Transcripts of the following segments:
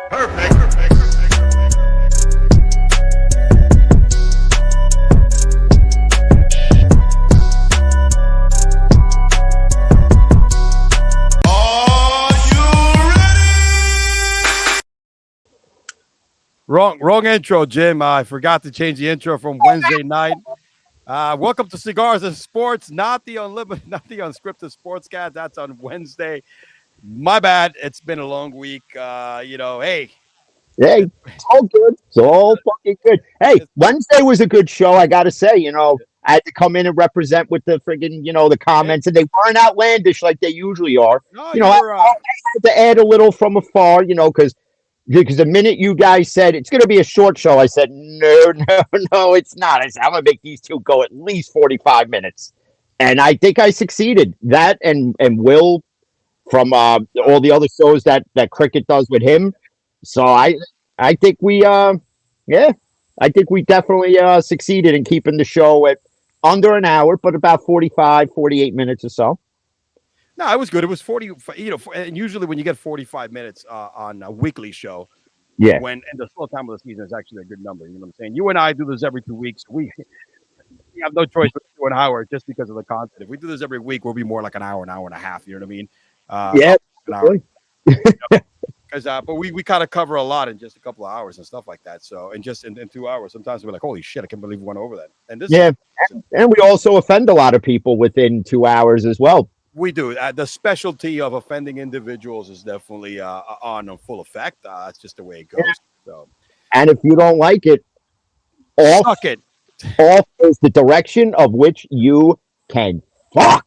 Perfect. Wrong intro, Jim. I forgot to change the intro from Wednesday night. Welcome to Cigars and Sports, not the unlimited, not the unscripted sportscast. That's on Wednesday. My bad. It's been a long week. Hey, Hey, it's all good. It's all fucking good. Hey, Wednesday was a good show, I gotta say. I had to come in and represent with the friggin', the comments, and they weren't outlandish like they usually are. no, I you're had to add a little from afar, because the minute you guys said it's gonna be a short show, I said, no, no, it's not. I said, I'm gonna make these two go at least 45 minutes. And I think I succeeded. That and Will from all the other shows that Cricket does with him. So I think we I think we definitely succeeded in keeping the show at under an hour, but about 45, 48 minutes or so. No, it was good. It was 40. And usually when you get 45 minutes on a weekly show, Yeah. and the slow time of the season is actually a good number. You know what I'm saying? You and I do this every 2 weeks. We have no choice but to do an hour just because of the content. If we do this every week, we'll be more like an hour and a half. You know what I mean? Yeah. An hour. But we kind of cover a lot in just a couple of hours and stuff like that. So, and just in 2 hours, sometimes we're like, holy shit, I can't believe we went over that. And this, and we also offend a lot of people within 2 hours as well. we do. The specialty of offending individuals is definitely on full effect. That's just the way it goes. So, And if you don't like it, suck it. off is the direction of which you can fuck.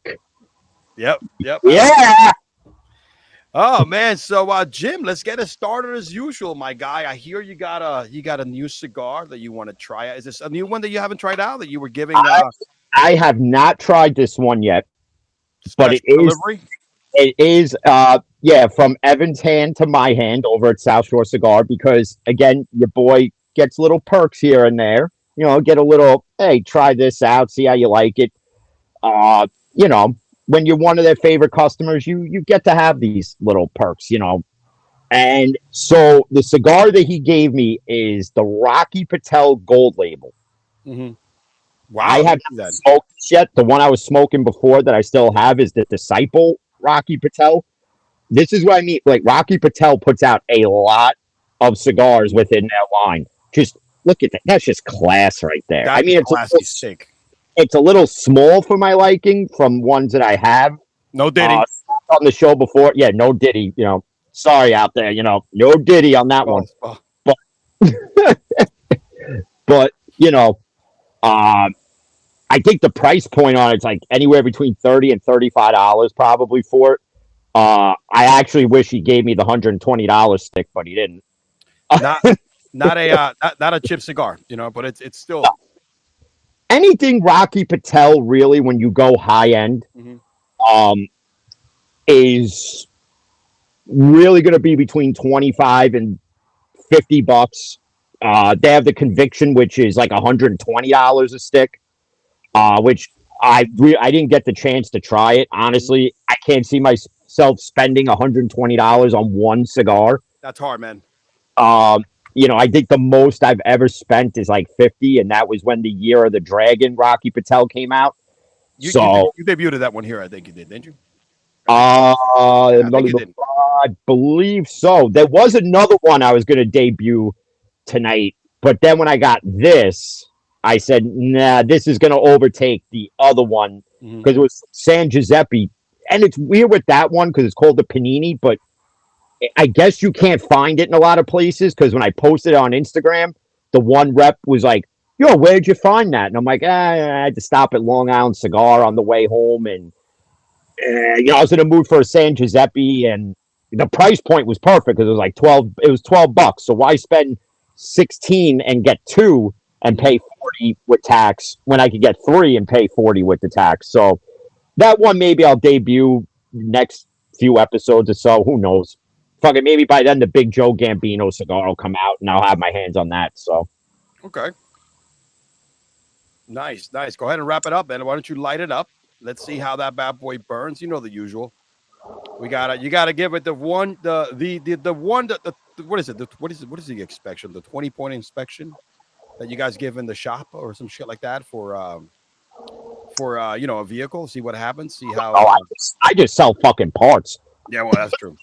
Yep. Yeah. Oh man, so Jim, let's get it started as usual, my guy. I hear you got a new cigar that you want to try. Is this a new one that you haven't tried out that you were giving? I have not tried this one yet, but it delivery? is from Evan's hand to my hand over at South Shore Cigar, because again, your boy gets little perks here and there. Get a little, hey, try this out, see how you like it. When you're one of their favorite customers, you get to have these little perks, And so the cigar that he gave me is the Rocky Patel Gold Label. Mm-hmm. Wow, I have not smoked this yet. The one I was smoking before that I still have is the Disciple Rocky Patel. This is what I mean. Like, Rocky Patel puts out a lot of cigars within their line. Just look at that. That's just class right there. That's it's classy steak. It's a little small for my liking from ones that I have. No Diddy. On the show before. Yeah, no Diddy. Sorry out there. No Diddy on that one. But, I think the price point on it's like anywhere between $30 and $35 probably for it. I actually wish he gave me the $120 stick, but he didn't. Not a cheap cigar, but it's still anything Rocky Patel really, when you go high end, is really going to be between 25 and $50. They have the Conviction, which is like $120 a stick, which I didn't get the chance to try it. Honestly, I can't see myself spending $120 on one cigar. That's hard, man. I think the most I've ever spent is like $50, and that was when the Year of the Dragon Rocky Patel came out. You debuted that one here, I think you did, didn't you? I believe so. There was another one I was going to debut tonight, but then when I got this, I said, nah, this is going to overtake the other one, because it was San Giuseppe. And it's weird with that one because it's called the Panini, but I guess you can't find it in a lot of places, because when I posted it on Instagram, the one rep was like, yo, where'd you find that? And I'm like, I had to stop at Long Island Cigar on the way home, and I was in a mood for a San Giuseppe, and the price point was perfect because it was like $12. So why spend 16 and get two and pay 40 with tax when I could get three and pay 40 with the tax? So that one maybe I'll debut next few episodes or so. Who knows? Fuck it, maybe by then the Big Joe Gambino cigar will come out and I'll have my hands on that. So okay. Nice. Go ahead and wrap it up, man. Why don't you light it up? Let's see how that bad boy burns. You know the usual. You gotta give it the what is it? What is the inspection? The 20-point inspection that you guys give in the shop or some shit like that for a vehicle. See what happens. See how. Oh, I just sell fucking parts. Yeah, well, that's true.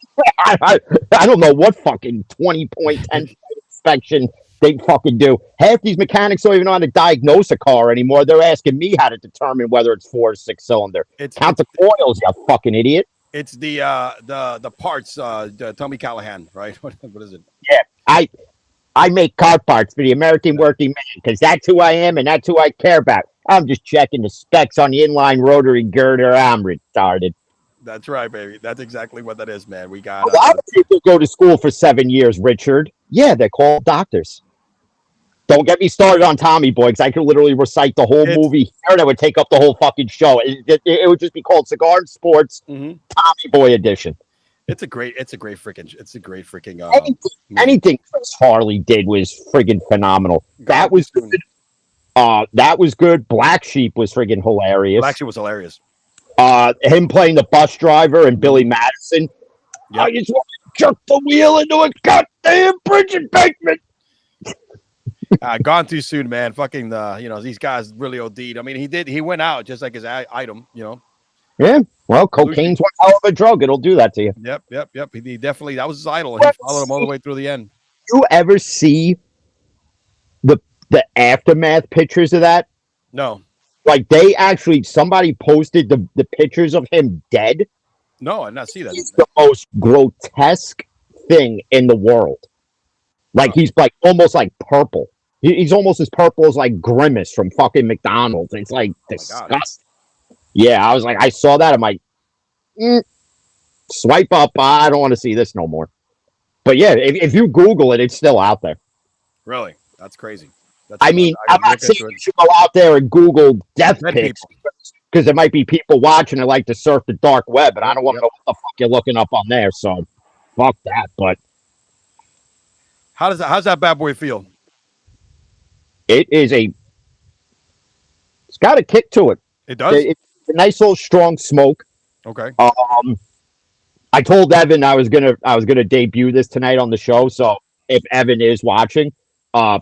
I don't know what fucking 20-point 10 inspection they fucking do. Half these mechanics don't even know how to diagnose a car anymore. They're asking me how to determine whether it's 4 or 6 cylinder. Count the coils, you fucking idiot. It's the parts. The Tommy Callahan, right? What is it? Yeah, I make car parts for the American working man because that's who I am and that's who I care about. I'm just checking the specs on the inline rotary girder. I'm retarded. That's right, baby. That's exactly what that is, man. We got. A lot of people go to school for 7 years, Richard. Yeah, they're called doctors. Don't get me started on Tommy Boy, because I could literally recite the whole movie here, and it would take up the whole fucking show. It would just be called Cigar and Sports Tommy Boy Edition. It's a great freaking. Anything Chris Hurley did was friggin' phenomenal. That was good. That was good. Black Sheep was friggin' hilarious. Black Sheep was hilarious. Him playing the bus driver and Billy Madison. Yep. I just want to jerk the wheel into a goddamn bridge embankment. Gone too soon, man. Fucking these guys really OD'd. I mean, he went out just like his item, Yeah. Well, cocaine's one hell of a drug. It'll do that to you. Yep. He definitely, that was his idol. He followed him all the way through the end. You ever see the aftermath pictures of that? No. Like somebody posted the pictures of him dead. No, I did not see that. It's the most grotesque thing in the world. Like he's like almost like purple. He's almost as purple as like Grimace from fucking McDonald's. It's like disgusting. Yeah, I was like, I saw that. I'm like, swipe up. I don't want to see this no more. But yeah, if you Google it, it's still out there. Really? That's crazy. I'm not saying you should go out there and Google death pics because there might be people watching that like to surf the dark web, and I don't want to know what the fuck you're looking up on there. So, fuck that. But how's that bad boy feel? It's got a kick to it. It does. It's a nice little strong smoke. Okay. I told Evan I was gonna debut this tonight on the show. So if Evan is watching.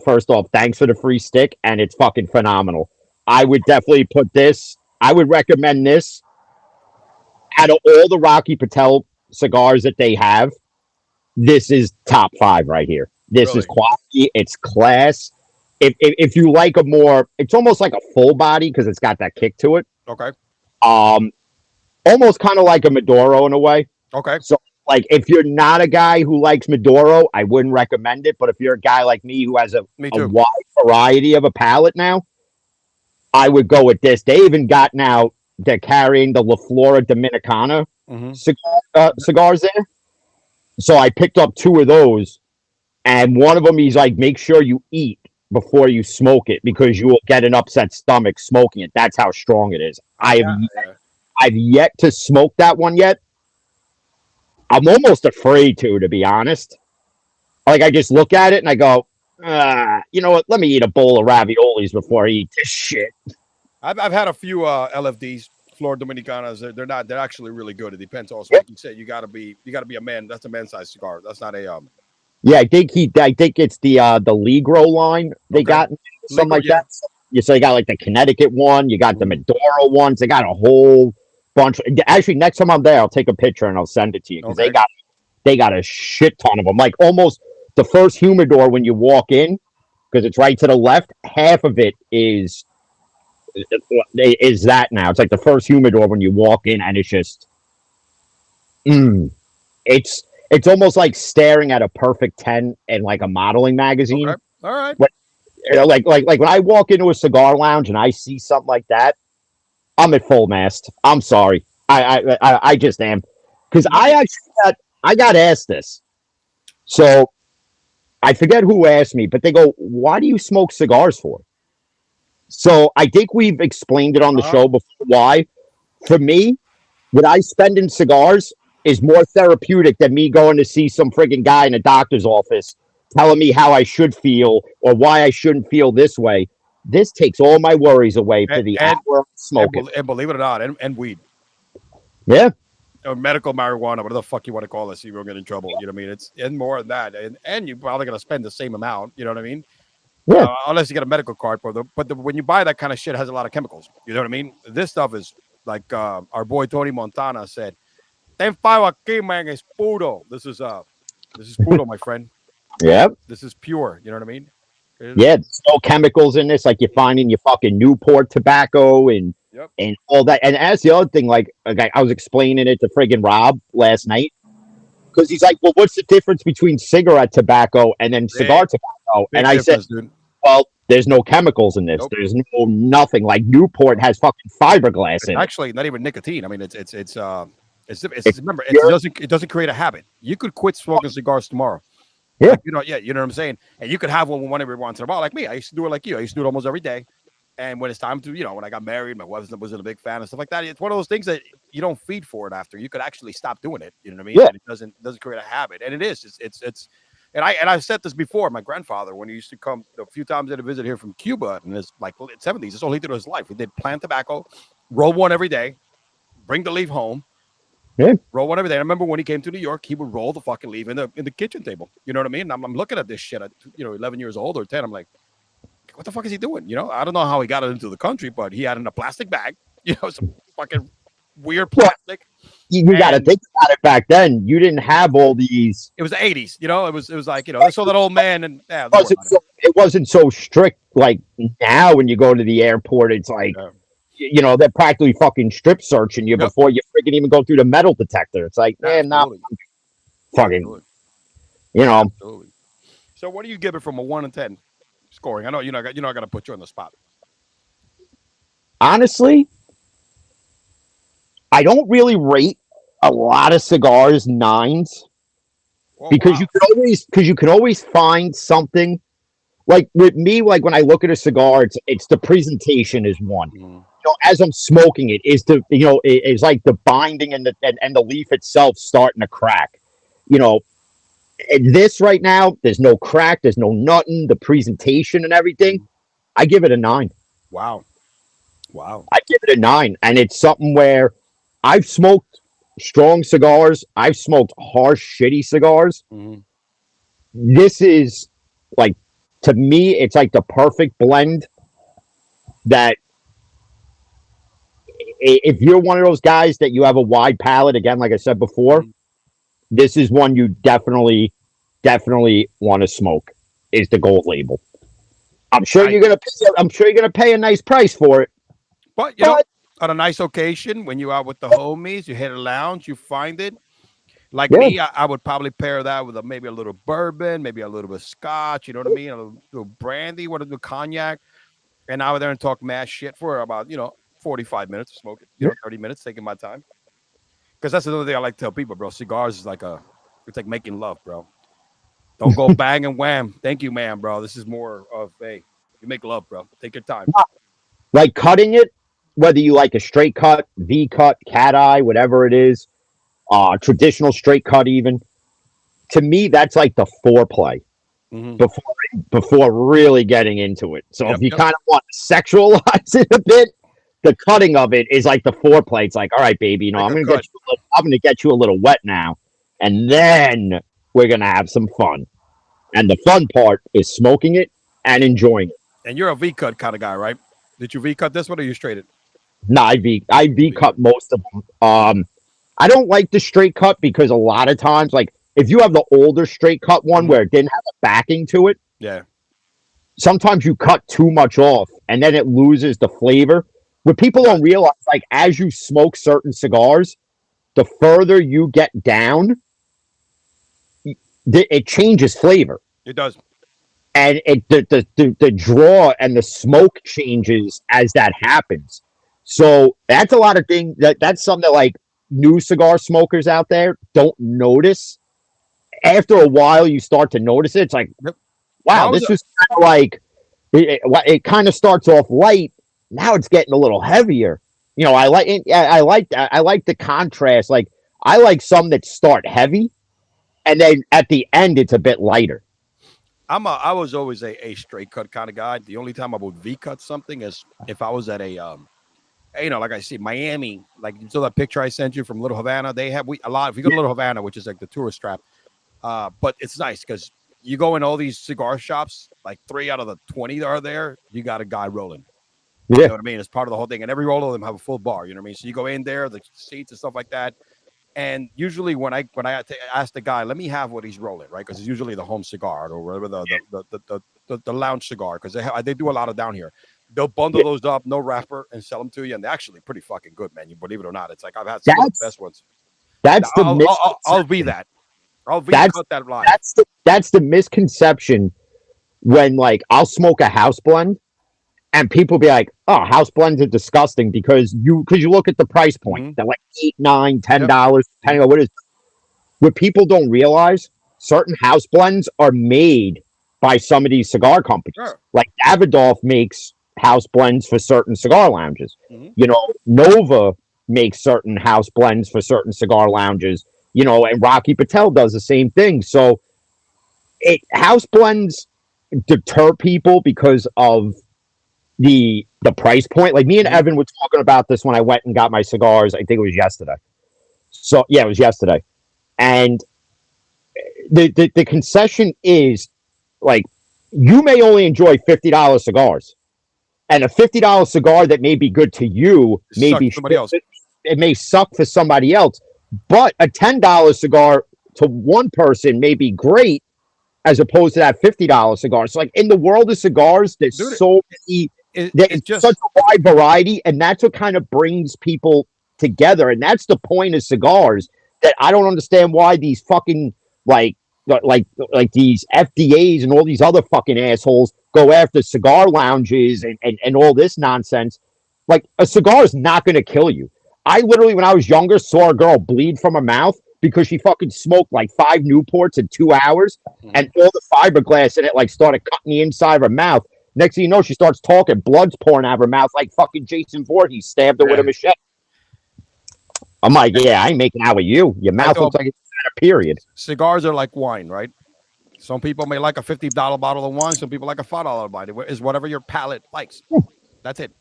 First off, thanks for the free stick, and it's fucking phenomenal. I would definitely I would recommend this out of all the Rocky Patel cigars that they have. This is top 5 right here. This is quality. It's class. If you like it's almost like a full body because it's got that kick to it. Okay. Almost kind of like a Maduro in a way. Okay. So, like, if you're not a guy who likes Maduro, I wouldn't recommend it. But if you're a guy like me who has a wide variety of a palate now, I would go with this. They even got now, they're carrying the La Flora Dominicana cigars there. So I picked up 2 of those. And one of them, he's like, make sure you eat before you smoke it because you will get an upset stomach smoking it. That's how strong it is. I've yet to smoke that one yet. I'm almost afraid to be honest. Like, I just look at it and I go, you know what? Let me eat a bowl of raviolis before I eat this shit. I've had a few LFDs, Florida Dominicanas. They're actually really good. It depends also. Like you said, you gotta be a man. That's a man-sized cigar. That's not a Yeah, I think it's the Ligro line they got something like that. So you got like the Connecticut one, you got the Maduro ones, they got a whole bunch. Actually, next time I'm there, I'll take a picture and I'll send it to you because they got a shit ton of them. Like almost the first humidor when you walk in, because it's right to the left. Half of it is that now. It's like the first humidor when you walk in, and it's just, it's almost like staring at a perfect 10 in like a modeling magazine. Okay. All right. Like when I walk into a cigar lounge and I see something like that, I'm at full mast. I'm sorry. I just am. Because I got asked this. So I forget who asked me, but they go, why do you smoke cigars for? So I think we've explained it on the show before why. For me, what I spend in cigars is more therapeutic than me going to see some friggin' guy in a doctor's office telling me how I should feel or why I shouldn't feel this way. This takes all my worries away for the hour of smoking. And believe it or not, and weed. Yeah. or medical marijuana, whatever the fuck you want to call it, so you won't get in trouble. You know what I mean? It's and more than that, and you're probably gonna spend the same amount. You know what I mean? Yeah. Unless you get a medical card, but when you buy that kind of shit, it has a lot of chemicals. You know what I mean? This stuff is like our boy Tony Montana said. Ten five aquí, man, is puro. This is puro, my friend. Yeah. This is pure. You know what I mean? Yeah, there's no chemicals in this, like you find in your fucking Newport tobacco and Yep. and all that. And that's the other thing. Like I was explaining it to friggin' Rob last night because he's like, "Well, what's the difference between cigarette tobacco and then cigar tobacco?" Big And I said, dude. "Well, there's no chemicals in this. Nope. There's no nothing. Like Newport has fucking fiberglass It's in it. actually not even nicotine. I mean, it's remember, pure. it doesn't create a habit. You could quit smoking cigars tomorrow. Yeah. Like, you know what I'm saying? And you could have one every once in a while, like me. I used to do it like you. I used to do it almost every day. And when it's time to, when I got married, my wife wasn't a big fan and stuff like that. It's one of those things that you don't feed for it after. You could actually stop doing it. You know what I mean? Yeah. And it doesn't create a habit. And it is. It's and I've said this before. My grandfather, when he used to come a few times at a visit here from Cuba in his like 70s, that's all he did his life. He did plant tobacco, roll one every day, bring the leaf home. Yeah. Roll one every day. I remember when he came to New York, he would roll the fucking leaf in the kitchen table. You know what I mean? I'm looking at this shit at 11 years old or 10. I'm like, what the fuck is he doing? I don't know how he got it into the country, but he had it in a plastic bag. Some fucking weird plastic. You got to think about it. Back then, you didn't have all these. It was the 80s. It was like I saw that old man and It wasn't so strict like now. When you go to the airport, it's like. They're practically fucking strip searching you before you freaking even go through the metal detector. It's like, man, not fucking, Absolutely. So, what do you give it from a 1 to 10 scoring? I know I got to put you on the spot. Honestly, I don't really rate a lot of cigars 9s because you can always find something. Like with me, like when I look at a cigar, it's the presentation is one. As I'm smoking it, is is like the binding and the leaf itself starting to crack. This right now, there's no crack, there's no nothing. The presentation and everything, I give it a 9. Wow. I give it a 9, and it's something where I've smoked strong cigars, I've smoked harsh, shitty cigars. This is like. To me, it's like the perfect blend that if you're one of those guys that you have a wide palate, again, like I said before, this is one you definitely want to smoke is the gold label. I'm sure you're gonna pay a nice price for it. But on a nice occasion, when you're out with the homies, you hit a lounge, you find it. Like me, I would probably pair that with maybe a little bourbon, maybe a little bit of scotch, you know what I mean? A little brandy, what a little cognac. And I would there and talk mad shit for about, 45 minutes, smoking, 30 minutes, taking my time. Because that's another thing I like to tell people, bro. Cigars is it's like making love, bro. Don't go bang and wham. Thank you, man, bro. This is more of, hey, you make love, bro. Take your time. Like cutting it, whether you like a straight cut, V cut, cat eye, whatever it is. Traditional straight cut, even to me, that's like the foreplay before really getting into it. So if you kind of want to sexualize it a bit, the cutting of it is like the foreplay. It's like, all right, baby, I'm gonna get you a little wet now, and then we're gonna have some fun. And the fun part is smoking it and enjoying it. And you're a V cut kind of guy, right? Did you V cut this one or you straight it? No, I V cut most of them. I don't like the straight cut because a lot of times, like if you have the older straight cut one where it didn't have a backing to it, sometimes you cut too much off and then it loses the flavor. What people don't realize, like as you smoke certain cigars, the further you get down, it changes flavor. It does. And the draw and the smoke changes as that happens. So that's a lot of things that's something that like new cigar smokers out there don't notice. After a while, you start to notice it. It's like, wow, this was kind of like it kind of starts off light. Now it's getting a little heavier. I like the contrast. Like I like some that start heavy, and then at the end it's a bit lighter. I was always a straight cut kind of guy. The only time I would V cut something is if I was at a like I see Miami, like you saw that picture I sent you from Little Havana. They have a lot. If you go to Little Havana, which is like the tourist trap, but it's nice because you go in all these cigar shops, like 3 out of the 20 that are there, you got a guy rolling. You Yeah, know what I mean? It's part of the whole thing, and every roll of them have a full bar. You know what I mean? So you go in there, the seats and stuff like that. And usually when I ask the guy, let me have what he's rolling, right? Because it's usually the home cigar or whatever the lounge cigar, because they do a lot of down here. They'll bundle yeah. those up, no wrapper, and sell them to you, and they're actually pretty fucking good, man. You believe it or not, it's like I've had some of the That's best ones. Now, that's the I'll be misconception. that. I'll be That's cut that line. that's the misconception when like I'll smoke a house blend and people be like, "Oh, house blends are disgusting because you look at the price point. Mm-hmm. They're like $8, $9, $10, Yep. depending Mm-hmm. on what it is." What people don't realize, certain house blends are made by some of these cigar companies. Sure. Like Davidoff makes house blends for certain cigar lounges. Mm-hmm. Nova makes certain house blends for certain cigar lounges. And Rocky Patel does the same thing. So house blends deter people because of the price point. Like me and Mm-hmm. Evan were talking about this when I went and got my cigars. I think it was yesterday. So yeah, it was yesterday. And the concession is like you may only enjoy $50 cigars, and a $50 cigar that may be good to you may Suck be for somebody else. it may suck for somebody else, but a $10 cigar to one person may be great as opposed to that $50 cigar. So like in the world of cigars, there's Dude, so many, it's there's such just a wide variety, and that's what kind of brings people together. And that's the point of cigars that I don't understand why these fucking like like these FDAs and all these other fucking assholes go after cigar lounges and all this nonsense. Like a cigar is not going to kill you. I literally, when I was younger, saw a girl bleed from her mouth because she fucking smoked like 5 Newports in 2 hours, Mhm. and all the fiberglass in it like started cutting the inside of her mouth. Next thing you know, she starts talking, blood's pouring out of her mouth like fucking Jason Voorhees stabbed her with a Yeah. machete. I'm like, yeah, I ain't making out with you. Your I mouth looks thought like it's had a period. cigars are like wine, right? Some people may like a $50 bottle of wine. Some people like a $5 bottle. Is whatever your palate likes. That's it.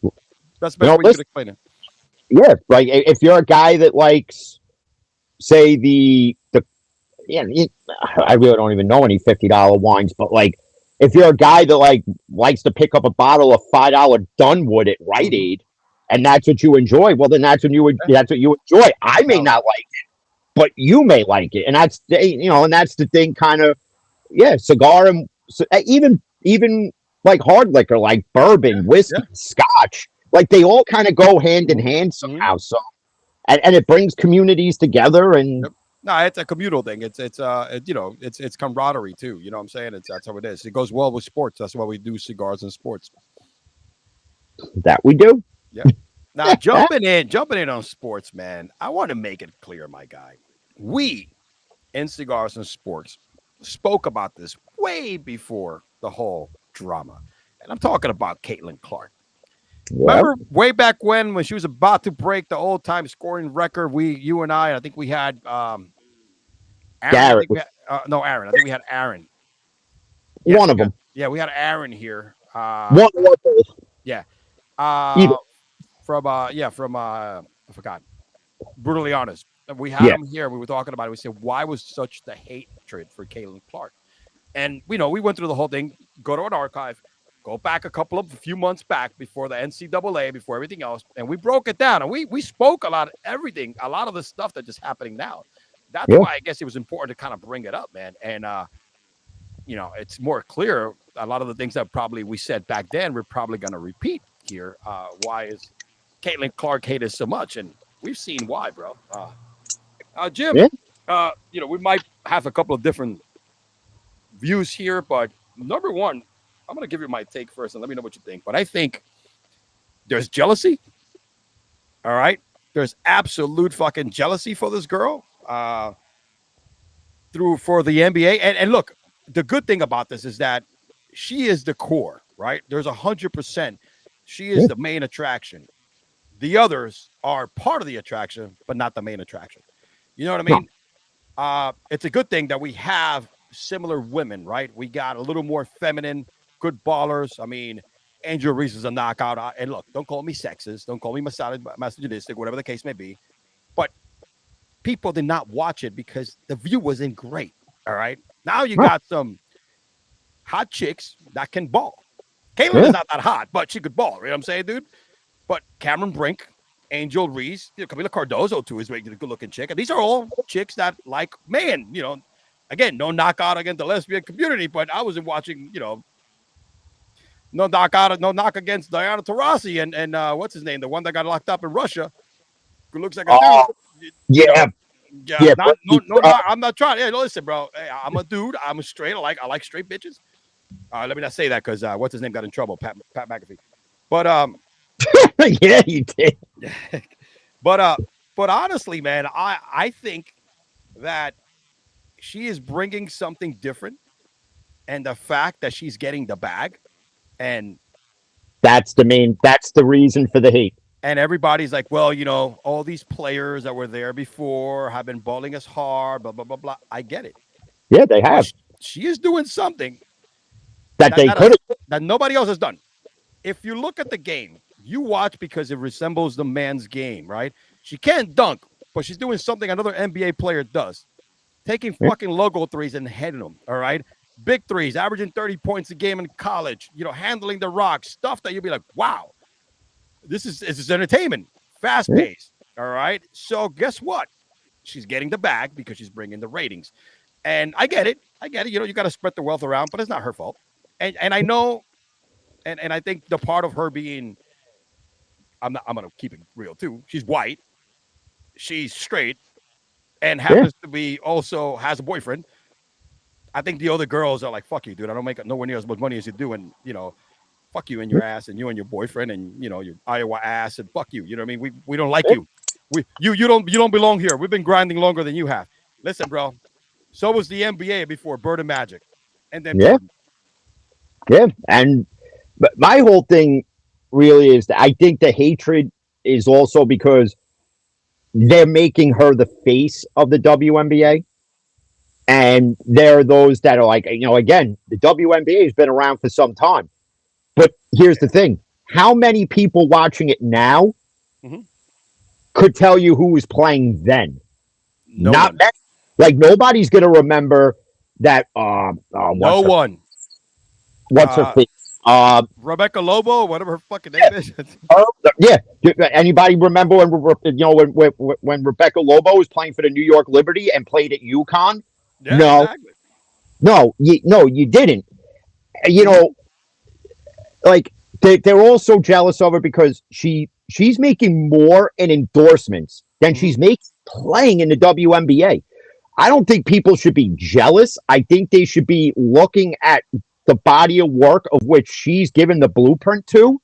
That's the best way you could Listen, explain it. yeah, like if you're a guy that likes, say the yeah, I really don't even know any $50 wines, but like if you're a guy that like likes to pick up a bottle of $5 Dunwood at Rite Mhm. Aid, and that's what you enjoy, well then Yeah. that's what you enjoy. I may Now, not like it, but you may like it, and that's the thing. Kind of, yeah, cigar and even like hard liquor, like yeah, bourbon, whiskey, yeah. scotch, like they all kind of go hand in Mhm. hand Mhm. somehow. So and it brings communities together, and Yep. No, it's a communal thing. It's camaraderie too. You know what I'm saying? That's how it is. It goes well with sports. That's why we do cigars and sports. that we do. Yep. Now jumping in on sports, man. I want to make it clear, my guy. We in cigars and sports spoke about this way before the whole drama, and I'm talking about Caitlin Clark. Yeah, Remember way back when she was about to break the all-time scoring record? You and I think we had Aaron. I Garrett, think we had no Aaron. I think we had Aaron. Yes, one of them, we had Aaron here. one or both, Yeah. either. Uh, from I forgot. Brutally honest. We had Yeah, him here. We were talking about it. We said, why was such the hatred for Caitlin Clark? And we went through the whole thing. Go to an archive. Go back a few months back before the NCAA, before everything else, and we broke it down. And we spoke a lot of everything, a lot of the stuff that's just happening now. That's yeah, why I guess it was important to kind of bring it up, man. And it's more clear. A lot of the things that probably we said back then, we're probably going to repeat here. Why is Caitlin Clark hated so much? And we've seen why, bro. Jim, yeah. we might have a couple of different views here, but number one, I'm going to give you my take first and let me know what you think. But I think there's jealousy. All right. There's absolute fucking jealousy for this girl for the NBA. And look, the good thing about this is that she is the core, right? There's 100%. She is Yeah. the main attraction. The others are part of the attraction, but not the main attraction. You know what I No, mean? It's a good thing that we have similar women, right? We got a little more feminine, good ballers. I mean, Angel Reese is a knockout. And look, don't call me sexist, don't call me misogynistic, whatever the case may be. But people did not watch it because the view wasn't great. All right. Now you Right. got some hot chicks that can ball. Caitlyn is Yeah. not that hot, but she could ball. You know what I'm saying, dude? But Cameron Brink, Angel Reese, Camila Cardozo too is a good looking chick. And these are all chicks that like man, again, no knockout against the lesbian community, but I wasn't watching, no knock against Diana Taurasi and what's his name, the one that got locked up in Russia, who looks like a dude. Oh, You know, yeah. yeah, Yeah. not no, not, I'm not trying. Yeah, listen, bro. Hey, I'm a dude. I'm a straight. I like straight bitches. Let me not say that because what's his name got in trouble, Pat McAfee. But Yeah, you did. but honestly, man, I think that she is bringing something different, and the fact that she's getting the bag, and That's the reason for the hate. everybody's like, well, all these players that were there before have been balling us hard, blah blah blah blah. I get it, Yeah, they but have. she is doing something That that they that, could has, have. that nobody else has done. If you look at the game, you watch because it resembles the man's game, right? She can't dunk, but she's doing something another NBA player does. Taking Yeah. fucking logo threes and hitting them, all right? Big threes, averaging 30 points a game in college, handling the rock, stuff that you'll be like, wow, this is entertainment, fast Yeah. paced, all right? So guess what? She's getting the bag because she's bringing the ratings. And I get it. I get it. You got to spread the wealth around, but it's not her fault. And I know, and I think the part of her being, I'm gonna keep it real too. She's white, she's straight, and Yeah. happens to be also has a boyfriend. I think the other girls are like, fuck you, dude. I don't make nowhere near as much money as you do, and fuck you and your ass, and you and your boyfriend, and your Iowa ass, and fuck you. You know what I mean? We don't like you. You don't belong here. We've been grinding longer than you have. Listen, bro. So was the NBA before Bird and Magic, and then Yeah. Jordan. Yeah. But my whole thing really is that I think the hatred is also because they're making her the face of the WNBA. And there are those that are like, again, the WNBA has been around for some time. But here's the thing: how many people watching it now Mhm. could tell you who was playing then? No Not one. many. Like nobody's gonna remember that. No one. What's her Uh, face? Uh, Rebecca Lobo, whatever her fucking name is. her, yeah. Anybody remember when Rebecca Lobo was playing for the New York Liberty and played at UConn? Yeah, No, exactly. no, you didn't. You Mhm. know, like they're all so jealous of her because she's making more in endorsements than Mhm. she's making playing in the WNBA. I don't think people should be jealous. I think they should be looking at the body of work of which she's given the blueprint to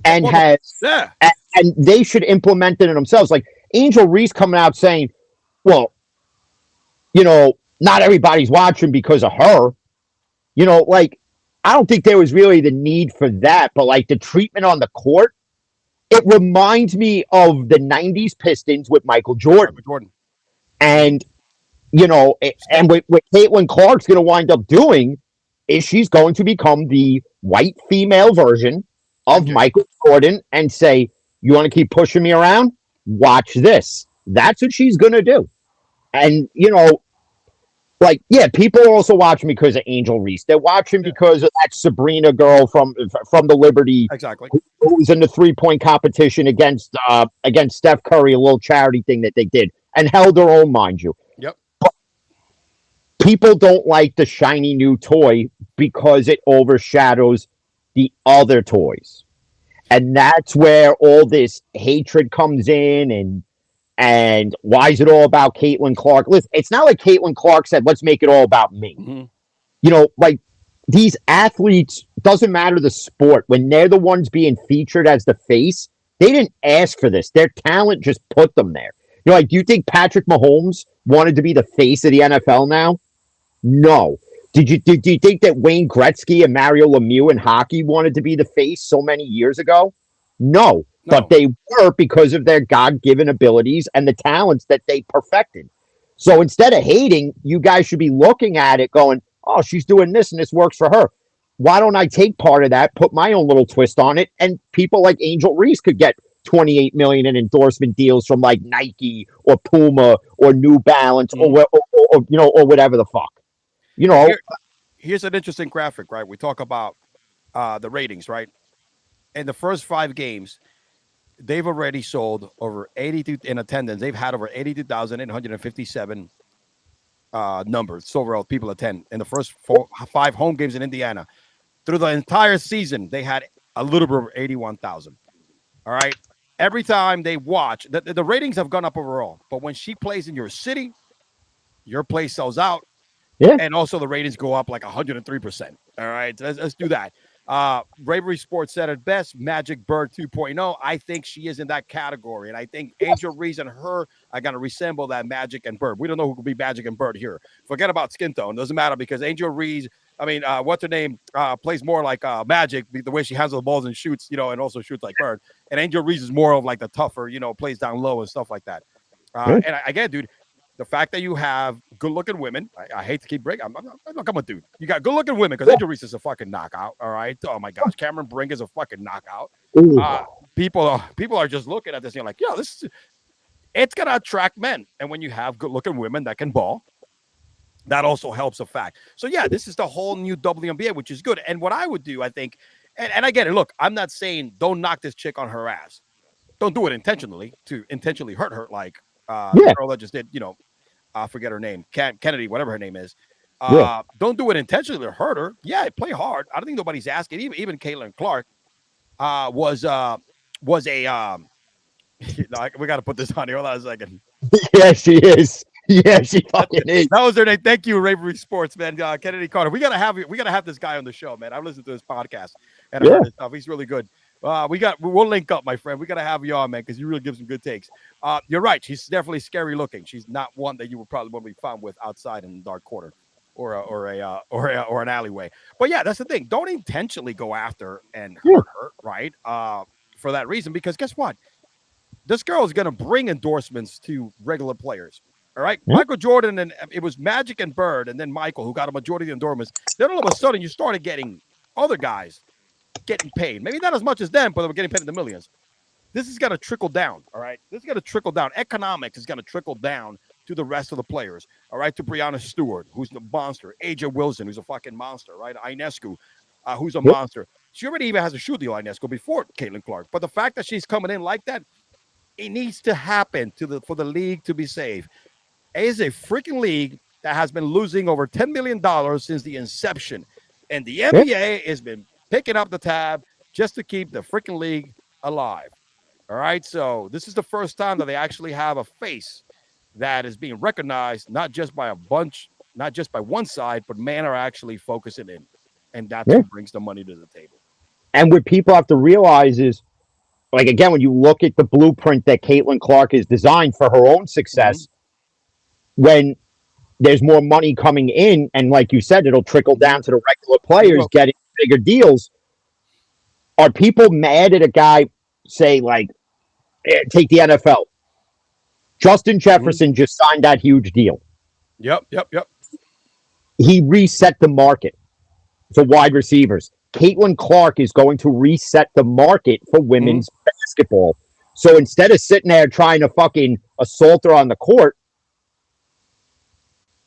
and Well, the, has yeah. and they should implement it in themselves. Like Angel Reese coming out saying, well, not everybody's watching because of her. Like I don't think there was really the need for that, but like the treatment on the court, it reminds me of the 90s Pistons with Michael Michael Jordan. Jordan. And, and what Caitlin Clark's going to wind up doing is she's going to become the white female version of MJ. Michael Jordan and say, you want to keep pushing me around? Watch this. That's what she's going to do. And, like, yeah, people are also watching because of Angel Reese. They're watching Yeah, because of that Sabrina girl from the Liberty exactly. who was in the 3-point competition against Steph Curry, a little charity thing that they did, and held her own, mind you. Yep. People don't like the shiny new toy because it overshadows the other toys. And that's where all this hatred comes in and why is it all about Caitlin Clark? Listen, it's not like Caitlin Clark said, let's make it all about me. Mhm. Like these athletes, doesn't matter the sport, when they're the ones being featured as the face, they didn't ask for this. Their talent just put them there. Like, do you think Patrick Mahomes wanted to be the face of the NFL now? No. Do you think that Wayne Gretzky and Mario Lemieux in hockey wanted to be the face so many years ago? No. But No. they were because of their God-given abilities and the talents that they perfected. So instead of hating, you guys should be looking at it going, oh, she's doing this and this works for her. why don't I take part of that, put my own little twist on it, and people like Angel Reese could get 28 million in endorsement deals from like Nike or Puma or New Balance Mhm. or or whatever the fuck. You And know, here's an interesting graphic, right? We talk about the ratings, right? In the first 5 games, they've already sold over 82 in attendance. They've had over 82,857 numbers, so overall people attend in the first 5 home games in Indiana. Through the entire season, they had a little bit over 81,000. All right. Every time they watch, the ratings have gone up overall. But when she plays in your city, your place sells out. yeah, And also the ratings go up like 103%. All right. Let's do that. Bravery Sports said it best, Magic Bird 2.0. I think she is in that category. And I think Angel Reese and her are going to resemble that Magic and Bird. We don't know who could be Magic and Bird here. Forget about skin tone. Doesn't matter because Angel Reese, I mean, what's her name? Plays more like Magic, the way she handles the balls and shoots, and also shoots like Bird. And Angel Reese is more of like the tougher, plays down low and stuff like that. yeah, And again, dude, the fact that you have good-looking women, I hate to keep breaking. Look, I'm a dude. You got good-looking women because Angel Reese is a fucking knockout. All right. Oh my gosh, Cameron Brink is a fucking knockout. ooh, People are just looking at this and you're like, yo, it's gonna attract men. And when you have good-looking women that can ball, that also helps a fact. So yeah, this is the whole new WNBA, which is good. And what I would do, I think, and I get it. Look, I'm not saying don't knock this chick on her ass. Don't do it intentionally to intentionally hurt her, like the yeah, girl that just did, I forget her name, Kennedy, whatever her name is. yeah, Don't do it intentionally to hurt her. Yeah, play hard. I don't think nobody's asking. Even Caitlin Clark was a we got to put this on here. Hold on a second. yeah, she is. Yeah, she fucking is. That was their name. Thank you, Ravery Sports, man. Kennedy Carter. We gotta have this guy on the show, man. I've listened to his podcast and I Yeah, heard his stuff. He's really good. We'll link up, my friend. We gotta have you on, man, because you really give some good takes. You're right. She's definitely scary looking. She's not one that you would probably want to be found with outside in the dark corner or an alleyway. But yeah, that's the thing. Don't intentionally go after and yeah, hurt her, right? For that reason, because guess what? This girl is going to bring endorsements to regular players. All right. yeah, Michael Jordan, and it was Magic and Bird, and then Michael, who got a majority of the endorsements. Then all of a sudden, you started getting other guys getting paid. Maybe not as much as them, but they were getting paid in the millions. This is going to trickle down. All right. This is going to trickle down. Economics is going to trickle down to the rest of the players. All right. To Breonna Stewart, who's the monster. AJ Wilson, who's a fucking monster. Right. Inescu, who's a yeah, monster. She already even has a shoe deal, Inescu, before Caitlin Clark. But the fact that she's coming in like that, it needs to happen for the league to be safe. It is a freaking league that has been losing over $10 million since the inception. And the yeah. NBA has been picking up the tab just to keep the freaking league alive. All right. So this is the first time that they actually have a face that is being recognized, not just by one side, but men are actually focusing in. And that's Yeah. who brings the money to the table. And what people have to realize is, like, again, when you look at the blueprint that Caitlin Clark has designed for her own Mm-hmm. success, when there's more money coming in, and like you said, it'll trickle Mm-hmm. down to the regular It players will. getting bigger deals. Are people mad at a guy, say, like, take the NFL? Justin Mm-hmm. Jefferson just signed that huge deal. Yep. Yep. Yep. He reset the market for wide receivers. Caitlin Clark is going to reset the market for Mm-hmm. women's basketball. So instead of sitting there trying to fucking assault her on the court,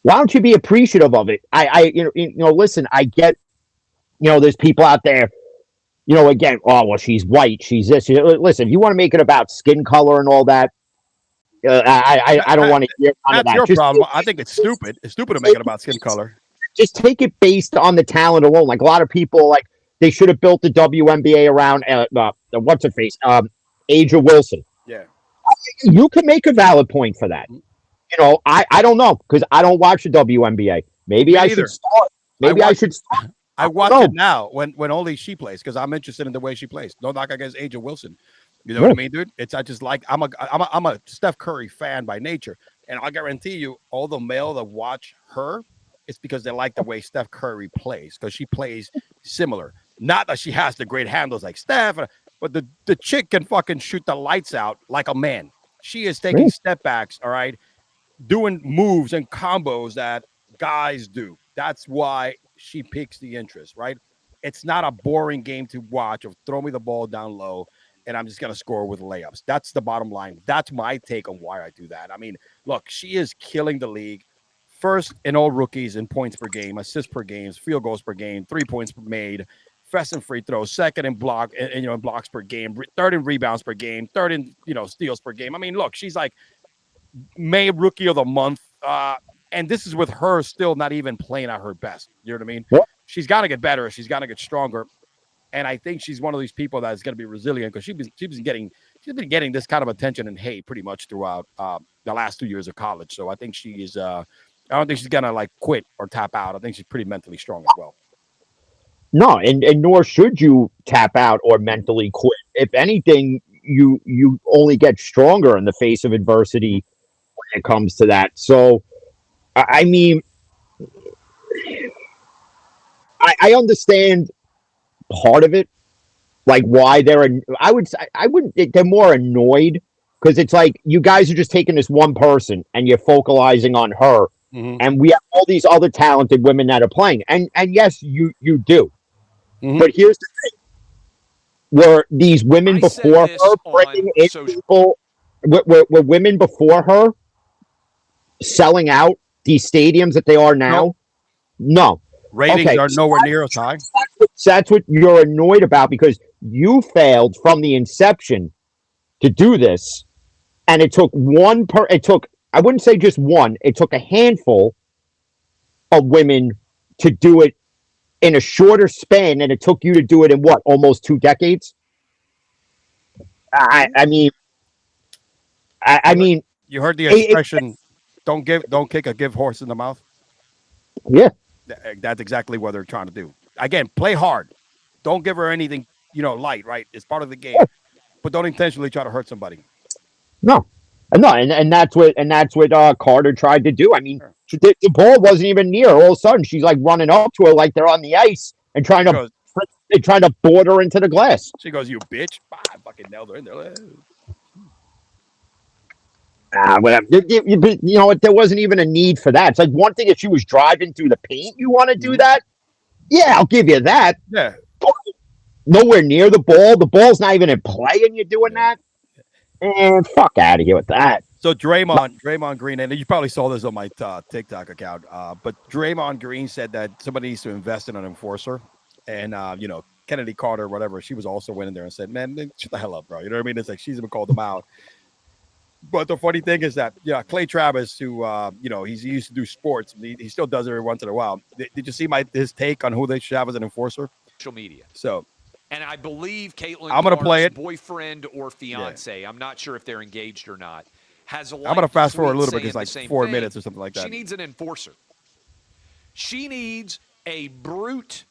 why don't you be appreciative of it? Listen, I get, there's people out there, again, oh, well, she's white, she's this. Listen, if you want to make it about skin color and all that, I don't want to hear none of That's that. your problem. I think it's stupid. It's stupid to make it about skin color. Just take it based on the talent alone. Like a lot of people, like they should have built the WNBA around what's her face, Aja Wilson. Yeah. You can make a valid point for that. I don't know because I don't watch the WNBA. Maybe Me I should neither. start. I Maybe I watch should start. I I don't watch know. it now when only she plays because I'm interested in the way she plays. No knock against Aja Wilson. You know what I Yeah, mean, dude? It's I just like I'm a Steph Curry fan by nature, and I guarantee you, all the male that watch her, it's because they like the way Steph Curry plays because she plays similar. Not that she has the great handles like Steph, but the chick can fucking shoot the lights out like a man. She is taking yeah, step backs, all right, doing moves and combos that guys do. That's why she piques the interest, right? it's not a boring game to watch of throw me the ball down low and I'm just going to score with layups. That's the bottom line. That's my take on why I do that. I mean, look, she is killing the league. First in all rookies in points per game, assists per game, field goals per game, 3 points made, fast and free throws, second in block, and in blocks per game, third in rebounds per game, third in steals per game. I mean, look, she's like May Rookie of the Month, and this is with her still not even playing at her best. You know what I mean? What? She's got to get better. She's got to get stronger, and I think she's one of these people that is going to be resilient because she's been getting this kind of attention and hate pretty much throughout the last 2 years of college. So I think she is. I don't think she's gonna like quit or tap out. I think she's pretty mentally strong as well. No, and nor should you tap out or mentally quit. If anything, you only get stronger in the face of adversity when it comes to that. So, I mean, I understand part of it, like why I would say I wouldn't. They're more annoyed because it's like you guys are just taking this one person and you're focalizing on her, and we have all these other talented women that are playing, and yes, you do. But here's the thing: were these women before her bringing in people? Were women before her selling out these stadiums that they are now? No. Ratings are nowhere near as high. That's what you're annoyed about because you failed from the inception to do this, and it took I wouldn't say just one. It took a handful of women to do it in a shorter span, and it took you to do it in what, almost 2 decades? I mean, you heard the expression, "Don't kick a give horse in the mouth." Yeah, that's exactly what they're trying to do. Again, play hard. Don't give her anything, light. Right? It's part of the game, but don't intentionally try to hurt somebody. No, and that's what Carter tried to do. I mean, the ball wasn't even near. All of a sudden, she's like running up to her like they're on the ice and trying to board her into the glass. She goes, "You bitch!" I fucking nailed her in there. Whatever. You know what? There wasn't even a need for that. It's like one thing if she was driving through the paint, you want to do that. Yeah, I'll give you that. Yeah. But nowhere near the ball. The ball's not even in play, and you're doing that. And fuck out of here with that. So Draymond Green, and you probably saw this on my TikTok account, but Draymond Green said that somebody needs to invest in an enforcer, and Kennedy Carter, whatever, she was also went in there and said, "Man, shut the hell up, bro." You know what I mean? It's like she's even called them out. But the funny thing is that Clay Travis, who he used to do sports, he still does it every once in a while. Did you see his take on who they should have as an enforcer? Social media. So. And I believe Caitlin I'm gonna play it. Boyfriend or fiance, I'm not sure if they're engaged or not, has a I'm going to fast forward a little bit because like 4 minutes or something like that. She needs an enforcer. She needs a brute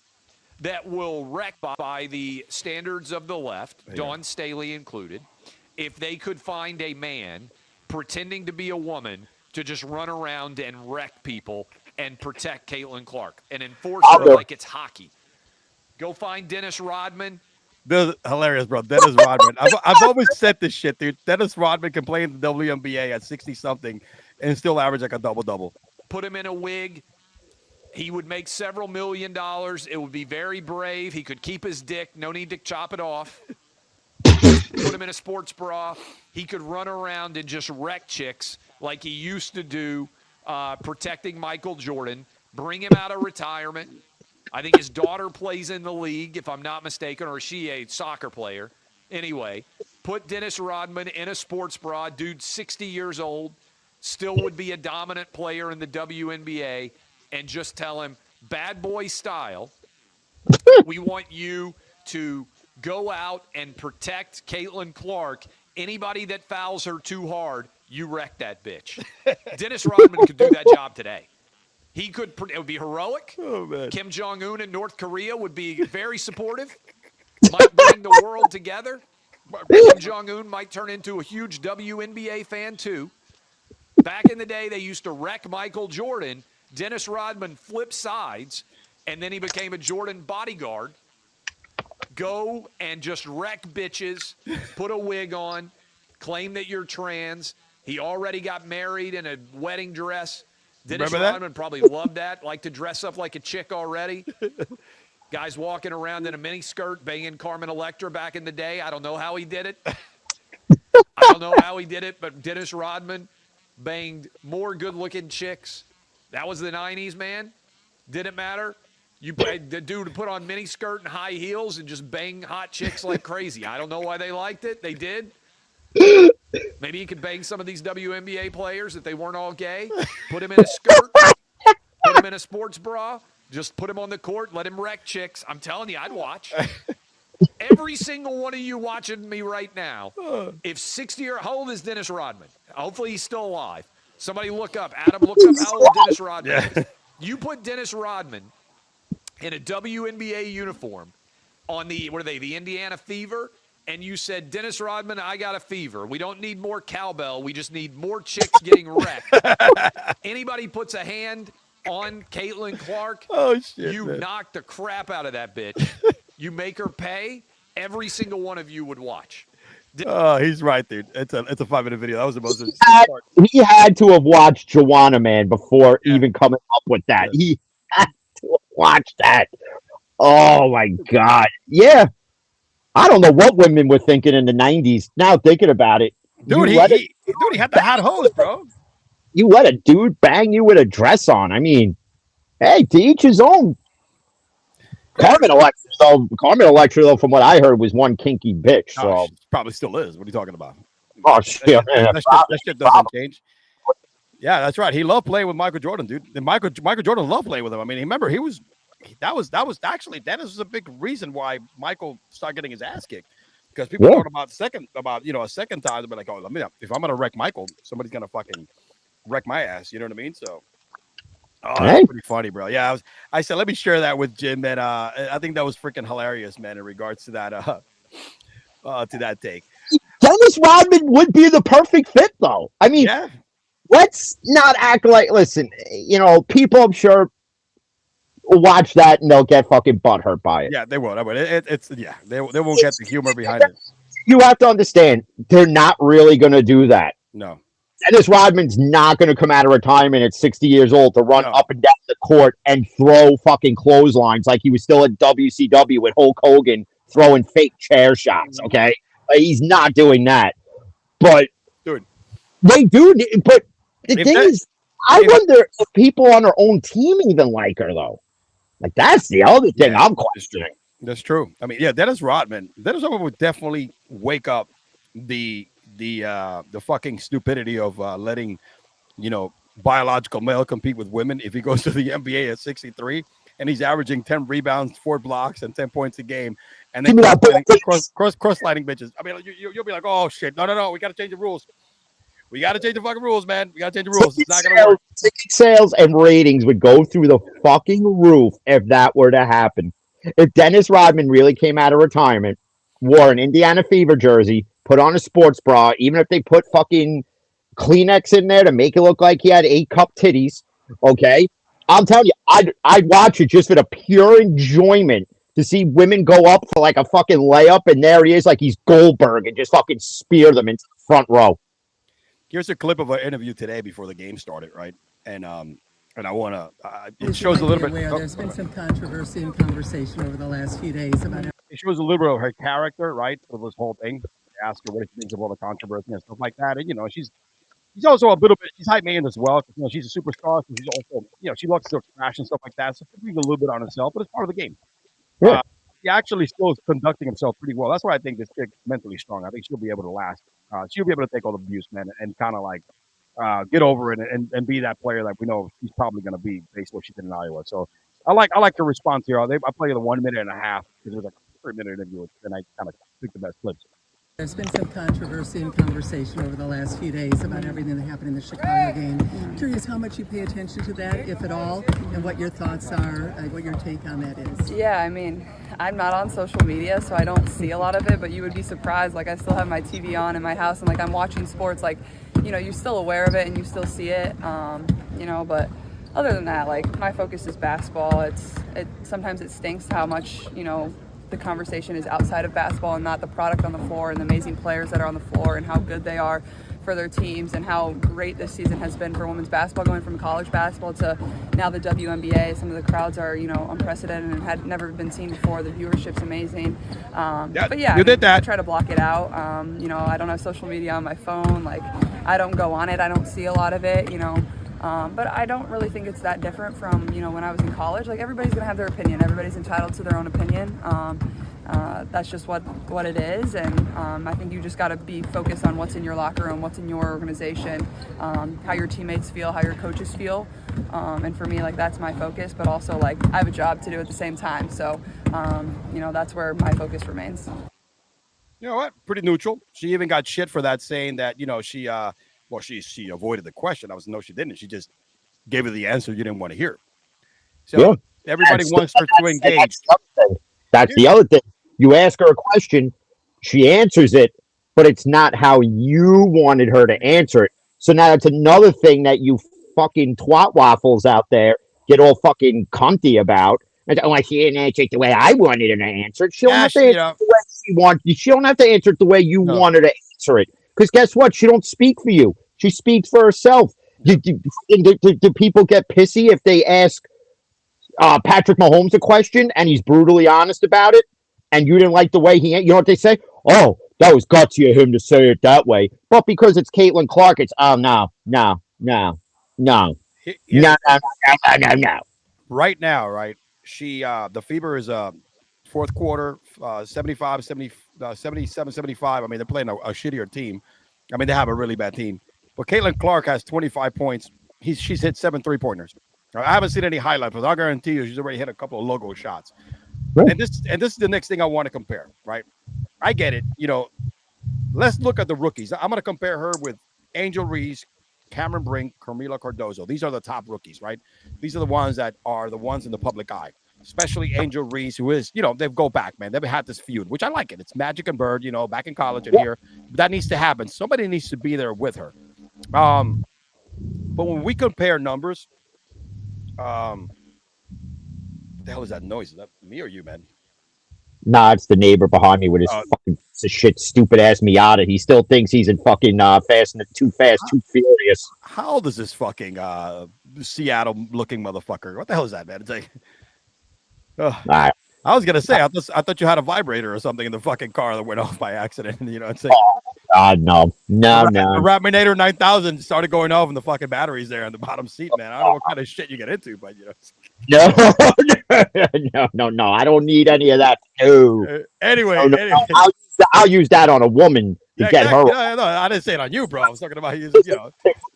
that will wreck by the standards of the left, Dawn Staley included, if they could find a man pretending to be a woman to just run around and wreck people and protect Caitlin Clark. An enforcer like it's hockey. Go find Dennis Rodman. This is hilarious, bro. Dennis Rodman. I've always said this shit, dude. Dennis Rodman can play in the WNBA at 60-something and still average like a double-double. Put him in a wig. He would make several $1 million. It would be very brave. He could keep his dick. No need to chop it off. Put him in a sports bra. He could run around and just wreck chicks like he used to do, protecting Michael Jordan. Bring him out of retirement. I think his daughter plays in the league, if I'm not mistaken, or is she a soccer player? Anyway, put Dennis Rodman in a sports bra. Dude, 60 years old, still would be a dominant player in the WNBA, and just tell him, bad boy style, we want you to go out and protect Caitlin Clark. Anybody that fouls her too hard, you wreck that bitch. Dennis Rodman could do that job today. He could. It would be heroic. Oh, man. Kim Jong-un in North Korea would be very supportive. Might bring the world together. Kim Jong-un might turn into a huge WNBA fan, too. Back in the day, they used to wreck Michael Jordan. Dennis Rodman flipped sides, and then he became a Jordan bodyguard. Go and just wreck bitches, put a wig on, claim that you're trans. He already got married in a wedding dress. Dennis Rodman probably loved that, like to dress up like a chick already. Guys walking around in a mini skirt banging Carmen Electra back in the day. I don't know how he did it. But Dennis Rodman banged more good-looking chicks. That was the 90s, man. Didn't matter. You paid the dude to put on mini skirt and high heels and just bang hot chicks like crazy. I don't know why they liked it. They did. Maybe he could bang some of these WNBA players if they weren't all gay. Put him in a skirt. Put him in a sports bra. Just put him on the court. Let him wreck chicks. I'm telling you, I'd watch. Every single one of you watching me right now, if 60 or how old is Dennis Rodman? Hopefully he's still alive. Somebody look up. Adam looks up how old Dennis Rodman is. You put Dennis Rodman in a WNBA uniform on the, what are they, the Indiana Fever, and you said, Dennis Rodman, I got a fever. We don't need more cowbell. We just need more chicks getting wrecked. Anybody puts a hand on Caitlin Clark, you knock the crap out of that bitch. You make her pay, every single one of you would watch. Oh, he's right, dude. It's a 5-minute video. That was the most. He had to have watched Joanna Man before even coming up with that. Yeah. He had to watch that. Oh my God. Yeah. I don't know what women were thinking in the 90s. Now thinking about it. Dude, he had the hot hose, bro. You let a dude bang you with a dress on. I mean, hey, to each his own. Carmen Electra, though, from what I heard, was one kinky bitch. So probably still is. What are you talking about? Oh shit! That shit doesn't change. Yeah, that's right. He loved playing with Michael Jordan, dude. And Michael Jordan loved playing with him. I mean, remember that was actually Dennis was a big reason why Michael started getting his ass kicked. Because people thought about a second time to be like, oh, if I'm gonna wreck Michael, somebody's gonna fucking wreck my ass. You know what I mean? So. Oh, that's pretty funny, bro. Yeah, I said, let me share that with Jim, and I think that was freaking hilarious, man, in regards to that take. Dennis Rodman would be the perfect fit, though. I mean, let's not act like, listen, people, I'm sure, will watch that and they'll get fucking butthurt by it. Yeah, they will. They won't get the humor behind it. You have to understand, they're not really going to do that. No. Dennis Rodman's not going to come out of retirement at 60 years old to run up and down the court and throw fucking clotheslines like he was still at WCW with Hulk Hogan throwing fake chair shots, okay? He's not doing that. But they do. But the thing is, I wonder if people on their own team even like her, though. Like, that's the other thing I'm questioning. That's true. I mean, Dennis Rodman would definitely wake up the fucking stupidity of letting biological male compete with women. If he goes to the NBA at 63 and he's averaging 10 rebounds, 4 blocks, and 10 points a game, and then cross-lining bitches. I mean, you'll be like, oh shit, no, we got to change the rules. We got to change the fucking rules, man. We got to change the rules. It's not gonna work. Ticket sales and ratings would go through the fucking roof if that were to happen. If Dennis Rodman really came out of retirement, wore an Indiana Fever jersey, put on a sports bra, even if they put fucking Kleenex in there to make it look like he had 8-cup titties, okay? I'm telling you, I'd watch it just for the pure enjoyment to see women go up for like a fucking layup, and there he is like he's Goldberg and just fucking spear them into the front row. Here's a clip of an interview today before the game started, right? And I want to, it shows a little bit. There's been some controversy and conversation over the last few days about it. It shows a little bit of her character, right? Of this whole thing. Ask her what she thinks of all the controversy and stuff like that. And, she's also a little bit, she's high maintenance as well. She's a superstar. So she's also, she loves to trash and stuff like that. So she's a little bit on herself, but it's part of the game. Yeah. He actually still is conducting himself pretty well. That's why I think this chick's mentally strong. I think she'll be able to last. She'll be able to take all the abuse, man, and kind of like get over it and be that player that we know she's probably going to be based on what she did in Iowa. So I like the response here. I played the 1 minute and a half because it was like a 3-minute interview, and I kind of picked the best clips. There's been some controversy and conversation over the last few days about everything that happened in the Chicago game. Curious how much you pay attention to that, if at all, and what your thoughts are, what your take on that is. Yeah, I mean, I'm not on social media, so I don't see a lot of it, but you would be surprised. Like, I still have my TV on in my house, and, like, I'm watching sports. Like, you're still aware of it, and you still see it, but other than that, like, my focus is basketball. Sometimes it stinks how much, the conversation is outside of basketball and not the product on the floor and the amazing players that are on the floor and how good they are for their teams and how great this season has been for women's basketball, going from college basketball to now the WNBA. Some of the crowds are, unprecedented and had never been seen before. The viewership's amazing. But yeah, you did that. I try to block it out. I don't have social media on my phone. Like, I don't go on it. I don't see a lot of it, but I don't really think it's that different from, when I was in college. Like, everybody's going to have their opinion. Everybody's entitled to their own opinion. That's just what it is. And I think you just got to be focused on what's in your locker room, what's in your organization, how your teammates feel, how your coaches feel. And for me, like, that's my focus. But also, like, I have a job to do at the same time. So, that's where my focus remains. You know what? Pretty neutral. She even got shit for that, saying that, she avoided the question. I was, no, she didn't. She just gave her the answer you didn't want to hear. So everybody wants her to engage. That's the other thing. You ask her a question, she answers it, but it's not how you wanted her to answer it. So now it's another thing that you fucking twat waffles out there get all fucking cunty about. Like, she didn't answer it the way I wanted her to answer it. She don't have to answer it the way she wants. She don't have to answer it the way you want her to answer it. Because guess what? She don't speak for you. She speaks for herself. Do people get pissy if they ask Patrick Mahomes a question and he's brutally honest about it, and you didn't like the way you know what they say? Oh, that was gutsy of him to say it that way. But because it's Caitlin Clark, it's no. Right now, right? She the Fever is fourth quarter 75 70 77 75. I mean, they're playing a shittier team. I mean, they have a really bad team. But Caitlin Clark has 25 points. She's hit 7 3-pointers. I haven't seen any highlights, but I'll guarantee you she's already hit a couple of logo shots. Right. And this is the next thing I want to compare, right? I get it. Let's look at the rookies. I'm going to compare her with Angel Reese, Cameron Brink, Camila Cardozo. These are the top rookies, right? These are the ones that are the ones in the public eye, especially Angel Reese, who is, they go back, man. They've had this feud, which I like it. It's Magic and Bird, back in college and here. That needs to happen. Somebody needs to be there with her. But when we compare numbers, what the hell is that noise? Is that me or you, man? Nah, it's the neighbor behind me with his fucking piece of shit, stupid ass Miata. He still thinks he's in fucking Too Fast, Too Furious. How old is this fucking Seattle-looking motherfucker? What the hell is that, man? It's like, I was gonna say, I thought you had a vibrator or something in the fucking car that went off by accident. It's like, no. The Rapminator 9000 started going off, and the fucking batteries there on the bottom seat, man. I don't know what kind of shit you get into, but No, I don't need any of that. No. Anyway, I'll use that on a woman to get her. No, I didn't say it on you, bro. I was talking about using,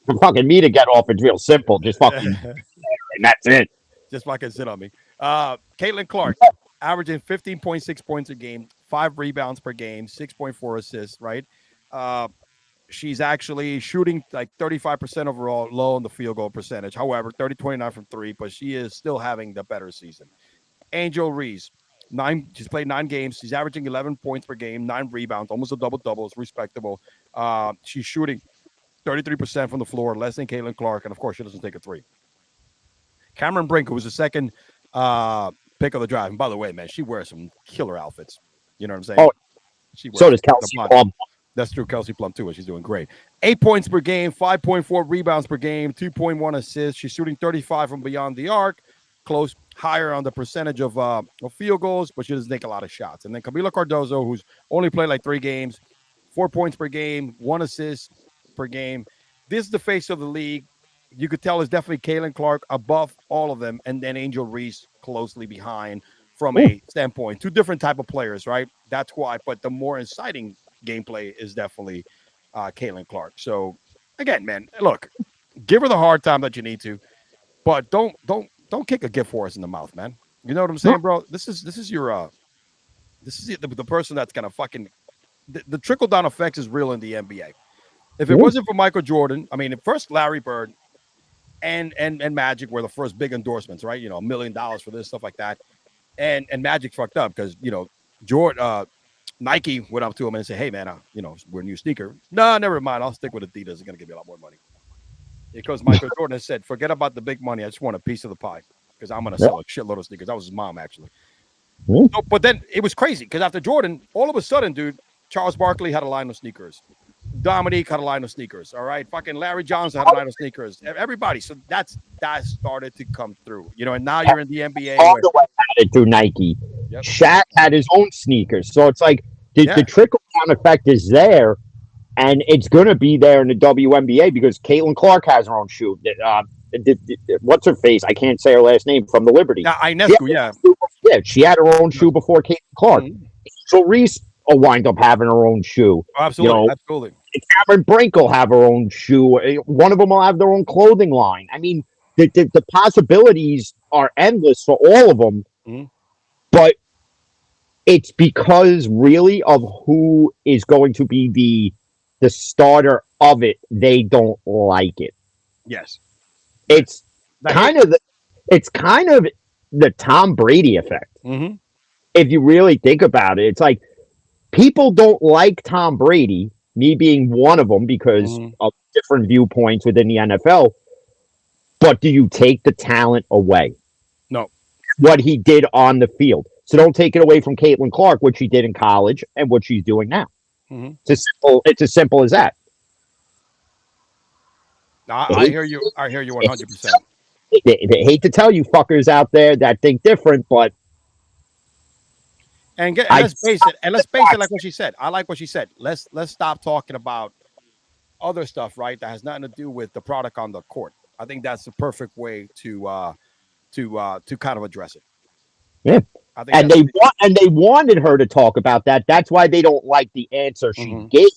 For fucking me to get off. It's real simple. Just fucking, and that's it. Just fucking sit on me. Caitlin Clark, averaging 15.6 points a game, 5 rebounds per game, 6.4 assists. Right. She's actually shooting like 35% overall, low on the field goal percentage. However, 30-29 from 3, but she is still having the better season. Angel Reese, she's played 9 games. She's averaging 11 points per game, 9 rebounds, almost a double-double. It's respectable. She's shooting 33% from the floor, less than Caitlin Clark, and of course, she doesn't take a 3. Cameron Brink, who was the second pick of the draft. And by the way, man, she wears some killer outfits. You know what I'm saying? Oh, so does Kelsey Plum. That's true. Kelsey Plum, too, and she's doing great. 8 points per game, 5.4 rebounds per game, 2.1 assists. She's shooting 35 from beyond the arc, close, higher on the percentage of field goals, but she doesn't take a lot of shots. And then Camila Cardozo, who's only played like 3 games, 4 points per game, 1 assist per game. This is the face of the league. You could tell it's definitely Caitlin Clark above all of them, and then Angel Reese closely behind from a standpoint. 2 different type of players, right? That's why. But the more exciting gameplay is definitely Caitlin Clark. So again, man, look, give her the hard time that you need to, but don't kick a gift horse in the mouth, man. You know what I'm saying, bro? This is your the person that's gonna fucking the trickle down effects is real in the NBA. If it wasn't for Michael Jordan, I mean, first Larry Bird and Magic were the first big endorsements, right? $1 million for this stuff like that, and Magic fucked up because Jordan. Nike went up to him and said, "Hey, man, we're a new sneaker. No, never mind. I'll stick with Adidas. It's going to give you a lot more money." Because Michael Jordan has said, "Forget about the big money. I just want a piece of the pie because I'm going to sell a shitload of sneakers." That was his mom, actually. So, but then it was crazy because after Jordan, all of a sudden, dude, Charles Barkley had a line of sneakers. Dominique had a line of sneakers. All right, fucking Larry Johnson had a line of sneakers. Everybody. So that started to come through. And now you're in the NBA. Hardaway had it through Nike. Yep. Shaq had his own sneakers. So it's like the trickle down effect is there, and it's going to be there in the WNBA because Caitlin Clark has her own shoe. What's her face? I can't say her last name from the Liberty. Ionescu, yeah. Yeah, she had her own shoe before Caitlin Clark. So Reese will wind up having her own shoe. Oh, absolutely, absolutely. Cameron Brink will have her own shoe. One of them will have their own clothing line. I mean, the possibilities are endless for all of them. But it's because really of who is going to be the starter of it. They don't like it. Yes, it's kind of the Tom Brady effect. If you really think about it, it's like people don't like Tom Brady. Me being one of them because of different viewpoints within the NFL. But do you take the talent away? No. What he did on the field. So don't take it away from Caitlin Clark, what she did in college and what she's doing now. It's as simple as that. I hear you 100%. They hate to tell you fuckers out there that think different, but let's face it. And let's face it, like what she said. I like what she said. Let's stop talking about other stuff, right? That has nothing to do with the product on the court. I think that's the perfect way to kind of address it. Yeah. And they wanted her to talk about that. That's why they don't like the answer she gave,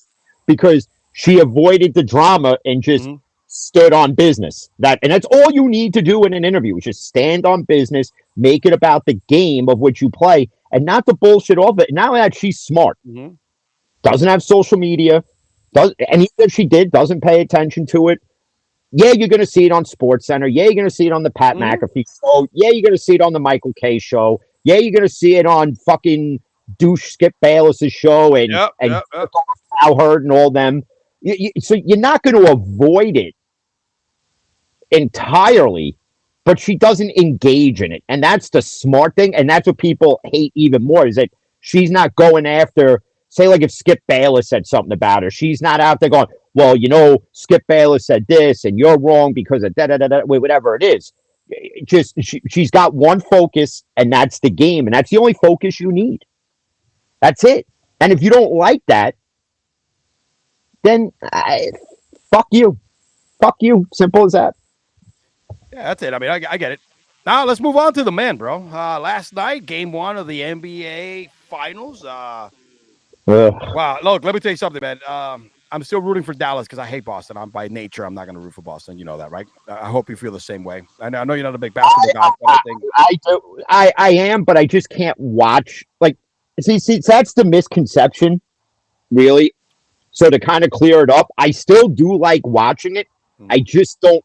because she avoided the drama and just stood on business. And that's all you need to do in an interview, is just stand on business, make it about the game of which you play, and not the bullshit off it. Now that she's smart, doesn't have social media, and even if she did, doesn't pay attention to it. Yeah, you're going to see it on SportsCenter. Yeah, you're going to see it on the Pat McAfee show. Yeah, you're going to see it on the Michael Kay show. Yeah, you're going to see it on fucking douche Skip Bayless's show and Al Hurd and all them. So you're not going to avoid it entirely, but she doesn't engage in it. And that's the smart thing. And that's what people hate even more, is that she's not going after, say, like if Skip Bayless said something about her, she's not out there going, well, Skip Bayless said this and you're wrong because of whatever it is. Just she's got one focus, and that's the game. And that's the only focus you need. That's it. And if you don't like that, then fuck you. Fuck you. Simple as that. Yeah, that's it. I mean, I get it. Now let's move on to the men, bro. Last night, game 1 of the NBA Finals. Wow, look, let me tell you something, man. I'm still rooting for Dallas because I hate Boston. By nature, I'm not going to root for Boston. You know that, right? I hope you feel the same way. I know you're not a big basketball guy. But I do. I am, but I just can't watch. Like, see, that's the misconception, really. So to kind of clear it up, I still do like watching it. I just don't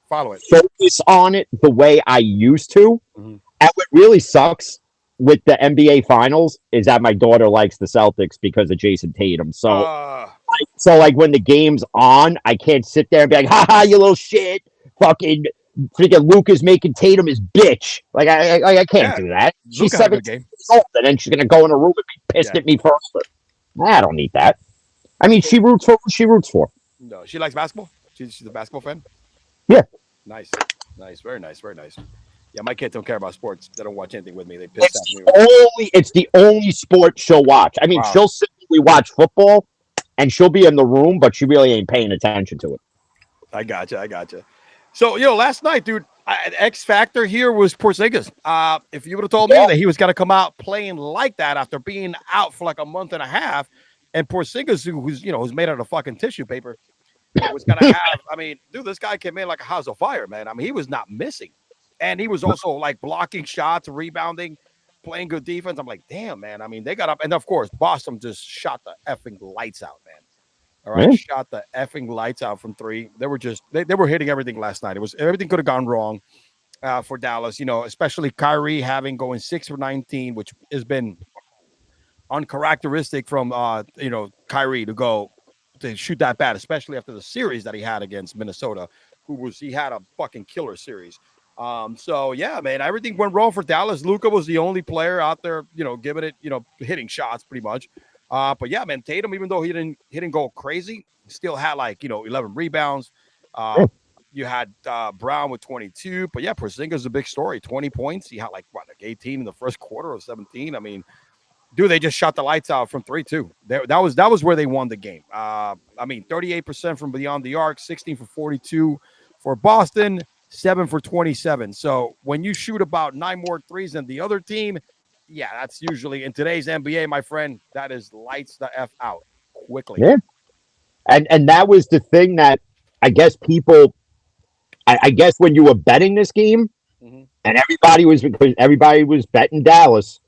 follow it, focus on it the way I used to. And what really sucks with the NBA Finals is that my daughter likes the Celtics because of Jason Tatum. So like when the game's on, I can't sit there and be like, "Ha, you little shit, freaking Luka's making Tatum his bitch." Like I can't do that. She's 17 years old, and then she's gonna go in a room and be pissed at me forever. I don't need that. I mean, she roots for what she roots for. No, she likes basketball. She's a basketball fan. Yeah. Nice, very nice. Yeah, my kids don't care about sports. They don't watch anything with me. They piss at me. It's the only sport she'll watch. I mean, she'll simply watch football, and she'll be in the room, but she really ain't paying attention to it. I gotcha. So, last night, dude, X factor here was Porzingis. If you would have told me that he was going to come out playing like that after being out for like a month and a half, and Porzingis, who's made out of fucking tissue paper, was going to have, I mean, dude, this guy came in like a house of fire, man. I mean, he was not missing. And he was also like blocking shots, rebounding, playing good defense. I'm like, damn, man. I mean, they got up. And of course, Boston just shot the effing lights out, man. All right. Shot the effing lights out from 3. They were just, they were hitting everything last night. Everything could have gone wrong for Dallas, especially Kyrie going 6 for 19, which has been uncharacteristic from, Kyrie to shoot that bad, especially after the series that he had against Minnesota, he had a fucking killer series. So yeah, man, everything went wrong for Dallas. Luka was the only player out there, giving it, hitting shots pretty much. But yeah, man, Tatum, even though he didn't go crazy, still had 11 rebounds. You had Brown with 22, but yeah, Porzingis is a big story. 20 points. He had like 18 in the first quarter or 17. I mean, dude, they just shot the lights out from 3 too. That was where they won the game. 38% from beyond the arc, 16 for 42 for Boston, 7 for 27. So when you shoot about 9 more threes than the other team, yeah, that's usually in today's NBA, my friend. That is lights the F out quickly. Yeah, and that was the thing that I guess people. I guess when you were betting this game, Mhm. and everybody was betting Dallas,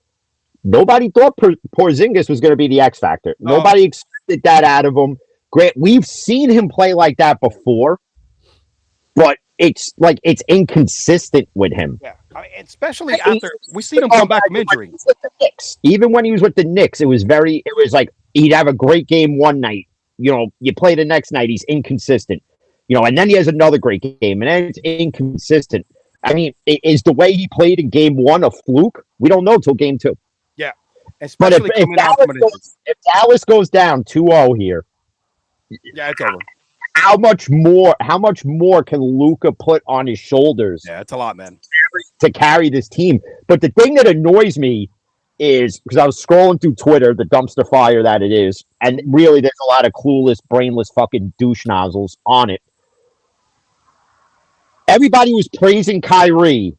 nobody thought Porzingis was going to be the X factor. No. Nobody expected that out of him. Grant, we've seen him play like that before, but it's inconsistent with him. Yeah, especially after we seen him come back from injury. Even when he was with the Knicks, it was like he'd have a great game one night. You play the next night, he's inconsistent. And then he has another great game, and then it's inconsistent. I mean, is the way he played in game one a fluke? We don't know till game two. Yeah, especially but if Dallas goes down 2-0 here, yeah, it's over. How much more can Luka put on his shoulders? Yeah, it's a lot, man, to carry this team. But the thing that annoys me is because I was scrolling through Twitter, the dumpster fire that it is, and really there's a lot of clueless, brainless fucking douche nozzles on it. Everybody was praising Kyrie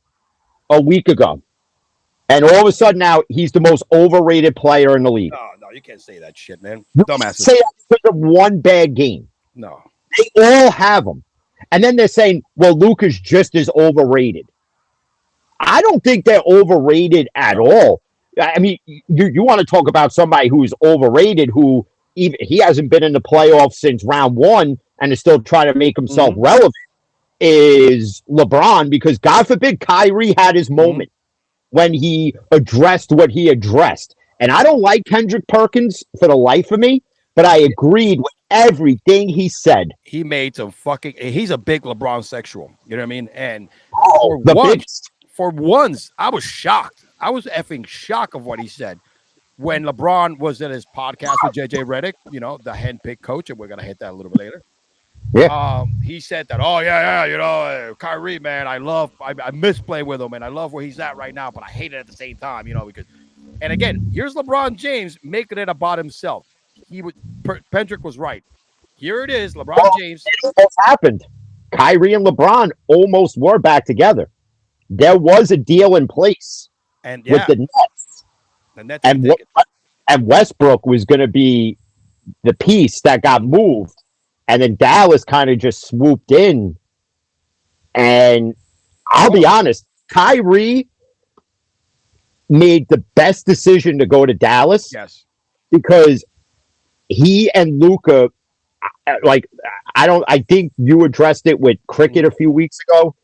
a week ago. And all of a sudden now he's the most overrated player in the league. No, you can't say that shit, man. You Dumbasses. say that because of one bad game. No. They all have them. And then they're saying, well, Luka's just as overrated. I don't think they're overrated at all. I mean, you want to talk about somebody who's overrated, who he hasn't been in the playoffs since round one and is still trying to make himself relevant, is LeBron, because God forbid Kyrie had his moment when he addressed what he addressed. And I don't like Kendrick Perkins for the life of me, but I agreed with everything he said. He made some he's a big LeBron sexual. You know what I mean? And for once, I was shocked. I was effing shocked of what he said when LeBron was at his podcast with JJ Redick, the handpicked coach, and we're going to hit that a little bit later. Yeah. He said that, Kyrie, man, I miss playing with him, and I love where he's at right now, but I hate it at the same time, because, and again, here's LeBron James making it about himself. Pendrick was right. Here it is, LeBron James. It almost happened. Kyrie and LeBron almost were back together. There was a deal in place with the Nets. And Westbrook was going to be the piece that got moved. And then Dallas kind of just swooped in. And I'll be honest, Kyrie made the best decision to go to Dallas. Yes. Because he and Luka, I think you addressed it with cricket a few weeks ago.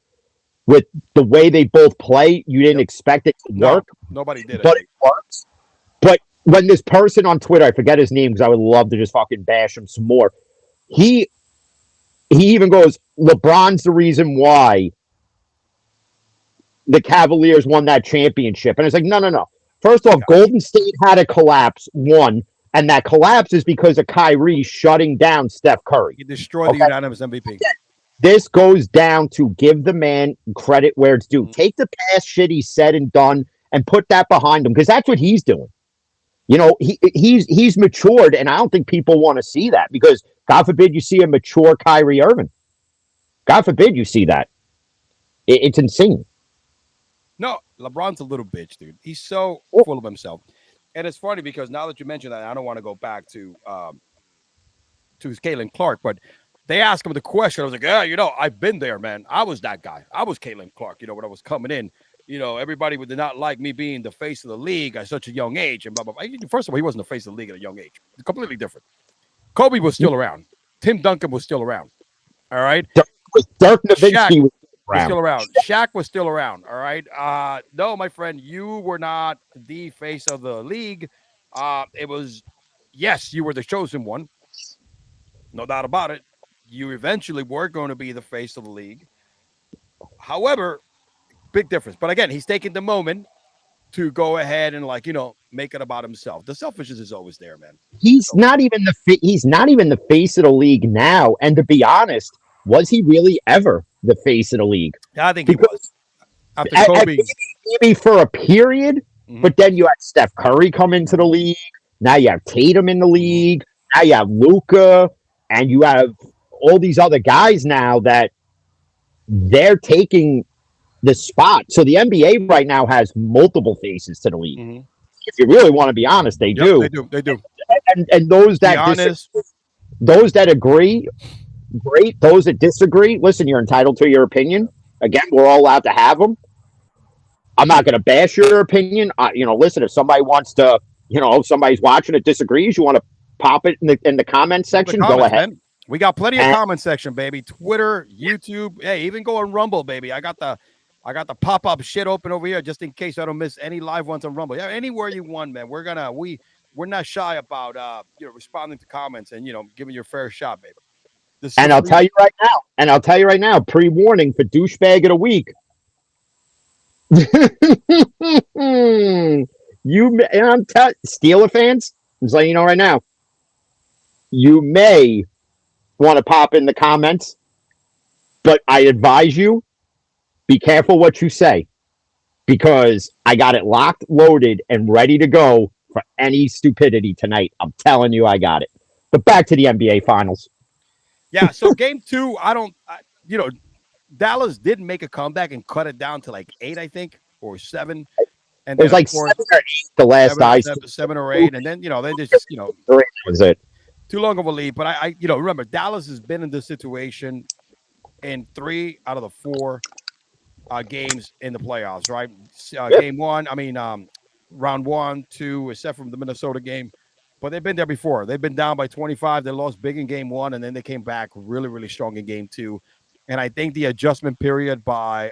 With the way they both play, you didn't expect it to work. Nobody did it. But it works. But when this person on Twitter, I forget his name because I would love to just fucking bash him some more. He even goes, LeBron's the reason why the Cavaliers won that championship. And it's like, no. First off, Golden State had a collapse, one, and that collapse is because of Kyrie shutting down Steph Curry. He destroyed the unanimous MVP. This goes down to give the man credit where it's due. Take the past shit he said and done and put that behind him, because that's what he's doing. He's matured, and I don't think people want to see that, because God forbid you see a mature Kyrie Irving. God forbid you see that. It's insane. No, LeBron's a little bitch, dude. He's so full of himself. And it's funny because now that you mentioned that, I don't want to go back to Caitlin Clark, but they asked him the question. I was like, I've been there, man. I was that guy. I was Caitlin Clark, when I was coming in. Everybody did not like me being the face of the league at such a young age and blah, blah, blah. First of all, he wasn't the face of the league at a young age. Completely different. Kobe was still around. Tim Duncan was still around. All right? Dirk Nowitzki was still around. Shaq was still around. All right? No, my friend, you were not the face of the league. It was, yes, you were the chosen one. No doubt about it. You eventually were going to be the face of the league. However, big difference. But again, he's taking the moment to go ahead and make it about himself. The selfishness is always there, man. He's not even the face of the league now. And to be honest, was he really ever the face of the league? Yeah, I think he was. After Kobe, maybe for a period, but then you had Steph Curry come into the league. Now you have Tatum in the league. Now you have Luka, and you have all these other guys now that they're taking the spot. So the NBA right now has multiple faces to the league. If you really want to be honest, they do. They do. And those that those that agree, great. Those that disagree, listen, you're entitled to your opinion. Again, we're all allowed to have them. I'm not going to bash your opinion. Listen, if somebody wants to, if somebody's watching it disagrees, you want to pop it in the comment section, go ahead. Man. We got plenty of comment section, baby. Twitter, YouTube, hey, even go on Rumble, baby. I got the pop-up shit open over here just in case I don't miss any live ones on Rumble. Yeah, anywhere you want, man. We're not shy about responding to comments and giving your fair shot, baby. And I'll tell you right now, pre-warning for douchebag of the week. Steeler fans, I'm just letting you know right now. You may want to pop in the comments, but I advise you, be careful what you say, because I got it locked, loaded, and ready to go for any stupidity tonight. I'm telling you, I got it. But back to the NBA Finals. Yeah, so game 2, Dallas did make a comeback and cut it down to like 8, I think, or 7. And it was like 7 or 8 the last ice. 7 or 8, and then then just was it too long of a lead. But I remember Dallas has been in this situation in 3 out of the 4 games in the playoffs, right? Game 1, round 1, 2, except from the Minnesota game. But they've been there before. They've been down by 25. They lost big in game 1, and then they came back really, really strong in game 2. And I think the adjustment period by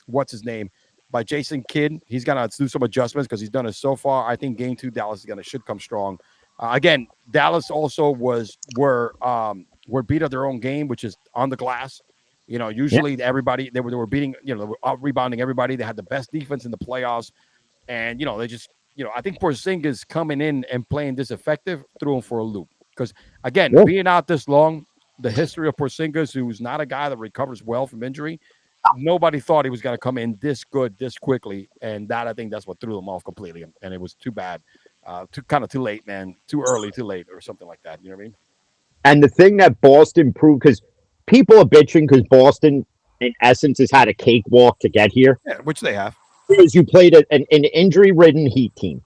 what's his name? By Jason Kidd, he's gonna do some adjustments because he's done it so far. I think game 2, Dallas should come strong. Again, Dallas also were beat at their own game, which is on the glass. Usually everybody they were beating, they were out rebounding everybody. They had the best defense in the playoffs, and they just I think Porzingis coming in and playing this effective threw him for a loop because again being out this long, the history of Porzingis, who's not a guy that recovers well from injury. Nobody thought he was going to come in this good, this quickly, and I think that's what threw them off completely. And it was too bad, too late, man, too early, too late, or something like that. You know what I mean? And the thing that Boston proved, because people are bitching because Boston, in essence, has had a cakewalk to get here, which they have. Because you played an injury-ridden Heat team,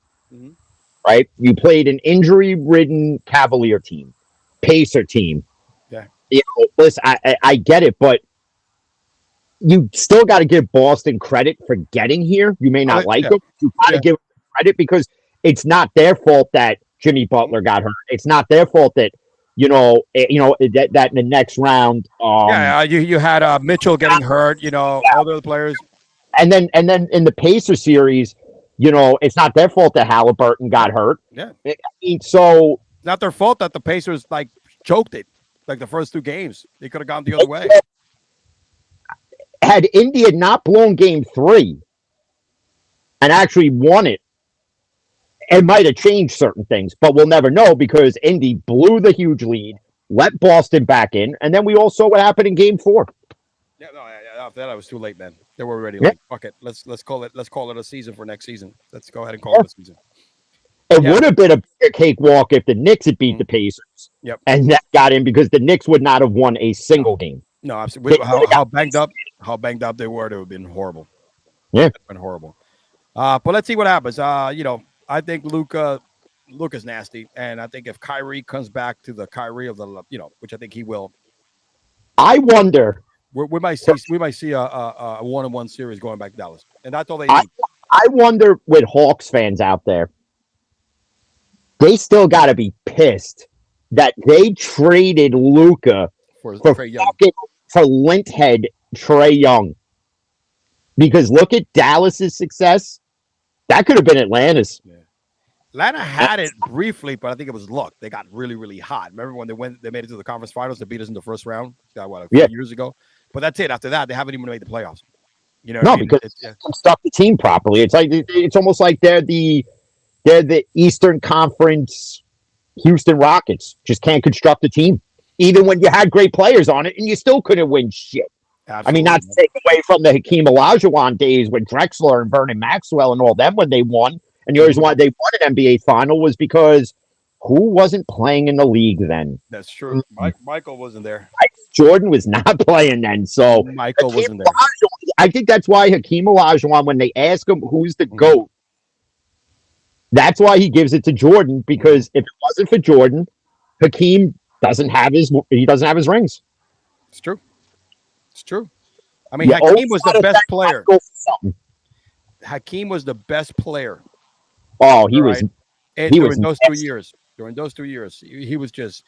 right? You played an injury-ridden Cavalier team, Pacer team. Yeah. Listen, I get it, but you still got to give Boston credit for getting here. You may not like them. You got to give them credit because it's not their fault that Jimmy Butler got hurt. It's not their fault that that in the next round. You had Mitchell getting hurt. All the other players. And then in the Pacer series, it's not their fault that Halliburton got hurt. Yeah. So it's not their fault that the Pacers choked it the first 2 games. They could have gone the other way. Had India not blown game 3 and actually won it, it might have changed certain things, but we'll never know because Indy blew the huge lead, let Boston back in, and then we all saw what happened in game 4. Yeah, no, after that I was too late, man. They were already like, fuck it, let's call it a season for next season. Let's go ahead and call it a season. It would have been a bigger cakewalk if the Knicks had beat the Pacers. Yep. And that got in because the Knicks would not have won a single game. No, absolutely. How banged up they were, it would have been horrible. Yeah. It would have been horrible. But let's see what happens. I think Luka's nasty, and I think if Kyrie comes back to the Kyrie of the which I think he will. I wonder. We might see a 1-on-1 series going back to Dallas, and that's all they need. I wonder with Hawks fans out there, they still got to be pissed that they traded Luka for lint-head Trae Young. Because look at Dallas's success. That could have been Atlanta's. Yeah. Atlanta had it briefly, but I think it was luck. They got really, really hot. Remember when they made it to the conference finals? They beat us in the first round. A few years ago. But that's it. After that, they haven't even made the playoffs. You know what No, I mean? because they construct the team properly. It's almost like they're the Eastern Conference Houston Rockets. Just can't construct a team. Even when you had great players on it, and you still couldn't win shit. I mean, Absolutely. not to take away from the Hakeem Olajuwon days with Drexler and Vernon Maxwell and all them when they won. And the reason why they won an NBA final was because who wasn't playing in the league then? That's true. Michael wasn't there. Jordan was not playing then. So Michael Hakeem wasn't there. Olajuwon, I think that's why Hakeem Olajuwon, when they ask him who's the GOAT, that's why he gives it to Jordan, because if it wasn't for Jordan, Hakeem doesn't have his rings. It's true. It's true. I mean, You Hakeem was always the gotta best thank player. Michael for something. Hakeem was the best player. Oh, he Right. was. And He during was those 2 nasty. years. During those 2 years, he was just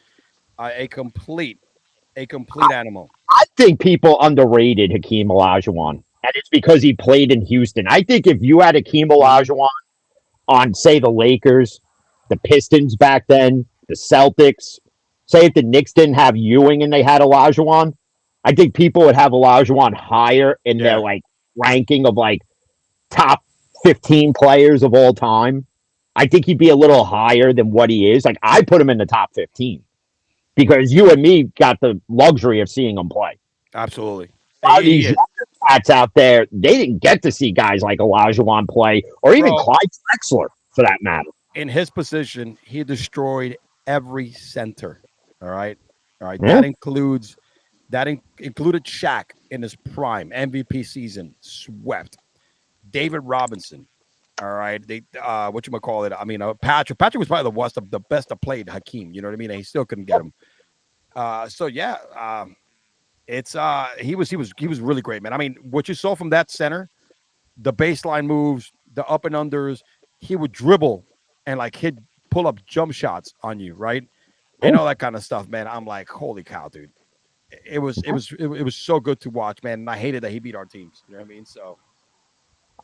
a complete animal. I think people underrated Hakeem Olajuwon, and it's because he played in Houston. I think if you had Hakeem Olajuwon on, say, the Lakers, the Pistons back then, the Celtics, say if the Knicks didn't have Ewing and they had Olajuwon, I think people would have Olajuwon higher in their like ranking of like top 15 players of all time. I think he'd be a little higher than what he is. Like, I put him in the top 15 because you and me got the luxury of seeing him play. Absolutely. A lot of these younger cats out there, they didn't get to see guys like Olajuwon play, or even Clyde Drexler, for that matter. In his position, he destroyed every center. All right. Yeah. That included Shaq in his prime MVP season, swept. David Robinson. All right. They whatchamacallit? I mean, Patrick. Patrick was probably the best that played Hakeem. You know what I mean? And he still couldn't get him. He was really great, man. I mean, what you saw from that center, the baseline moves, the up and unders, he would dribble and like hit pull up jump shots on you, right? And all that kind of stuff, man. I'm like, holy cow, dude. It was so good to watch, man. And I hated that he beat our teams. You know what I mean? So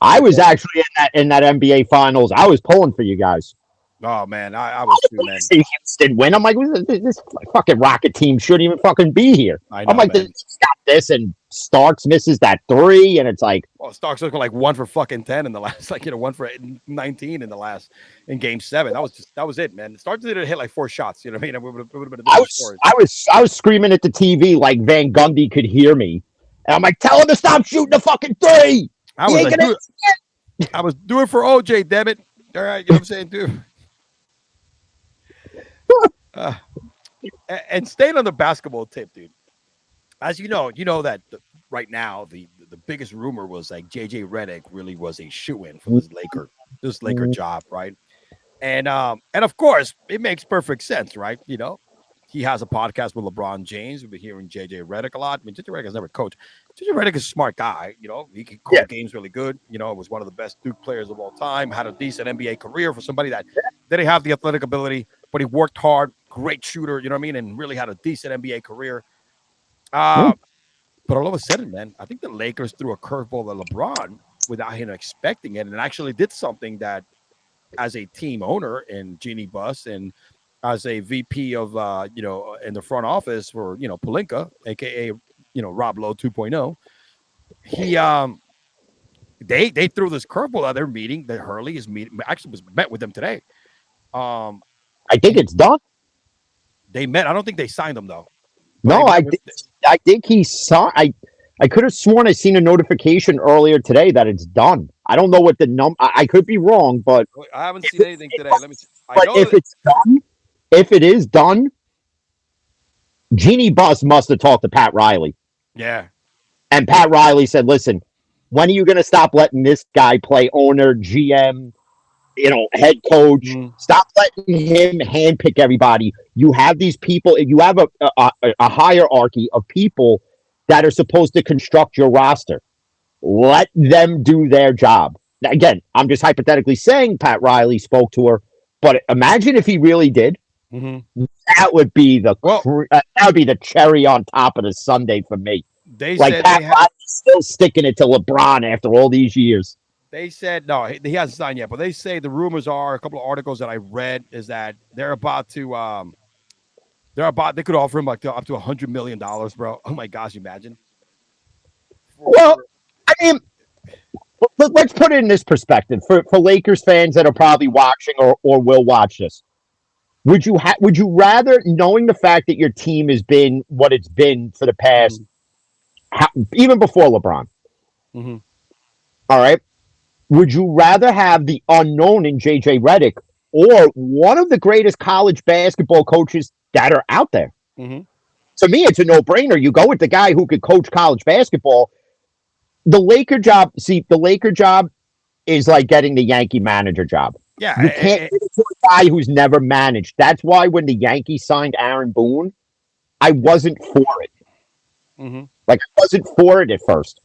I was actually in that NBA Finals. I was pulling for you guys. oh man, I was too, man. See Houston win. I'm like, this fucking Rocket team shouldn't even fucking be here. I know, I'm like, man. this got this, and Starks misses that 3, and it's like, Well, Starks was like 1 for fucking 10 in the last, 1 for 19 in Game 7. That was it, man. Starks did hit like 4 shots. You know what I mean? It would have been a different story. I was screaming at the TV like Van Gundy could hear me, and I'm like, tell him to stop shooting the fucking 3. I was doing it for OJ, damn it. All right, you know what I'm saying, dude. And staying on the basketball tip, dude. As you know that right now the biggest rumor was like JJ Redick really was a shoe-in for this Laker job, right? And of course it makes perfect sense, right? You know, he has a podcast with LeBron James. We've been hearing JJ Redick a lot. I mean, JJ Redick has never coached. JJ Redick is a smart guy. You know, he can call games really good. You know, was one of the best Duke players of all time. Had a decent NBA career for somebody that didn't have the athletic ability, but he worked hard. Great shooter, you know what I mean, and really had a decent NBA career. But all of a sudden, man, I think the Lakers threw a curveball at LeBron without him expecting it, and actually did something that, as a team owner in Jeannie Buss and as a VP of in the front office for Pelinka, aka Rob Lowe 2.0, they threw this curveball at their meeting that Hurley is met with them today. I think it's done. They met. I don't think they signed him though. No, I think he saw. I could have sworn I seen a notification earlier today that it's done. I don't know what the number. I could be wrong, but I haven't seen anything today. Let me see. But if it is done, Jeannie Buss must have talked to Pat Riley. Yeah. And Pat Riley said, "Listen, when are you going to stop letting this guy play owner, GM, head coach? Stop letting him handpick everybody. You have these people. You have a hierarchy of people that are supposed to construct your roster. Let them do their job." Now, again, I'm just hypothetically saying Pat Riley spoke to her, but imagine if he really did. That would be the cherry on top of the sundae for me. They like said Pat Riley's still sticking it to LeBron after all these years. They said no, he hasn't signed yet, but they say the rumors are, a couple of articles that I read, is that they're about to they could offer him like up to $100 million, bro. Oh my gosh, imagine. Well, I mean, let's put it in this perspective for Lakers fans that are probably watching or will watch this. Would you rather, knowing the fact that your team has been what it's been for the past, even before LeBron, Mm-hmm. all right, would you rather have the unknown in JJ Redick or one of the greatest college basketball coaches that are out there? Mm-hmm. To me, it's a no-brainer. You go with the guy who could coach college basketball. The Laker job is like getting the Yankee manager job. Yeah, You can't give it to a guy who's never managed. That's why when the Yankees signed Aaron Boone, I wasn't for it. Mm-hmm. Like, I wasn't for it at first.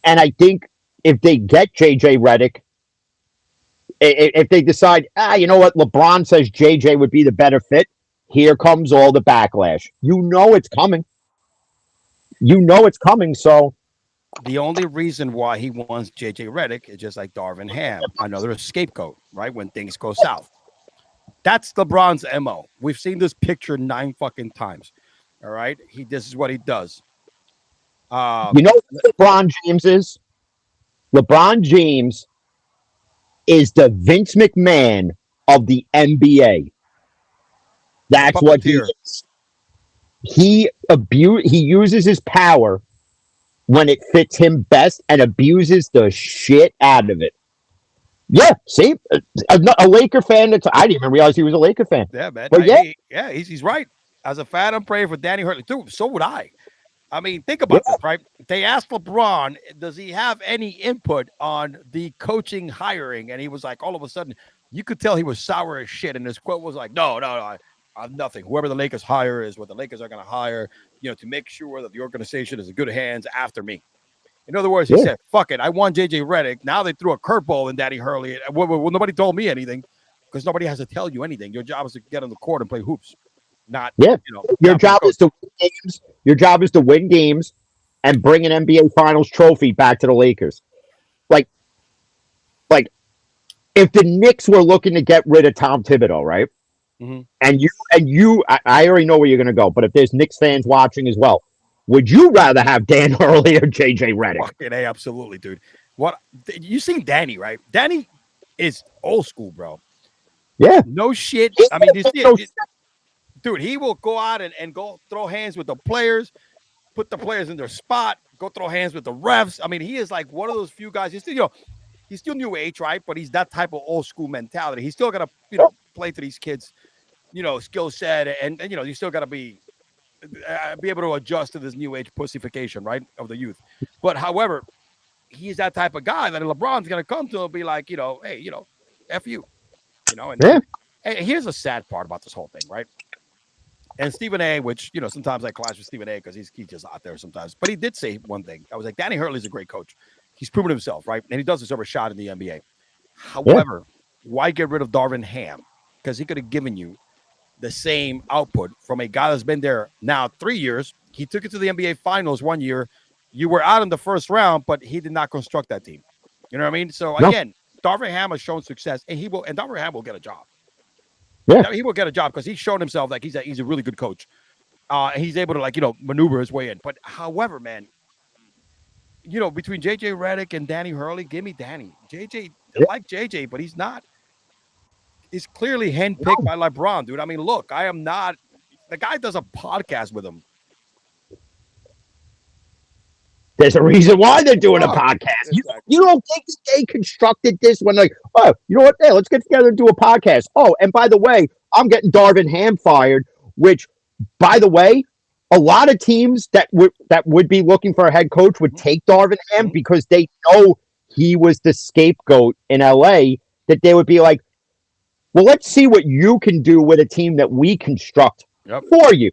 And I think if they get JJ Redick, if they decide, you know what, LeBron says JJ would be the better fit, here comes all the backlash. It's coming. It's coming, so. The only reason why he wants JJ Redick is just like Darvin Ham, another scapegoat, right? When things go south. That's LeBron's MO. We've seen this picture 9 fucking times. All right. This is what he does. You know what LeBron James is? LeBron James is the Vince McMahon of the NBA. That's what he is. He uses his power when it fits him best and abuses the shit out of it. Yeah, see, a Laker fan. I didn't even realize he was a Laker fan. Yeah, man. But he's right. As a fan, I'm praying for Danny Hurley too. So would I. I mean, think about this, right? They asked LeBron, does he have any input on the coaching hiring? And he was like, all of a sudden, you could tell he was sour as shit. And his quote was like, no, I have nothing. Whoever the Lakers hire is what the Lakers are going to hire, to make sure that the organization is in good hands after me. In other words, he said, fuck it. I want JJ Redick. Now they threw a curveball in Danny Hurley. Well, nobody told me anything because nobody has to tell you anything. Your job is to get on the court and play hoops. Your job is to win games. Your job is to win games and bring an NBA Finals trophy back to the Lakers. Like if the Knicks were looking to get rid of Tom Thibodeau, right? Mm-hmm. And you, I already know where you're going to go. But if there's Knicks fans watching as well, would you rather have Dan Hurley or JJ Redick? Fucking A, absolutely, dude. What you seen Danny, right? Danny is old school, bro. Yeah, no shit. I mean, dude, he will go out and go throw hands with the players, put the players in their spot, go throw hands with the refs. I mean, he is like one of those few guys. He's still new age, right? But he's that type of old school mentality. He's still got to, play to these kids, skill set, and you still got to be able to adjust to this new age pussification, right, of the youth. But however, he's that type of guy that LeBron's gonna come to and be like, hey, F you, and here's a sad part about this whole thing, right? And Stephen A, which, sometimes I clash with Stephen A because he's just out there sometimes. But he did say one thing. I was like, Danny Hurley's a great coach. He's proven himself, right? And he does deserve a shot in the NBA. However, why get rid of Darvin Ham? Because he could have given you the same output from a guy that's been there now 3 years. He took it to the NBA Finals 1 year. You were out in the first round, but he did not construct that team. You know what I mean? So, again, Darvin Ham has shown success, and Darvin Ham will get a job. Yeah, he will get a job because he's shown himself like he's a really good coach. And he's able to maneuver his way in. But however, man, between JJ Redick and Danny Hurley, give me Danny. JJ, I like JJ, but he's not. He's clearly handpicked by LeBron, dude. I mean, look, I am not. The guy does a podcast with him. There's a reason why they're doing a podcast. You don't think they constructed this when you know what? Hey, let's get together and do a podcast. Oh, and by the way, I'm getting Darvin Ham fired, which, by the way, a lot of teams that would be looking for a head coach would take Darvin Ham because they know he was the scapegoat in LA, that they would be like, well, let's see what you can do with a team that we construct for you.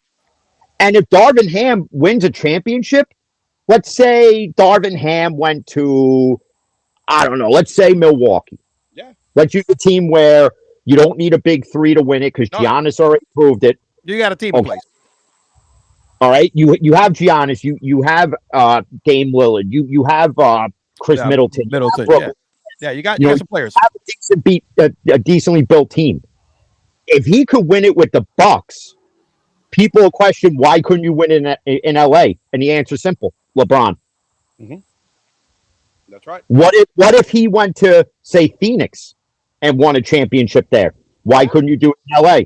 And if Darvin Ham wins a championship, let's say Darvin Ham went to, I don't know, let's say Milwaukee. Yeah. Let's use a team where you don't need a big three to win it because Giannis already proved it. You got a team in place. All right. You have Giannis. You have Dame Lillard. You have Chris Middleton. Yeah, you got some players. You have a decently built team. If he could win it with the Bucks, people will question, why couldn't you win in LA? And the answer is simple: LeBron. Mm-hmm. That's right. What if he went to, say, Phoenix and won a championship there? Why couldn't you do it in LA?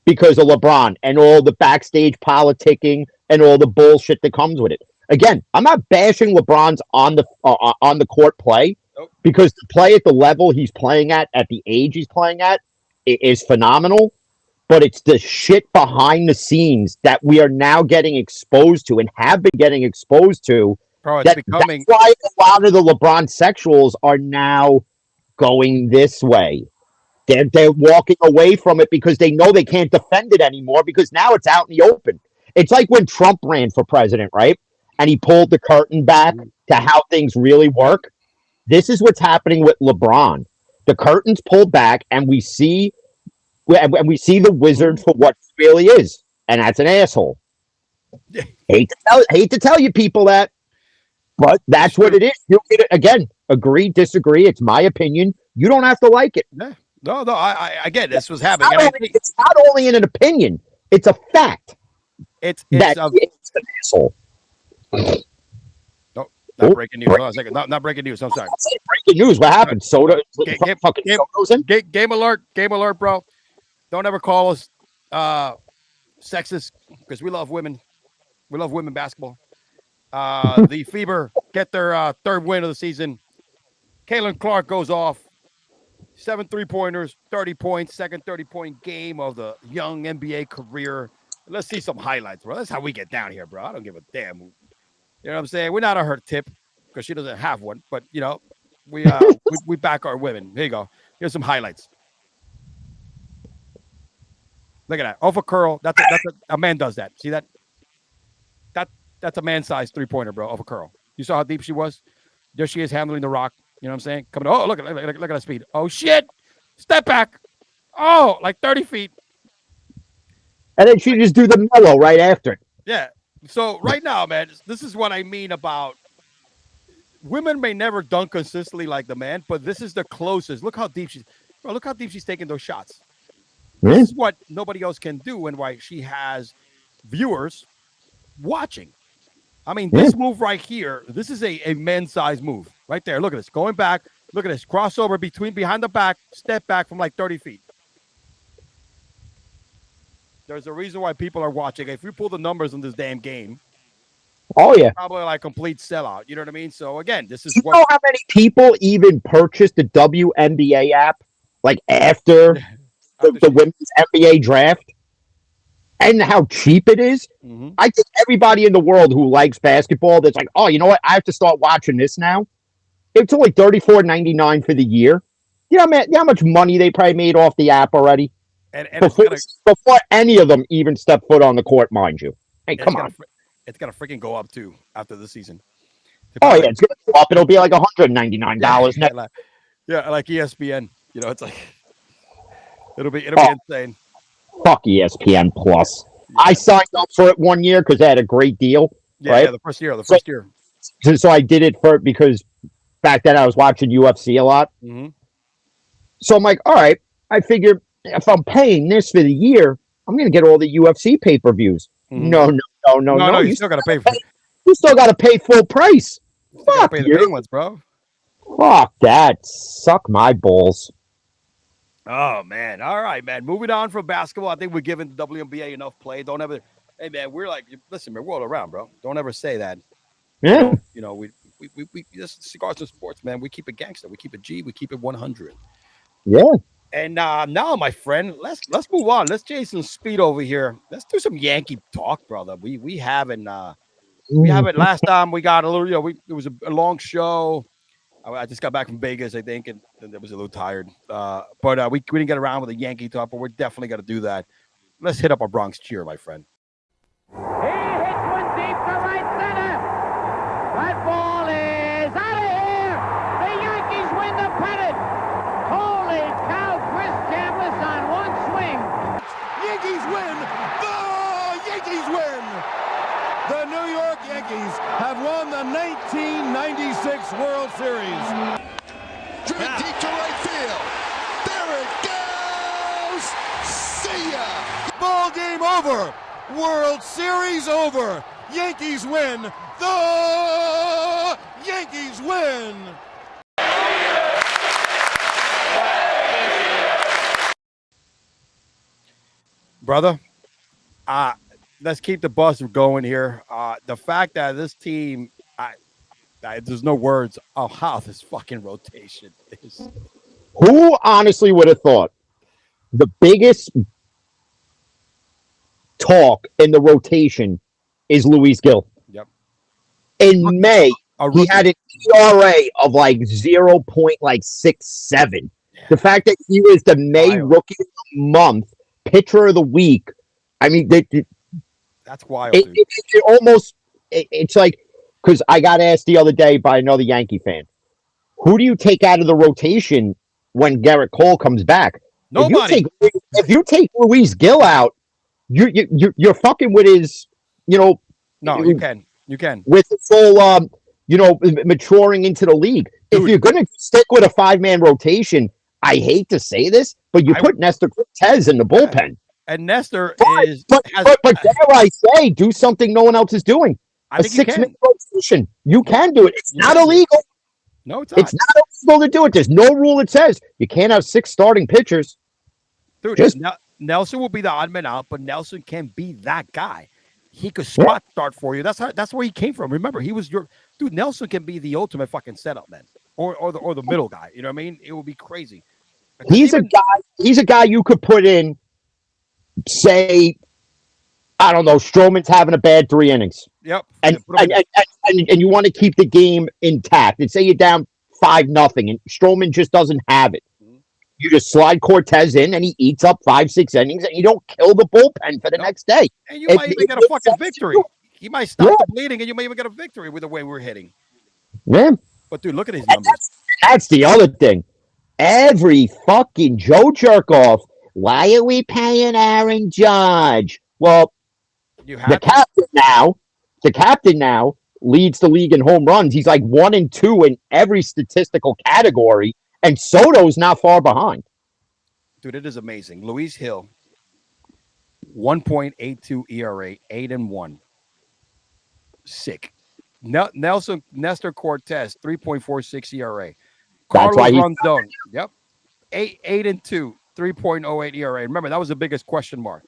Because of LeBron and all the backstage politicking and all the bullshit that comes with it. Again, I'm not bashing LeBron's on the court play, because to play at the level he's playing at the age he's playing at, is phenomenal. But it's the shit behind the scenes that we are now getting exposed to and have been getting exposed to. Bro, it's becoming. That's why a lot of the LeBron sexuals are now going this way. They're walking away from it because they know they can't defend it anymore, because now it's out in the open. It's like when Trump ran for president, right? And he pulled the curtain back to how things really work. This is what's happening with LeBron. The curtain's pulled back, and we see the wizard for what he really is, and that's an asshole. Hate to tell you people that, but that's what it is. You again, agree, disagree. It's my opinion. You don't have to like it. Yeah. No. I again, this was happening. It's not only an opinion; it's a fact. It's an asshole. No, not breaking news. Hold on a second. Not breaking news. I'm sorry. Breaking news. What happened? Soda. Game alert. Game alert, bro. Don't ever call us sexist, because we love women. We love women basketball. The Fever get their third win of the season. Caitlin Clark goes off. 7 3-pointers, 30 points, second 30-point game of the young NBA career. Let's see some highlights, bro. That's how we get down here, bro. I don't give a damn. You know what I'm saying? We're not on her tip, because she doesn't have one. But, you know, we back our women. Here you go. Here's some highlights. Look at that. Off a curl. That's a man does that. See that? That's a man-sized 3-pointer, bro, off a curl. You saw how deep she was? There she is handling the rock. You know what I'm saying? Coming. Oh, look at that speed. Oh, shit. Step back. Oh, like 30 feet. And then she just do the mellow right after. Yeah. So right now, man, this is what I mean about women may never dunk consistently like the man, but this is the closest. Look how deep she's taking those shots. Mm-hmm. This is what nobody else can do, and why she has viewers watching. I mean, this move right here, this is a men's-sized move right there. Look at this. Going back. Look at this. Crossover behind the back, step back from like 30 feet. There's a reason why people are watching. If you pull the numbers in this damn game, oh yeah, probably like complete sellout. You know what I mean? So again, this is you know how many people even purchased the WNBA app like after the women's NBA draft, and how cheap it is. Mm-hmm. I think everybody in the world who likes basketball, that's like, oh, you know what? I have to start watching this now. It's only $34.99 for the year. You know how much money they probably made off the app already? And before any of them even step foot on the court, mind you. Hey, come on. It's going to freaking go up, too, after the season. Oh, yeah, it's going to go up. It'll be like $199 next. Like ESPN. You know, it's like, it'll be insane. Fuck ESPN Plus. Yeah. I signed up for it one year because they had a great deal. Right? Yeah, the first year. So I did it because back then I was watching UFC a lot. Mm-hmm. So I'm like, all right, I figure if I'm paying this for the year, I'm going to get all the UFC pay-per-views. Mm-hmm. No. You still got to pay for it. You still got to pay full price. Fuck you. The big ones, bro. Fuck that. Suck my balls. Oh, man. All right, man. Moving on from basketball, I think we're giving the WNBA enough play. Don't ever – hey, man, we're like – listen, man, we're all around, bro. Don't ever say that. Yeah. You know, we just Cigars and Sports, man. We keep it gangster. We keep it G. We keep it 100. Yeah. And now, my friend, let's move on. Let's chase some speed over here. Let's do some Yankee talk, brother. We haven't last time we got a little, you know, it was a long show. I just got back from Vegas, I think, and I was a little tired. But we didn't get around with the Yankee talk, but we're definitely going to do that. Let's hit up our Bronx cheer, my friend. He hits one deep to right center. That ball is out of here. The Yankees win the pennant. Holy cow, Chris Chambliss on one swing. Yankees win. The Yankees win. The New York Yankees have won the 1996 World Series. Driven deep to right field. There it goes. See ya. Ball game over. World Series over. Yankees win. The Yankees. Yankees win. Brother, let's keep the bus going here. The fact that this team, there's no words of how this fucking rotation is. Who honestly would have thought the biggest talk in the rotation is Luis Gil? Yep. In May, he had an ERA of like 0.67. The fact that he was the May rookie of the month, pitcher of the week. I mean, that's wild. It almost, it's like, because I got asked the other day by another Yankee fan, who do you take out of the rotation when Garrett Cole comes back? Nobody. If you take Luis Gil out, you're fucking with his, No, you can. With the full, maturing into the league. Dude. If you're going to stick with a 5-man rotation, I hate to say this, but you put Nestor Cortez in the bullpen. And Nestor but dare I say, do something no one else is doing. I think a 6-man rotation. You can do it. It's not illegal. No, it's not. It's not illegal to do it. There's no rule that says you can't have 6 starting pitchers. Dude, Nelson will be the odd man out, but Nelson can be that guy. He could spot start for you. That's where he came from. Remember, he was your dude. Nelson can be the ultimate fucking setup man, or the middle guy. You know what I mean? It would be crazy. He's a guy you could put in. Say, I don't know, Stroman's having a bad 3 innings. Yep. And you want to keep the game intact. And say you're down 5-0 and Stroman just doesn't have it. You just slide Cortez in and he eats up 5-6 innings and you don't kill the bullpen for the next day. And you might even get a fucking victory. He might stop the bleeding and you might even get a victory with the way we're hitting. Yeah. But dude, look at his numbers. That's the other thing. Every fucking Joe Jerkoff. Why are we paying Aaron Judge? Well, the captain now leads the league in home runs. He's like 1 and 2 in every statistical category, and Soto's not far behind. Dude, it is amazing. Luis Gil, 1.82 ERA, 8-1. Sick. Nestor Cortez, 3.46 ERA. Carlos Rondon, 8-2. 3.08 ERA. Remember, that was the biggest question mark.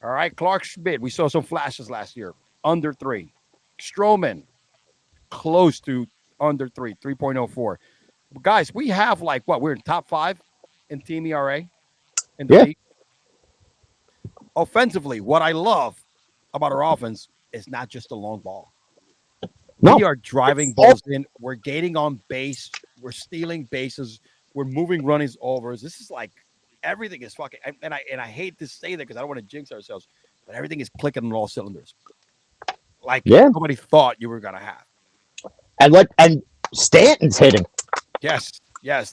All right. Clark Schmidt, we saw some flashes last year. Under 3. Stroman, close to under 3, 3.04. Guys, we have we're in top 5 in team ERA in the league. Offensively, what I love about our offense is not just a long ball. We are driving balls in. We're gaining on base. We're stealing bases. We're moving runnings overs. This is like everything is fucking, and I hate to say that because I don't want to jinx ourselves, but everything is clicking on all cylinders. Nobody thought you were gonna have. And Stanton's hitting. Yes. He's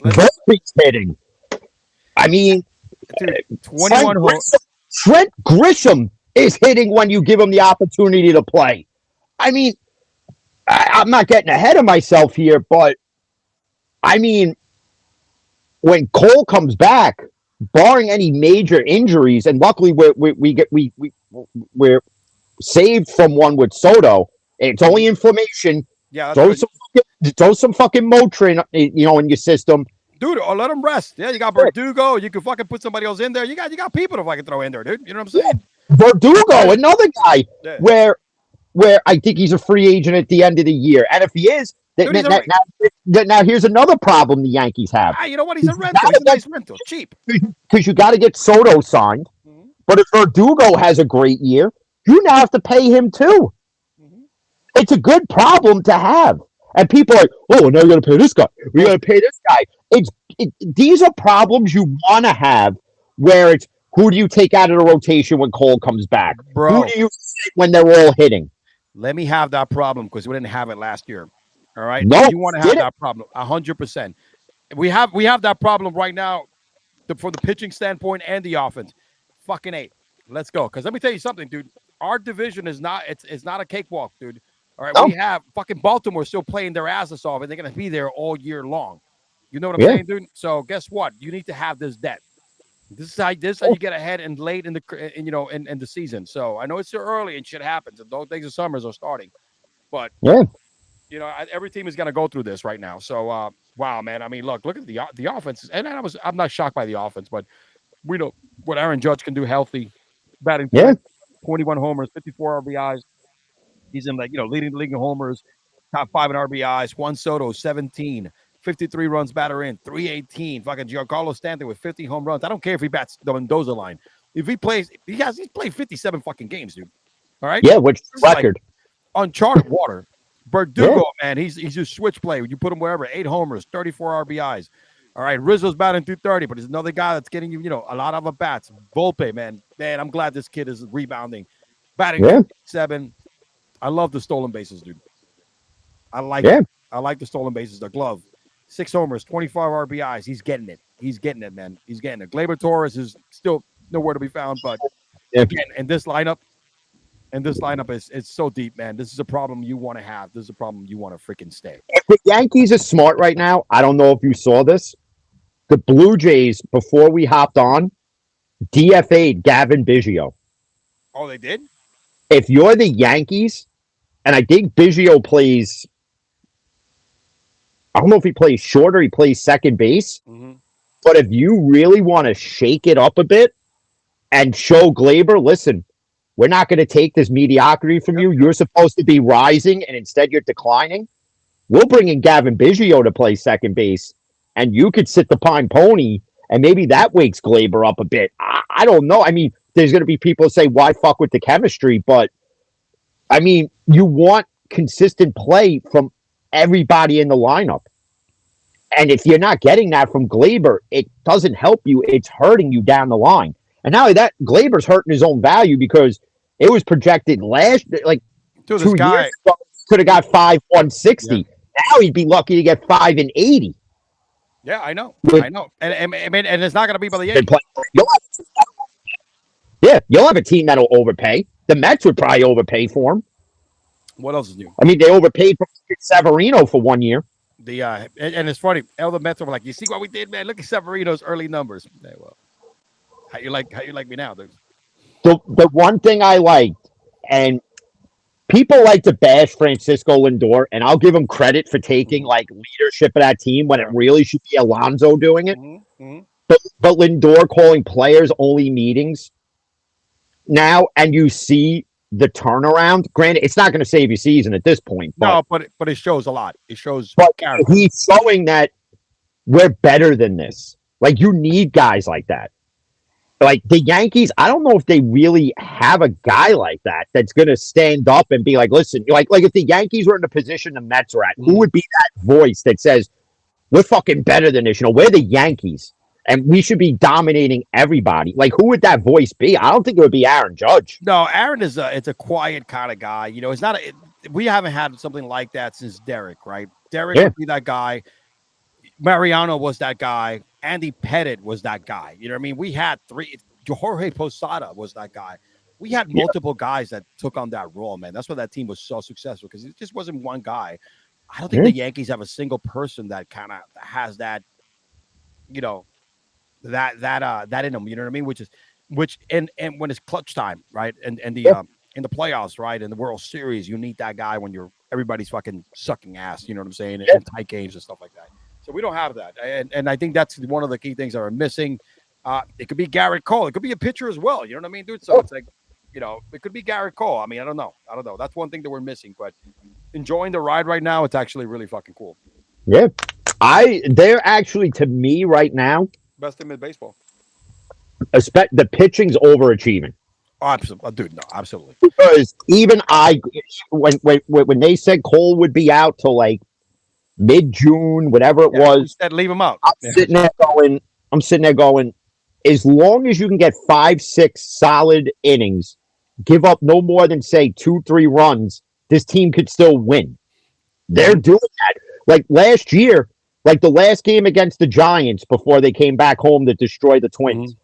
hitting. I mean, dude, 21 holes. Trent Grisham is hitting when you give him the opportunity to play. I mean, I'm not getting ahead of myself here, but I mean, when Cole comes back, barring any major injuries, and luckily we're saved from one with Soto. It's only inflammation. Yeah, throw some fucking Motrin, in your system, dude. Or let him rest. Yeah, you got Verdugo. You can fucking put somebody else in there. You got people to fucking throw in there, dude. You know what I'm saying? Verdugo, another guy where I think he's a free agent at the end of the year, and if he is. Now here's another problem the Yankees have. You know what? He's a rental. He's a nice rental. Cheap. Because you got to get Soto signed. Mm-hmm. But if Verdugo has a great year, you now have to pay him too. Mm-hmm. It's a good problem to have. And people are like, oh, now we got to pay this guy. We got to pay this guy. These are problems you want to have where it's who do you take out of the rotation when Cole comes back? Bro. Who do you sit when they're all hitting? Let me have that problem because we didn't have it last year. All right. No, you want to have that problem 100%. We have that problem right now from the pitching standpoint and the offense. Fucking A. Let's go. Because let me tell you something, dude. Our division is not a cakewalk, dude. All right. No. We have fucking Baltimore still playing their asses off, and they're gonna be there all year long. You know what I'm saying, dude? So guess what? You need to have this depth. This is how you get ahead and late in the season. So I know it's still early and shit happens, and those things of summers are starting. But You know, every team is going to go through this right now. So, wow, man. I mean, look at the offense. And I'm not shocked by the offense, but we know what Aaron Judge can do healthy, batting 21 homers, 54 RBIs. He's in leading the league in homers, top 5 in RBIs. Juan Soto 17, 53 runs batter in, 318. Fucking Giancarlo Stanton with 50 home runs. I don't care if he bats the Mendoza line. If he plays, he's played 57 fucking games, dude. All right. Yeah, which record? Like uncharted water. Verdugo, man, he's just switch play. You put him wherever. 8 homers, 34 RBIs. All right, Rizzo's batting 230, but he's another guy that's getting you a lot of at-bats. Volpe, man, I'm glad this kid is rebounding. Batting 7. I love the stolen bases, dude. I like it. I like the stolen bases. The glove. 6 homers, 25 RBIs. He's getting it. He's getting it, man. He's getting it. Gleyber Torres is still nowhere to be found, but again, in this lineup, is so deep, man. This is a problem you want to have. This is a problem you want to freaking stay. If the Yankees are smart right now, I don't know if you saw this. The Blue Jays, before we hopped on, DFA'd Gavin Biggio. Oh, they did? If you're the Yankees, and I think Biggio plays, I don't know if he plays short or he plays second base, but if you really want to shake it up a bit and show Gleyber, listen, we're not going to take this mediocrity from you. You're supposed to be rising, and instead you're declining. We'll bring in Gavin Biggio to play second base, and you could sit the Pine Pony, and maybe that wakes Gleyber up a bit. I don't know. I mean, there's going to be people who say, why fuck with the chemistry? But, I mean, you want consistent play from everybody in the lineup. And if you're not getting that from Gleyber, it doesn't help you. It's hurting you down the line. And not only that, Glaber's hurting his own value because it was projected last, like, Dude, 2 years ago, could have got 5/160. Yeah. Now he'd be lucky to get 5/80. Yeah, I know. And it's not going to be by the Yankees. You'll have a team that'll overpay. The Mets would probably overpay for him. What else is new? I mean, they overpaid for Severino for 1 year. And it's funny. All the Mets were like, "You see what we did, man? Look at Severino's early numbers." Yeah, well, how you like me now, dude? The one thing I liked, and people like to bash Francisco Lindor, and I'll give him credit for taking like leadership of that team when it really should be Alonso doing it. But Lindor calling players only meetings now, and you see the turnaround. Granted, it's not going to save your season at this point. But, no, but it shows a lot. It shows. But he's showing that we're better than this. Like, you need guys like that. Like the Yankees, I don't know if they really have a guy like that that's going to stand up and be like, listen, like if the Yankees were in the position the Mets are at, who would be that voice that says, we're fucking better than this? You know, we're the Yankees and we should be dominating everybody. Like, who would that voice be? I don't think it would be Aaron Judge. No, Aaron it's a quiet kind of guy. You know, it's not we haven't had something like that since Derek, right? Derek would be that guy. Mariano was that guy. Andy Pettit was that guy. You know what I mean? We had 3. Jorge Posada was that guy. We had multiple guys that took on that role, man. That's why that team was so successful, because it just wasn't one guy. I don't think the Yankees have a single person that kind of has that, you know, that in them. You know what I mean? Which and when it's clutch time, right? And the in the playoffs, right? In the World Series, you need that guy when everybody's fucking sucking ass. You know what I'm saying? In tight games and stuff like that. So we don't have that. And I think that's one of the key things that are missing. It could be Garrett Cole. It could be a pitcher as well. You know what I mean, dude? So it's like, you know, it could be Garrett Cole. I mean, I don't know. That's one thing that we're missing. But enjoying the ride right now, it's actually really fucking cool. Yeah. They're actually, to me right now, best in mid-baseball. The pitching's overachieving. Oh, absolutely. Dude, no, absolutely. Because even when they said Cole would be out till like mid-June, whatever it was, said leave him out. I'm sitting there going, as long as you can get 5-6 solid innings, give up no more than say 2-3 runs, this team could still win. They're doing that. Like last year, like the last game against the Giants before they came back home to destroy the Twins.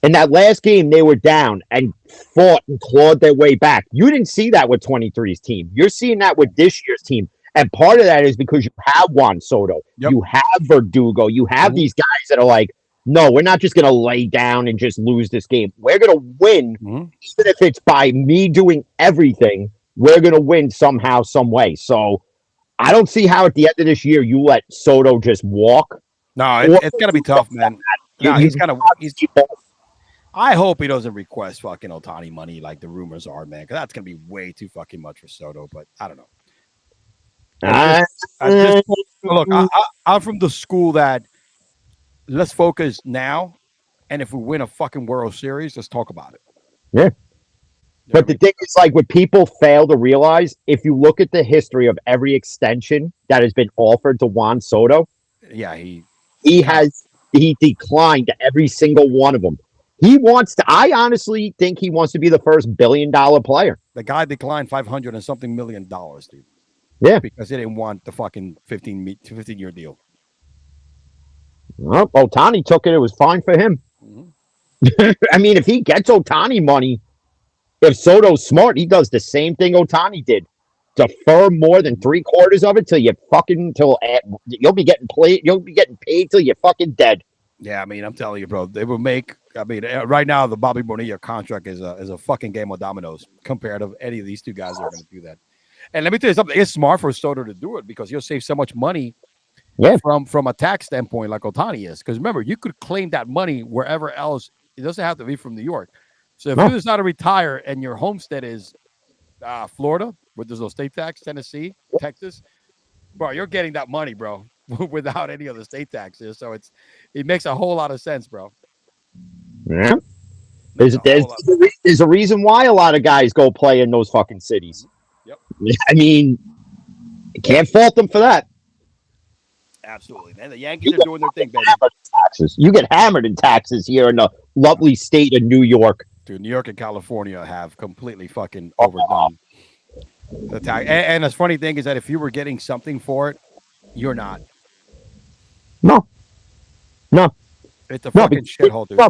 In that last game, they were down and fought and clawed their way back. You didn't see that with 23's team. You're seeing that with this year's team. And part of that is because you have Juan Soto. You have Verdugo. You have these guys that are like, no, we're not just going to lay down and just lose this game. We're going to win, even if it's by me doing everything we're going to win somehow, some way. So I don't see how at the end of this year you let Soto just walk. No, Or- it's gonna be tough, man. No, You- he's gonna. He's. people- I hope he doesn't request fucking Ohtani money like the rumors are, man, because that's gonna be way too fucking much for Soto. But I don't know. Look, I'm from the school that let's focus now, and if we win a fucking World Series, let's talk about it. Yeah. But the thing is, like, what people fail to realize, if you look at the history of every extension that has been offered to Juan Soto, yeah, he declined every single one of them. He wants to. I honestly think he wants to be the first $1 billion player. The guy declined $500 and something million, dude. Yeah, because he didn't want the fucking 15-year deal. Well, Ohtani took it. It was fine for him. Mm-hmm. I mean, if he gets Ohtani money, if Soto's smart, he does the same thing Ohtani did. Defer more than 3/4 of it till you'll be getting paid till you're fucking dead. Yeah, I mean, I'm telling you, bro, they will make. I mean, right now the Bobby Bonilla contract is a fucking game of dominoes compared to any of these two guys that are going to do that. And let me tell you something: it's smart for Soto to do it because he'll save so much money. Yeah. From a tax standpoint, like Ohtani is, because remember, you could claim that money wherever else. It doesn't have to be from New York. So if you decide to retire and your homestead is Florida, where there's no state tax, Tennessee, Texas, bro, you're getting that money, bro, without any other state taxes. So it makes a whole lot of sense, bro. Yeah. There's a reason why a lot of guys go play in those fucking cities. Yep. I mean, you can't fault them for that. Absolutely, man. The Yankees are doing their thing, baby. Taxes. You get hammered in taxes here in the lovely state of New York. Dude, New York and California have completely fucking overdone the tax. And the funny thing is that if you were getting something for it, you're not. No. It's a fucking shithole, dude.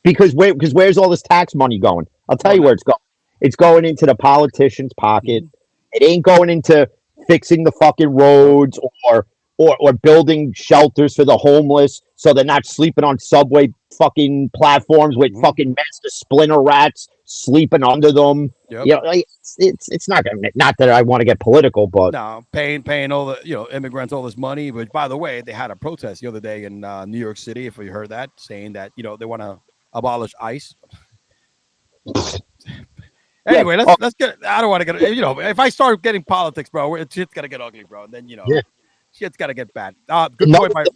Because where's all this tax money going? I'll tell you where it's going. It's going into the politicians' pocket. It ain't going into fixing the fucking roads or building shelters for the homeless so they're not sleeping on subway fucking platforms with fucking master splinter rats sleeping under them. Yep. You know, like, it's not gonna. Not that I want to get political, but no, paying all the immigrants all this money. But by the way, they had a protest the other day in New York City. If you heard that, saying that they want to abolish ICE. Anyway, let's get. I don't want to get. If I start getting politics, bro, shit's gonna get ugly, bro. And then shit's gotta get bad. Good point.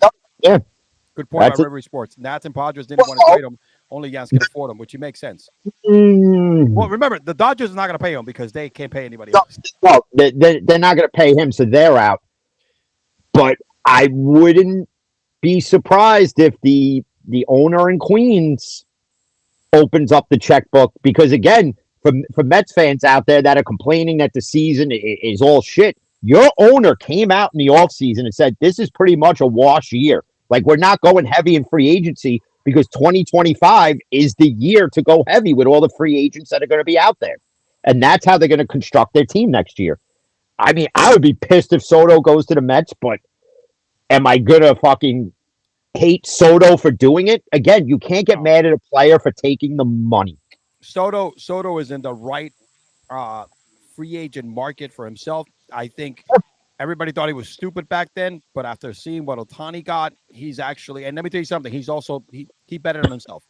Good point by River Sports. Nats and Padres didn't want to trade him. Only Yankees can afford him, which makes sense. Well, remember, the Dodgers are not going to pay him because they can't pay anybody else. No, they're not going to pay him, so they're out. But I wouldn't be surprised if the owner in Queens opens up the checkbook because, again, for Mets fans out there that are complaining that the season is all shit, your owner came out in the offseason and said, this is pretty much a wash year. Like, we're not going heavy in free agency because 2025 is the year to go heavy with all the free agents that are going to be out there. And that's how they're going to construct their team next year. I mean, I would be pissed if Soto goes to the Mets, but am I going to fucking hate Soto for doing it? Again, you can't get mad at a player for taking the money. Soto is in the right free agent market for himself. I think everybody thought he was stupid back then, but after seeing what Ohtani got, he's actually, and let me tell you something, he's also, he betted on himself,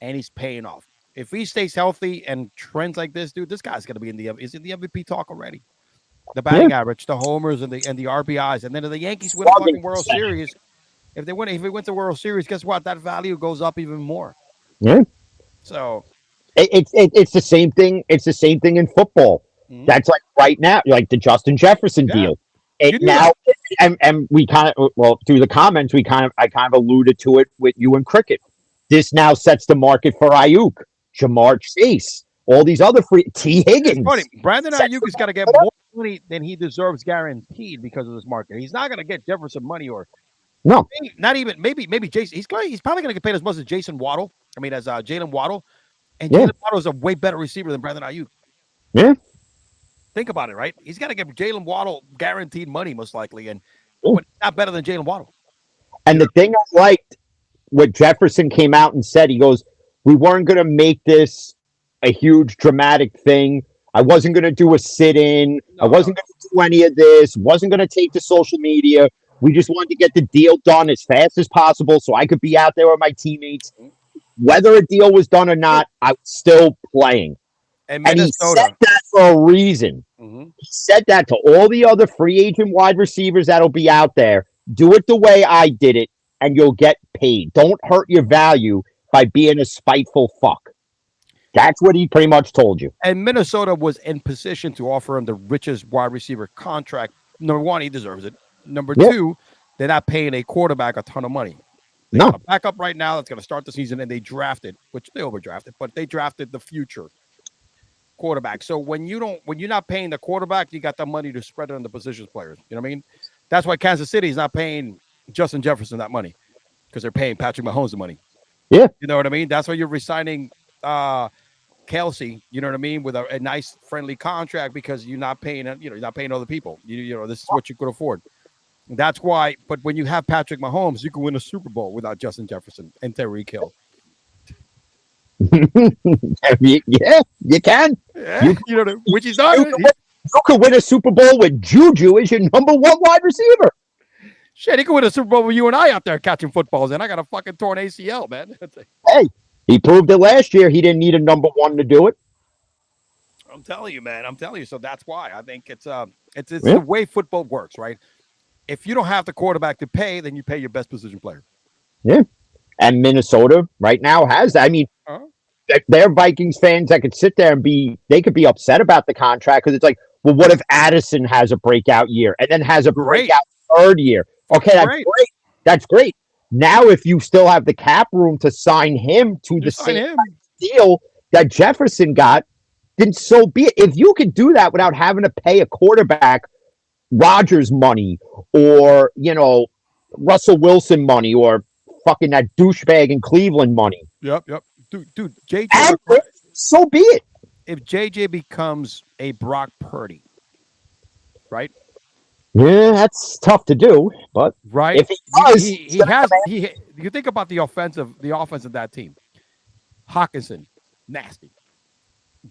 and he's paying off. If he stays healthy and trends like this, dude, this guy's going to be in the MVP talk already. The batting average, the homers, and the RBIs, and then if the Yankees win the fucking World Series, if he wins the World Series, guess what? That value goes up even more. Yeah. So it's the same thing. It's the same thing in football. Mm-hmm. That's like right now, like the Justin Jefferson deal. And we kind of, through the comments, I kind of alluded to it with you and cricket. This now sets the market for Ayuk, Jamar Chase, all these other T. Higgins. It's funny. Brandon Ayuk has got to get more money than he deserves guaranteed because of this market. He's not going to get Jefferson money maybe Jason. He's probably going to get paid as much as Jason Waddle. I mean, as Jalen Waddle. And Jalen Waddle is a way better receiver than Brandon Ayuk. Yeah. Think about it, right? He's got to get Jalen Waddle guaranteed money, most likely, and but not better than Jalen Waddle. And the thing I liked, what Jefferson came out and said, he goes, we weren't going to make this a huge dramatic thing. I wasn't going to do a sit-in. I wasn't going to do any of this. Wasn't going to take to social media. We just wanted to get the deal done as fast as possible so I could be out there with my teammates. Whether a deal was done or not, I was still playing. And he said that for a reason. He said that to all the other free agent wide receivers that'll be out there. Do it the way I did it, and you'll get paid. Don't hurt your value by being a spiteful fuck. That's what he pretty much told you. And Minnesota was in position to offer him the richest wide receiver contract. Number one, he deserves it. Number two, they're not paying a quarterback a ton of money. They got a backup right now that's going to start the season, and they drafted, which they overdrafted, but they drafted the future quarterback. So when you're not paying the quarterback, you got the money to spread it on the positions players. You know what I mean? That's why Kansas City is not paying Justin Jefferson that money, because they're paying Patrick Mahomes the money. Yeah, you know what I mean. That's why you're resigning Kelsey. You know what I mean, with a nice friendly contract, because you're not paying. You're not paying other people. You know this is what you could afford. That's why. But when you have Patrick Mahomes, you can win a Super Bowl without Justin Jefferson and Tyreek Hill. Yeah, you can. Yeah, which he's not. You could win a Super Bowl with Juju as your number one wide receiver. Shit, he could win a Super Bowl with you and I out there catching footballs, and I got a fucking torn ACL, man. Hey, he proved it last year. He didn't need a number one to do it. I'm telling you, man. I'm telling you. So that's why I think it's the way football works, right? If you don't have the quarterback to pay, then you pay your best position player. Yeah, and Minnesota right now has that. I mean, they're Vikings fans that could sit there and they could be upset about the contract, because it's like, well, what if Addison has a breakout year and then has a breakout third year? Okay, that's great. That's great. Now, if you still have the cap room to sign him to the same deal that Jefferson got, then so be it. If you could do that without having to pay a quarterback Rodgers money, or Russell Wilson money, or fucking that douchebag in Cleveland money. Yep. Dude, JJ. So be it. If JJ becomes a Brock Purdy, right? Yeah, that's tough to do, but right. If he does, you think about the offense of that team. Hawkinson, nasty.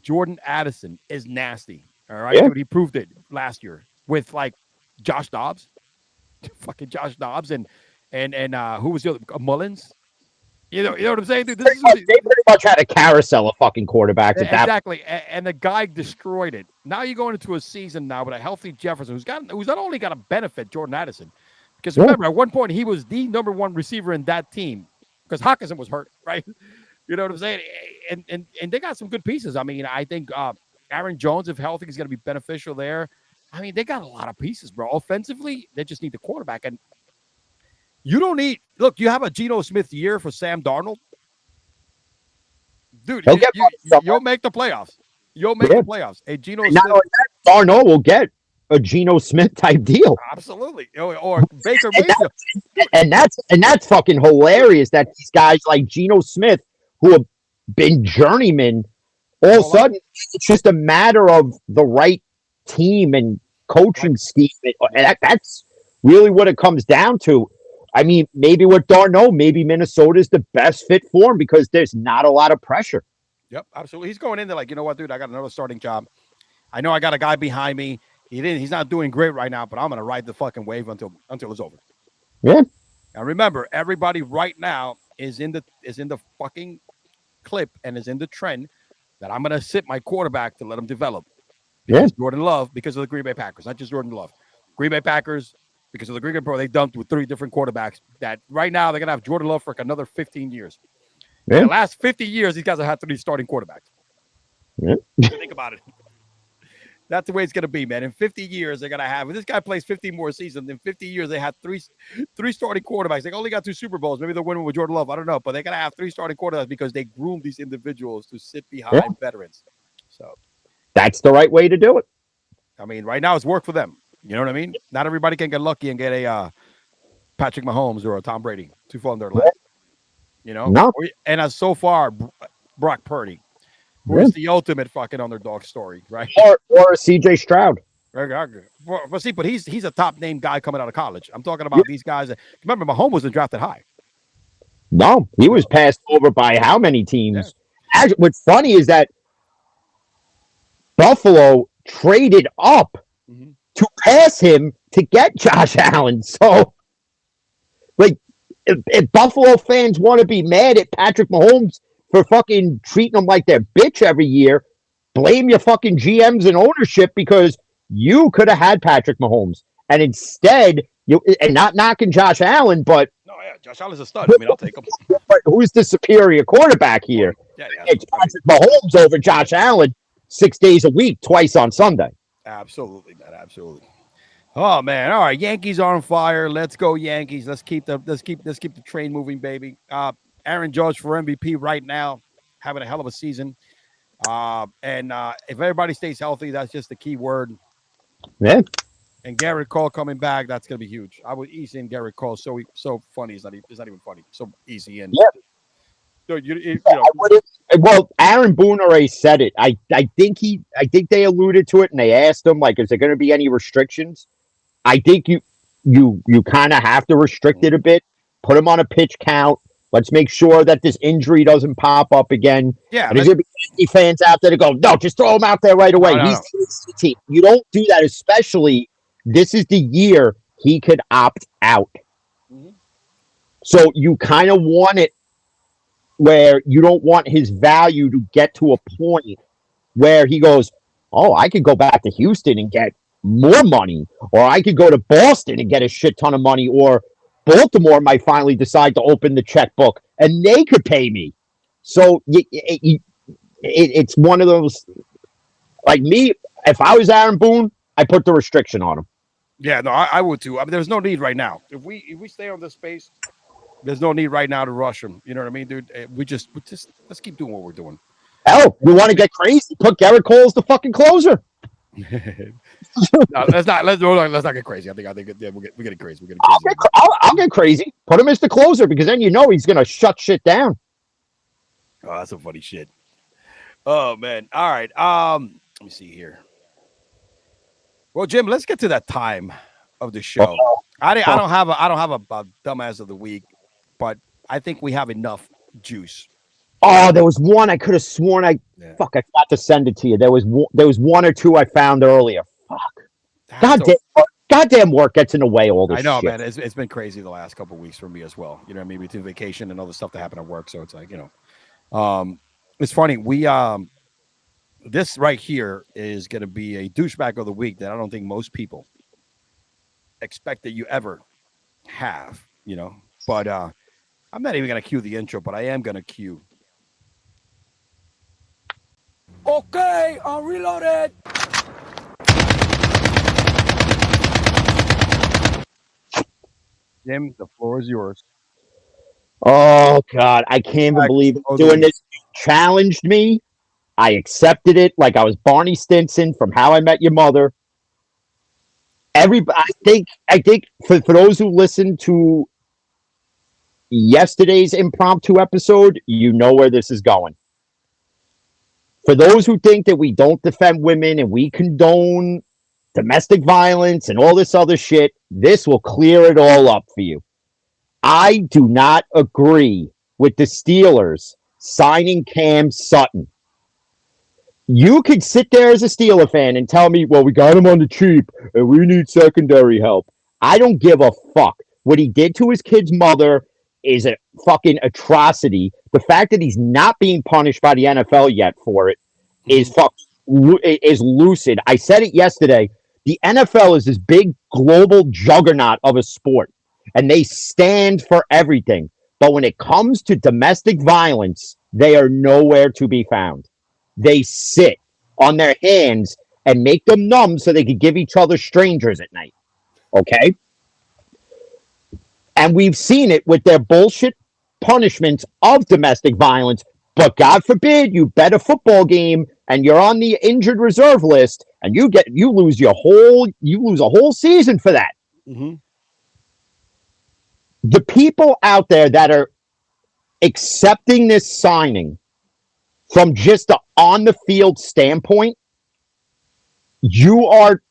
Jordan Addison is nasty. All right, dude, he proved it last year with like Josh Dobbs, fucking Josh Dobbs, and who was the other Mullins? You know what I'm saying, dude? They pretty much had a carousel of fucking quarterbacks. Exactly, and the guy destroyed it. Now you're going into a season now with a healthy Jefferson, who's not only got to benefit Jordan Addison, because remember at one point he was the number one receiver in that team, because Hawkinson was hurt, right? You know what I'm saying? And they got some good pieces. I mean, I think Aaron Jones, if healthy, is going to be beneficial there. I mean, they got a lot of pieces, bro. Offensively, they just need the quarterback. And you don't need – look, you have a Geno Smith year for Sam Darnold. Dude, you'll make the playoffs. You'll make the playoffs. Hey, Geno Smith. Darnold will get a Geno Smith type deal. Absolutely. Or Baker Mayfield. And that's fucking hilarious that these guys like Geno Smith, who have been journeymen, all of a sudden it's just a matter of the right team and coaching scheme. That's really what it comes down to. I mean, maybe with Darnold, maybe Minnesota is the best fit for him because there's not a lot of pressure. Yep, absolutely. He's going in there like, you know what, dude, I got another starting job. I know I got a guy behind me. He's not doing great right now, but I'm going to ride the fucking wave until it's over. Yeah. Now remember, everybody right now is in the fucking clip and is in the trend that I'm going to sit my quarterback to let him develop. Because Jordan Love, because of the Green Bay Packers, not just Jordan Love. Green Bay Packers, because of the Green Bay Pro, they dumped with 3 different quarterbacks that right now they're going to have Jordan Love for like another 15 years. Yeah. In the last 50 years, these guys have had 3 starting quarterbacks. Yeah. Think about it. That's the way it's going to be, man. In 50 years, they're going to have – if this guy plays 50 more seasons, in 50 years, they had three starting quarterbacks. They only got 2 Super Bowls. Maybe they'll win with Jordan Love. I don't know. But they're going to have 3 starting quarterbacks because they groomed these individuals to sit behind veterans. So that's the right way to do it. I mean, right now it's work for them. You know what I mean? Not everybody can get lucky and get a Patrick Mahomes or a Tom Brady to fall in their lap. You know? No. And so far, Brock Purdy, who is the ultimate fucking underdog story, right? Or CJ Stroud. But he's a top name guy coming out of college. I'm talking about these guys. Remember, Mahomes wasn't drafted high. No, he was passed over by how many teams? Actually, what's funny is that Buffalo traded up to pass him to get Josh Allen. So, like, if Buffalo fans want to be mad at Patrick Mahomes for fucking treating them like their bitch every year, blame your fucking GMs and ownership because you could have had Patrick Mahomes. And instead, and not knocking Josh Allen, but No, yeah, Josh Allen's a stud. I mean, I'll take him. but who's the superior quarterback here? Yeah, It's Patrick Mahomes over Josh Allen 6 days a week, twice on Sunday. Absolutely, man. Absolutely. Oh man. All right. Yankees are on fire. Let's go, Yankees. Let's keep the train moving, baby. Aaron Judge for MVP right now, having a hell of a season. And if everybody stays healthy, that's just the key word. Yeah. And Garrett Cole coming back, that's gonna be huge. I would easy in Garrett Cole. So funny. It's not even funny. So easy and yeah. So Well, Aaron Boone already said it. I think they alluded to it and they asked him, like, is there going to be any restrictions? I think you kind of have to restrict it a bit. Put him on a pitch count. Let's make sure that this injury doesn't pop up again. Yeah, and there's going to be Yankee fans out there to go, no, just throw him out there right away. No. He's the team. You don't do that, especially this is the year he could opt out. So you kind of want it where you don't want his value to get to a point where he goes, oh, I could go back to Houston and get more money, or I could go to Boston and get a shit ton of money, or Baltimore might finally decide to open the checkbook and they could pay me. So it's one of those, like me, if I was Aaron Boone, I put the restriction on him. Yeah, no, I would too. I mean, there's no need right now. If we stay on this space, there's no need right now to rush him. You know what I mean, dude? We just let's keep doing what we're doing. Hell, you want to get crazy? Put Garrett Cole as the fucking closer. No, let's not get crazy. I think yeah, we're getting crazy. We're getting crazy. I'll get crazy. Put him as the closer because then you know he's gonna shut shit down. Oh, that's some funny shit. Oh man. All right. Let me see here. Well, Jim, let's get to that time of the show. I don't have a dumbass of the week, but I think we have enough juice. Oh, there was one I could have sworn I forgot to send it to you. There was one or two I found earlier. Fuck. Goddamn work gets in the way of all this. I know, shit. man. It's been crazy the last couple of weeks for me as well. You know what I mean? Between vacation and all the stuff that happened at work. So it's like, it's funny. We this right here is going to be a douchebag of the week that I don't think most people expect that you ever have, but I'm not even going to cue the intro, but I am going to cue. Okay, I'm reloaded. Jim, the floor is yours. Oh God, I can't believe doing this. You challenged me. I accepted it like I was Barney Stinson from How I Met Your Mother. I think for those who listened to yesterday's impromptu episode, you know where this is going. For those who think that we don't defend women and we condone domestic violence and all this other shit, this will clear it all up for you. I do not agree with the Steelers signing Cam Sutton. You could sit there as a Steeler fan and tell me, well, we got him on the cheap and we need secondary help. I don't give a fuck. What he did to his kid's mother is a fucking atrocity. The fact that he's not being punished by the NFL yet for it is lucid. I said it yesterday. The NFL is this big global juggernaut of a sport, and they stand for everything. But when it comes to domestic violence, they are nowhere to be found. They sit on their hands and make them numb so they can give each other strangers at night. Okay? And we've seen it with their bullshit punishments of domestic violence. But God forbid you bet a football game and you're on the injured reserve list and you lose a whole season for that. Mm-hmm. The people out there that are accepting this signing from just the on-the-field standpoint, you are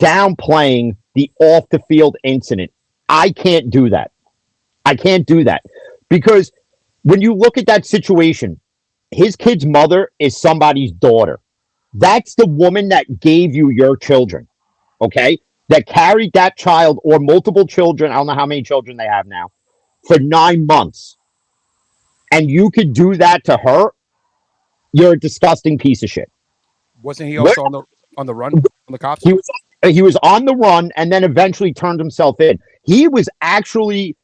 downplaying the off-the-field incident. I can't do that. Because when you look at that situation, his kid's mother is somebody's daughter. That's the woman that gave you your children, okay? That carried that child or multiple children. I don't know how many children they have now for 9 months. And you could do that to her. You're a disgusting piece of shit. Wasn't he also on the run on the cops? He was on the run and then eventually turned himself in. He was actually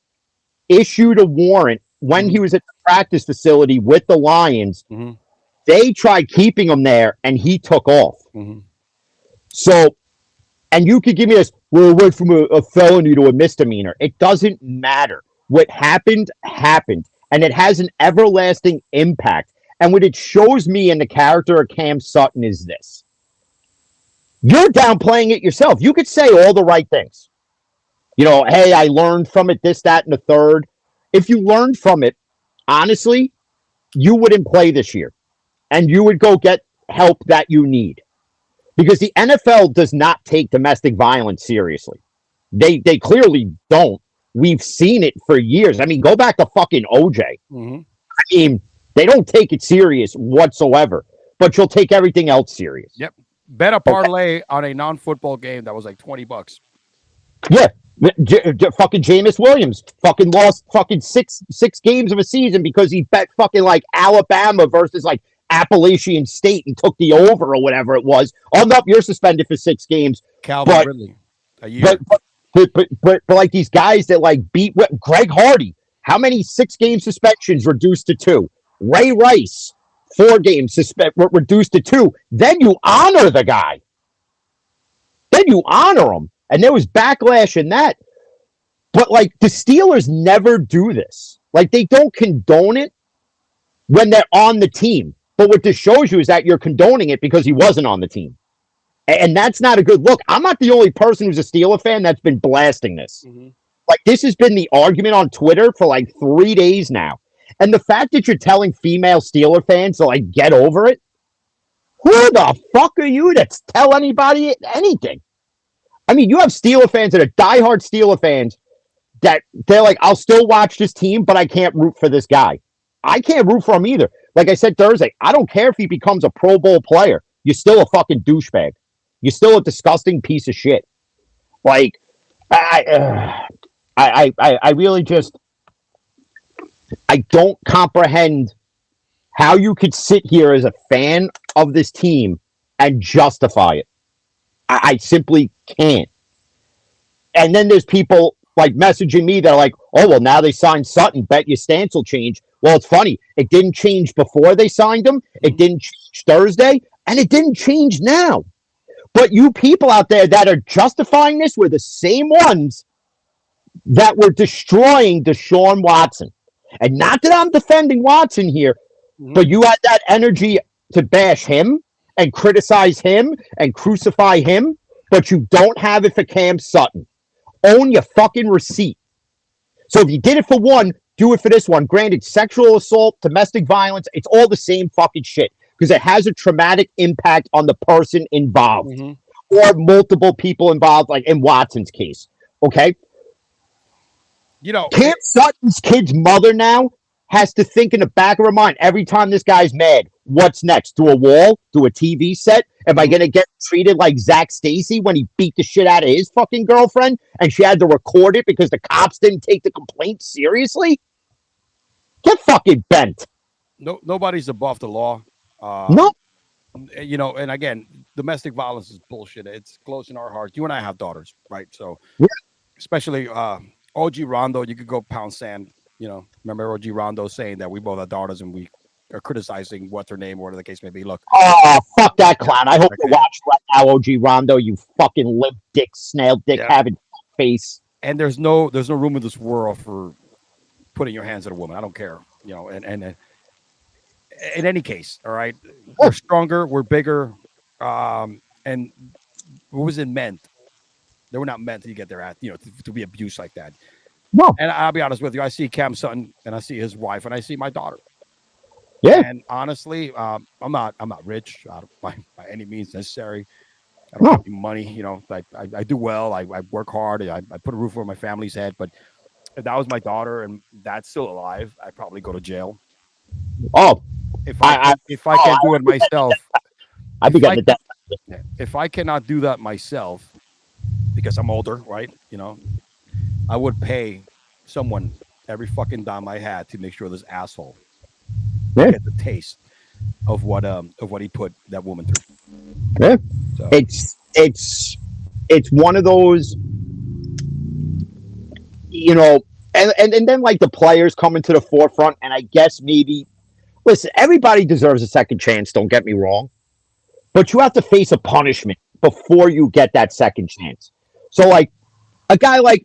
issued a warrant when he was at the practice facility with the Lions. Mm-hmm. They tried keeping him there and he took off. Mm-hmm. So, and you could give me this, well, it went from a felony to a misdemeanor. It doesn't matter. What happened, happened. And it has an everlasting impact. And what it shows me in the character of Cam Sutton is this. You're downplaying it yourself. You could say all the right things. You know, hey, I learned from it, this, that, and the third. If you learned from it, honestly, you wouldn't play this year. And you would go get help that you need. Because the NFL does not take domestic violence seriously. They clearly don't. We've seen it for years. I mean, go back to fucking OJ. Mm-hmm. I mean, they don't take it serious whatsoever. But you'll take everything else serious. Yep. Bet a parlay on a non-football game that was like $20. Yeah. Fucking Jameis Williams fucking lost fucking six games of a season because he bet fucking like Alabama versus like Appalachian State and took the over or whatever it was. Oh, no, you're suspended for 6 games. Calvin Ridley, a year. But like these guys that like beat Greg Hardy, how many 6-game suspensions reduced to 2? Ray Rice, 4 games reduced to 2. Then you honor the guy. Then you honor him. And there was backlash in that. But like the Steelers never do this. Like they don't condone it when they're on the team. But what this shows you is that you're condoning it because he wasn't on the team. And that's not a good look. I'm not the only person who's a Steeler fan that's been blasting this. Mm-hmm. Like, this has been the argument on Twitter for like 3 days now. And the fact that you're telling female Steeler fans to like get over it, who the fuck are you to tell anybody anything? I mean, you have Steeler fans that are diehard Steeler fans that they're like, I'll still watch this team, but I can't root for this guy. I can't root for him either. Like I said Thursday, I don't care if he becomes a Pro Bowl player. You're still a fucking douchebag. You're still a disgusting piece of shit. Like, I really just, I don't comprehend how you could sit here as a fan of this team and justify it. I simply can't. And then there's people like messaging me that are like, oh, well, now they signed Sutton. Bet your stance will change. Well, it's funny. It didn't change before they signed him. It didn't change Thursday. And it didn't change now. But you people out there that are justifying this were the same ones that were destroying Deshaun Watson. And not that I'm defending Watson here, but you had that energy to bash him and criticize him and crucify him, but you don't have it for Cam Sutton. Own your fucking receipt. So if you did it for one, do it for this one. Granted, sexual assault, domestic violence, it's all the same fucking shit because it has a traumatic impact on the person involved or multiple people involved, like in Watson's case. Okay? You know, Cam Sutton's kid's mother now has to think in the back of her mind every time this guy's mad, what's next? Do a wall? Do a TV set? Am I going to get treated like Zach Stacy when he beat the shit out of his fucking girlfriend and she had to record it because the cops didn't take the complaint seriously? Get fucking bent. No, nobody's above the law. No. You know, and again, domestic violence is bullshit. It's close in our hearts. You and I have daughters, right? So, especially OG Rondo, you could go pound sand. You know, remember OG Rondo saying that we both have daughters and we are criticizing what's her name or whatever the case may be. Look. Oh, fuck that clown. I hope you watch right now, OG Rondo, you fucking limp dick, snail dick having face. And there's no room in this world for putting your hands on a woman. I don't care. You know, and in any case, all right, we're stronger, we're bigger, and what was it meant? They were not meant to get their ass, you know, to be abused like that. No. And I'll be honest with you, I see Cam Sutton and I see his wife and I see my daughter. Yeah. And honestly, I'm not rich by any means necessary. I don't have any money, you know. I do well. I work hard. I put a roof over my family's head. But if that was my daughter and that's still alive, I'd probably go to jail. Oh, if I can't do it myself, I'd be getting that. If I cannot do that myself, because I'm older, right? I would pay someone every fucking dime I had to make sure this asshole get the taste of what he put that woman through. Yeah. So. It's one of those, and then like the players coming to the forefront, and I guess maybe listen, everybody deserves a second chance, don't get me wrong. But you have to face a punishment before you get that second chance. So like a guy like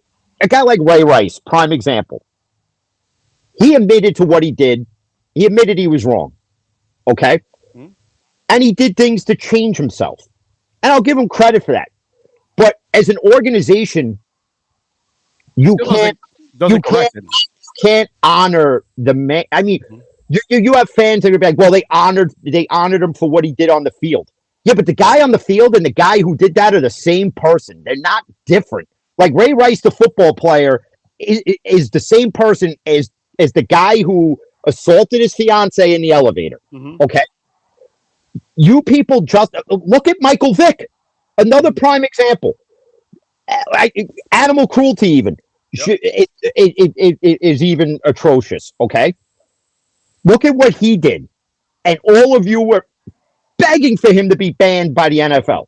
Ray Rice, prime example. He admitted to what he did. He admitted he was wrong. Okay? Mm-hmm. And he did things to change himself. And I'll give him credit for that. But as an organization, you can't honor the man. I mean, you have fans that are like, well, they honored him for what he did on the field. Yeah, but the guy on the field and the guy who did that are the same person. They're not different. Like Ray Rice, the football player, is the same person as the guy who assaulted his fiance in the elevator. Mm-hmm. Okay? You people just look at Michael Vick, another prime example. Animal cruelty even is even atrocious. Okay? Look at what he did. And all of you were begging for him to be banned by the NFL.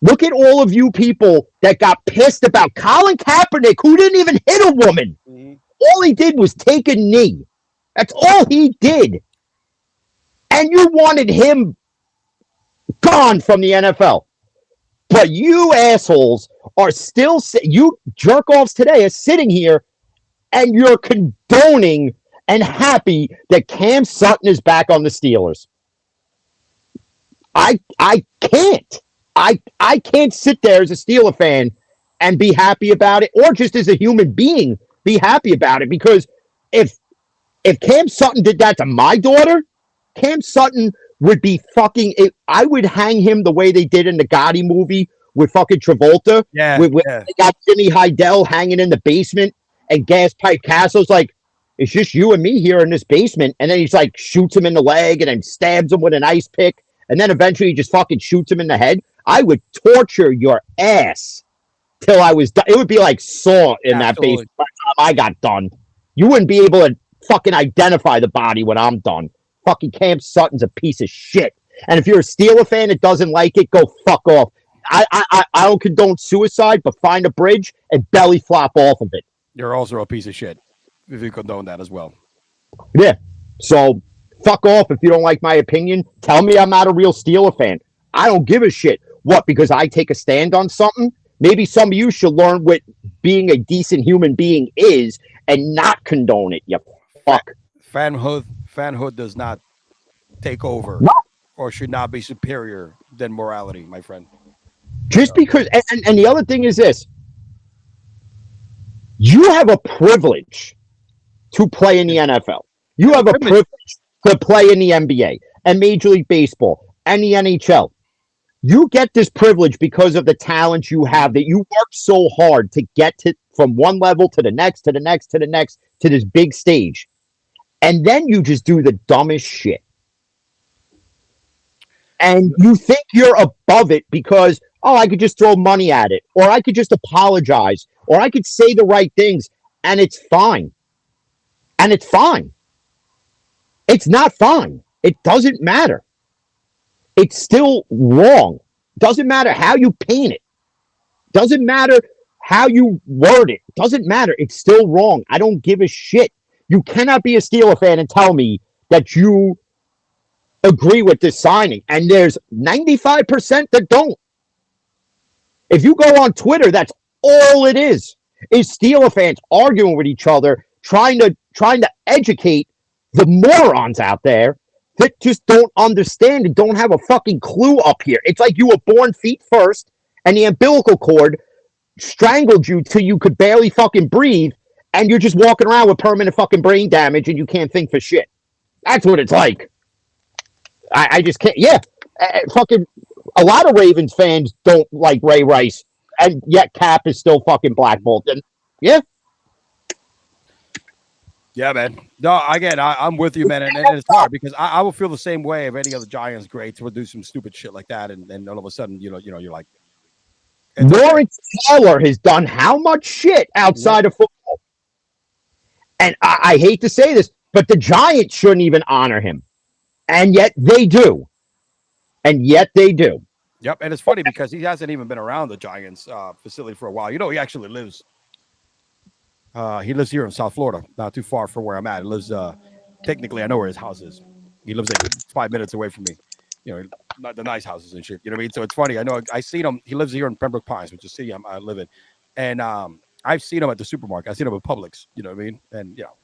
Look at all of you people that got pissed about Colin Kaepernick, who didn't even hit a woman. Mm-hmm. All he did was take a knee. That's all he did. And you wanted him gone from the NFL. But you assholes are still, you jerk-offs today are sitting here and you're condoning and happy that Cam Sutton is back on the Steelers. I can't. I can't sit there as a Steeler fan and be happy about it, or just as a human being be happy about it, because if Cam Sutton did that to my daughter, Cam Sutton would be fucking it. I would hang him the way they did in the Gotti movie with fucking Travolta. Yeah, They got Jimmy Heidel hanging in the basement, and Gas Pipe Castle's like, it's just you and me here in this basement, and then he's like shoots him in the leg and then stabs him with an ice pick. And then eventually he just fucking shoots him in the head. I would torture your ass till I was done. It would be like Saw in that basement by the time I got done. You wouldn't be able to fucking identify the body when I'm done. Fucking Cam Sutton's a piece of shit. And if you're a Steeler fan that doesn't like it, go fuck off. I don't condone suicide, but find a bridge and belly flop off of it. You're also a piece of shit if you condone that as well. Yeah. So fuck off if you don't like my opinion. Tell me I'm not a real Steeler fan. I don't give a shit. What, because I take a stand on something? Maybe some of you should learn what being a decent human being is and not condone it, you fuck. Fanhood does not take over or should not be superior than morality, my friend. Just because, and the other thing is this. You have a privilege to play in the NFL. You have a privilege to play in the NBA and Major League Baseball and the NHL. You get this privilege because of the talent you have, that you work so hard to get to from one level to the next, to the next, to the next, to this big stage. And then you just do the dumbest shit. And you think you're above it because, oh, I could just throw money at it, or I could just apologize, or I could say the right things, and it's fine. And it's fine. It's not fine. It doesn't matter. It's still wrong. Doesn't matter how you paint it. Doesn't matter how you word it. Doesn't matter. It's still wrong. I don't give a shit. You cannot be a Steeler fan and tell me that you agree with this signing. And there's 95% that don't. If you go on Twitter, that's all it is Steeler fans arguing with each other, trying to educate the morons out there that just don't understand and don't have a fucking clue up here. It's like you were born feet first and the umbilical cord strangled you till you could barely fucking breathe, and you're just walking around with permanent fucking brain damage and you can't think for shit. That's what it's like. I just can't. Yeah. Fucking a lot of Ravens fans don't like Ray Rice, and yet Cap is still fucking blackballed. And yeah. Yeah, man. No, again, I'm with you, man, and it's hard because I will feel the same way if any of the Giants greats would do some stupid shit like that, and then all of a sudden, you're like, it's okay. Lawrence Taylor has done how much shit outside of football? And I hate to say this, but the Giants shouldn't even honor him. And yet they do. And yet they do. Yep, and it's funny because he hasn't even been around the Giants facility for a while. He actually lives. He lives here in South Florida, not too far from where I'm at. He lives. Technically, I know where his house is. He lives like 5 minutes away from me. Not the nice houses and shit. You know what I mean? So it's funny. I know I seen him. He lives here in Pembroke Pines, which is the city I live in, and I've seen him at the supermarket. I've seen him at Publix. You know what I mean? And I'm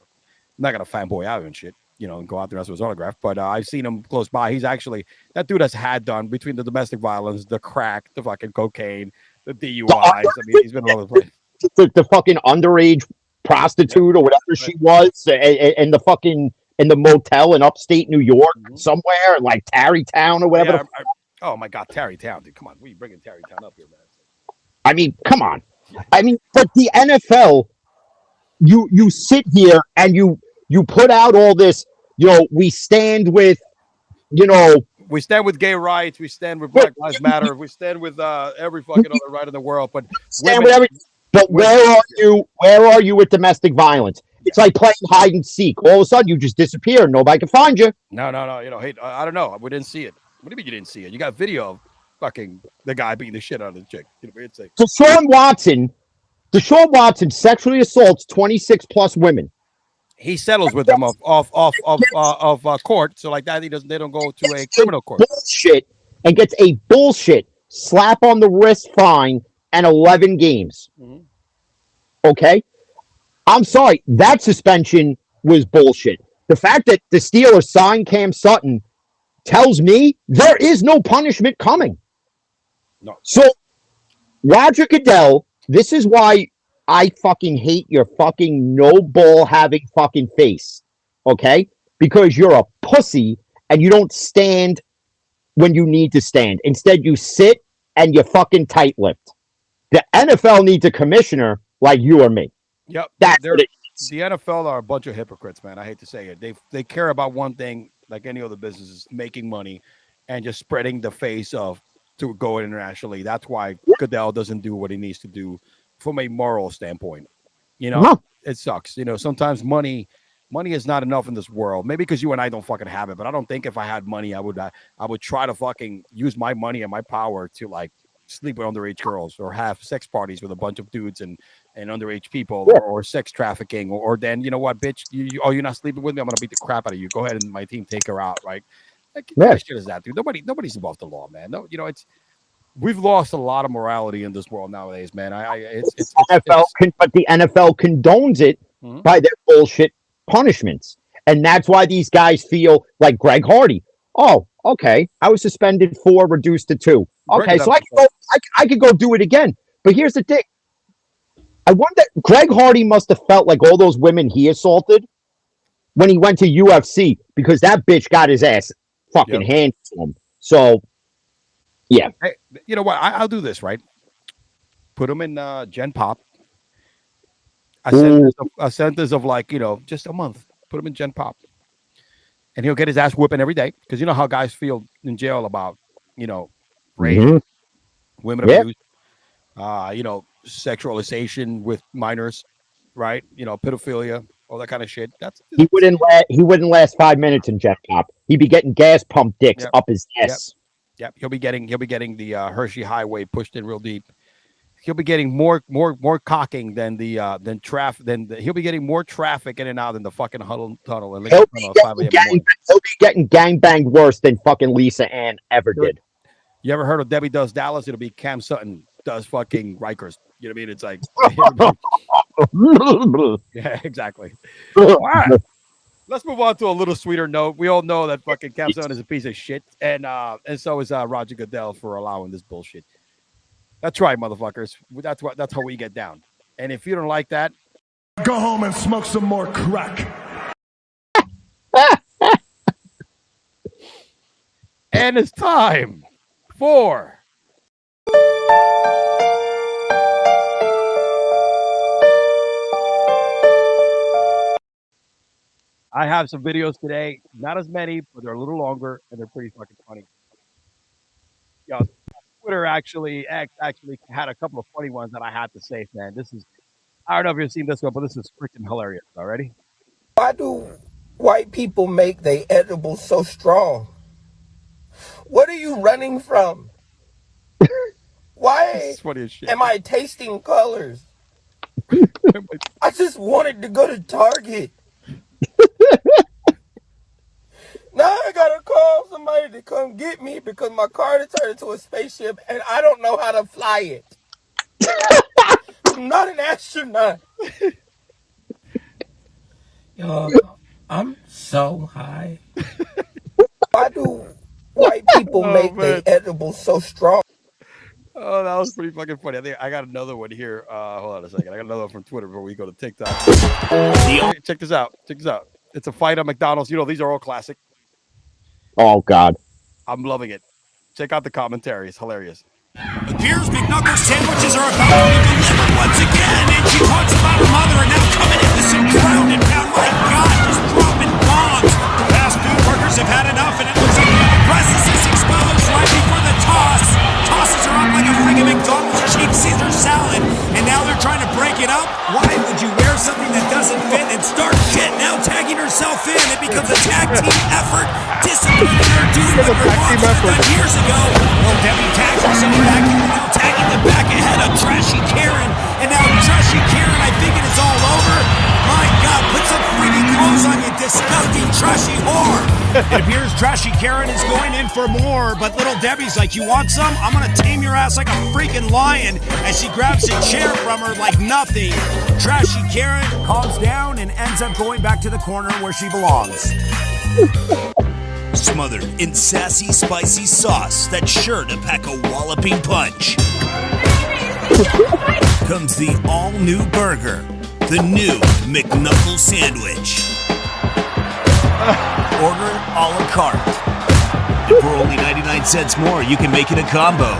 not gonna fanboy out and shit. And go out there and ask for his autograph. But I've seen him close by. He's actually that dude has had done between the domestic violence, the crack, the fucking cocaine, the DUIs. I mean, he's been all over the place. The fucking underage prostitute or whatever she was, and the motel in upstate New York somewhere, like Tarrytown or whatever. Yeah, oh my God, Tarrytown, dude! Come on, we bringing Tarrytown up here, man. I mean, come on. I mean, but the NFL, you sit here and you put out all this. We stand with, we stand with gay rights. We stand with Black Lives Matter. We stand with every fucking other right in the world. But stand with everything. But where are you? Where are you with domestic violence? It's like playing hide and seek. All of a sudden, you just disappear. Nobody can find you. No. Hey, I don't know. We didn't see it. What do you mean you didn't see it? You got video of fucking the guy beating the shit out of the chick. It's like Deshaun Watson sexually assaults 26 plus women. He settles with them off court, so like that they don't go to a criminal court. Bullshit, and gets a bullshit slap on the wrist fine and 11 games. Mm-hmm. Okay, I'm sorry, that suspension was bullshit. The fact that the Steelers signed Cam Sutton tells me there is no punishment coming. No. So Roger Goodell, this is why I fucking hate your fucking no ball having fucking face. Okay? Because you're a pussy and you don't stand when you need to stand. Instead, you sit and you fucking tight lipped. The NFL needs a commissioner like you or me. Yep. That's what it is. The NFL are a bunch of hypocrites, man. I hate to say it. They care about one thing like any other business, is making money and just spreading the face of to go internationally. That's why Goodell doesn't do what he needs to do from a moral standpoint. It sucks. Sometimes money is not enough in this world. Maybe because you and I don't fucking have it, but I don't think if I had money, I would try to fucking use my money and my power to like sleep with underage girls or have sex parties with a bunch of dudes and underage people or sex trafficking or then, you know what, bitch, you're not sleeping with me. I'm going to beat the crap out of you. Go ahead and my team take her out. Right. Like, what shit is that, dude? Nobody's above the law, man. No, we've lost a lot of morality in this world nowadays, man. But the NFL condones it by their bullshit punishments. And that's why these guys feel like Greg Hardy. Oh, okay. I was suspended 4, reduced to 2. Okay, so I could go do it again. But here's the thing. I wonder, Greg Hardy must have felt like all those women he assaulted when he went to UFC because that bitch got his ass fucking handed to him. So, yeah. Hey, you know what? I'll do this, right? Put him in Gen Pop. A sentence of like, just a month. Put him in Gen Pop. And he'll get his ass whipping every day. Because you know how guys feel in jail about, rape, women abuse, sexualization with minors, right? Pedophilia, all that kind of shit. He wouldn't last 5 minutes in Gen Pop. He'd be getting gas pump dicks up his ass. Yep. He'll be getting the Hershey Highway pushed in real deep. He'll be getting more cocking than he'll be getting more traffic in and out than the fucking tunnel. And he'll be getting gangbanged worse than fucking Lisa Ann ever did. You ever heard of Debbie Does Dallas? It'll be Cam Sutton does fucking Rikers. You know what I mean? It's like, yeah, exactly. All right. Let's move on to a little sweeter note. We all know that fucking Cam Sutton is a piece of shit, and so is Roger Goodell for allowing this bullshit. That's right, motherfuckers. That's how we get down. And if you don't like that, go home and smoke some more crack. And it's time for I have some videos today. Not as many, but they're a little longer and they're pretty fucking funny. Yo, Twitter actually had a couple of funny ones that I had to save, man. This is I don't know if you've seen this one, but this is freaking hilarious. Already? Why do white people make their edibles so strong? What are you running from? Why It's funny as shit. am I tasting colors? I just wanted to go to Target. Now I gotta call somebody to come get me because my car turned into a spaceship and I don't know how to fly it. I'm not an astronaut. Yo, I'm so high. Why do white people make their edibles so strong? Oh, that was pretty fucking funny. I think I got another one here. Hold on a second. I got another one from Twitter before we go to TikTok. Check this out. Check this out. It's a fight at McDonald's. You know, these are all classic. Oh, God. I'm loving it. Check out the commentary. It's hilarious. Appears McNuggles sandwiches are about to be delivered once again, and she talks about her mother and now coming into some ground and pound. My God, just dropping bombs. Fast food workers have had enough, and it looks like the process is exposed right before the toss. Tosses are up like a friggin' McDonald's cheap Caesar salad, and now they're trying to break it up. Why would you wear something that doesn't fit and start shit? Now tagging herself in, it becomes a tag team effort. Disciplining her, doing what her mom should have done years ago. Well, Debbie tags herself back in, and now tagging the back ahead of Trashy Karen, and now Trashy Karen, I think it is all over. My God, put some freaking clothes on, you disgusting trashy whore. It appears Trashy Karen is going in for more, but little Debbie's like, you want some? I'm gonna tame your ass like a freaking lion, as she grabs a chair from her like nothing. Trashy Karen calms down and ends up going back to the corner where she belongs. Smothered in sassy, spicy sauce that's sure to pack a walloping punch, comes the all-new burger, the new McNuggles sandwich. Order it a la carte. And for only 99 cents more, you can make it a combo.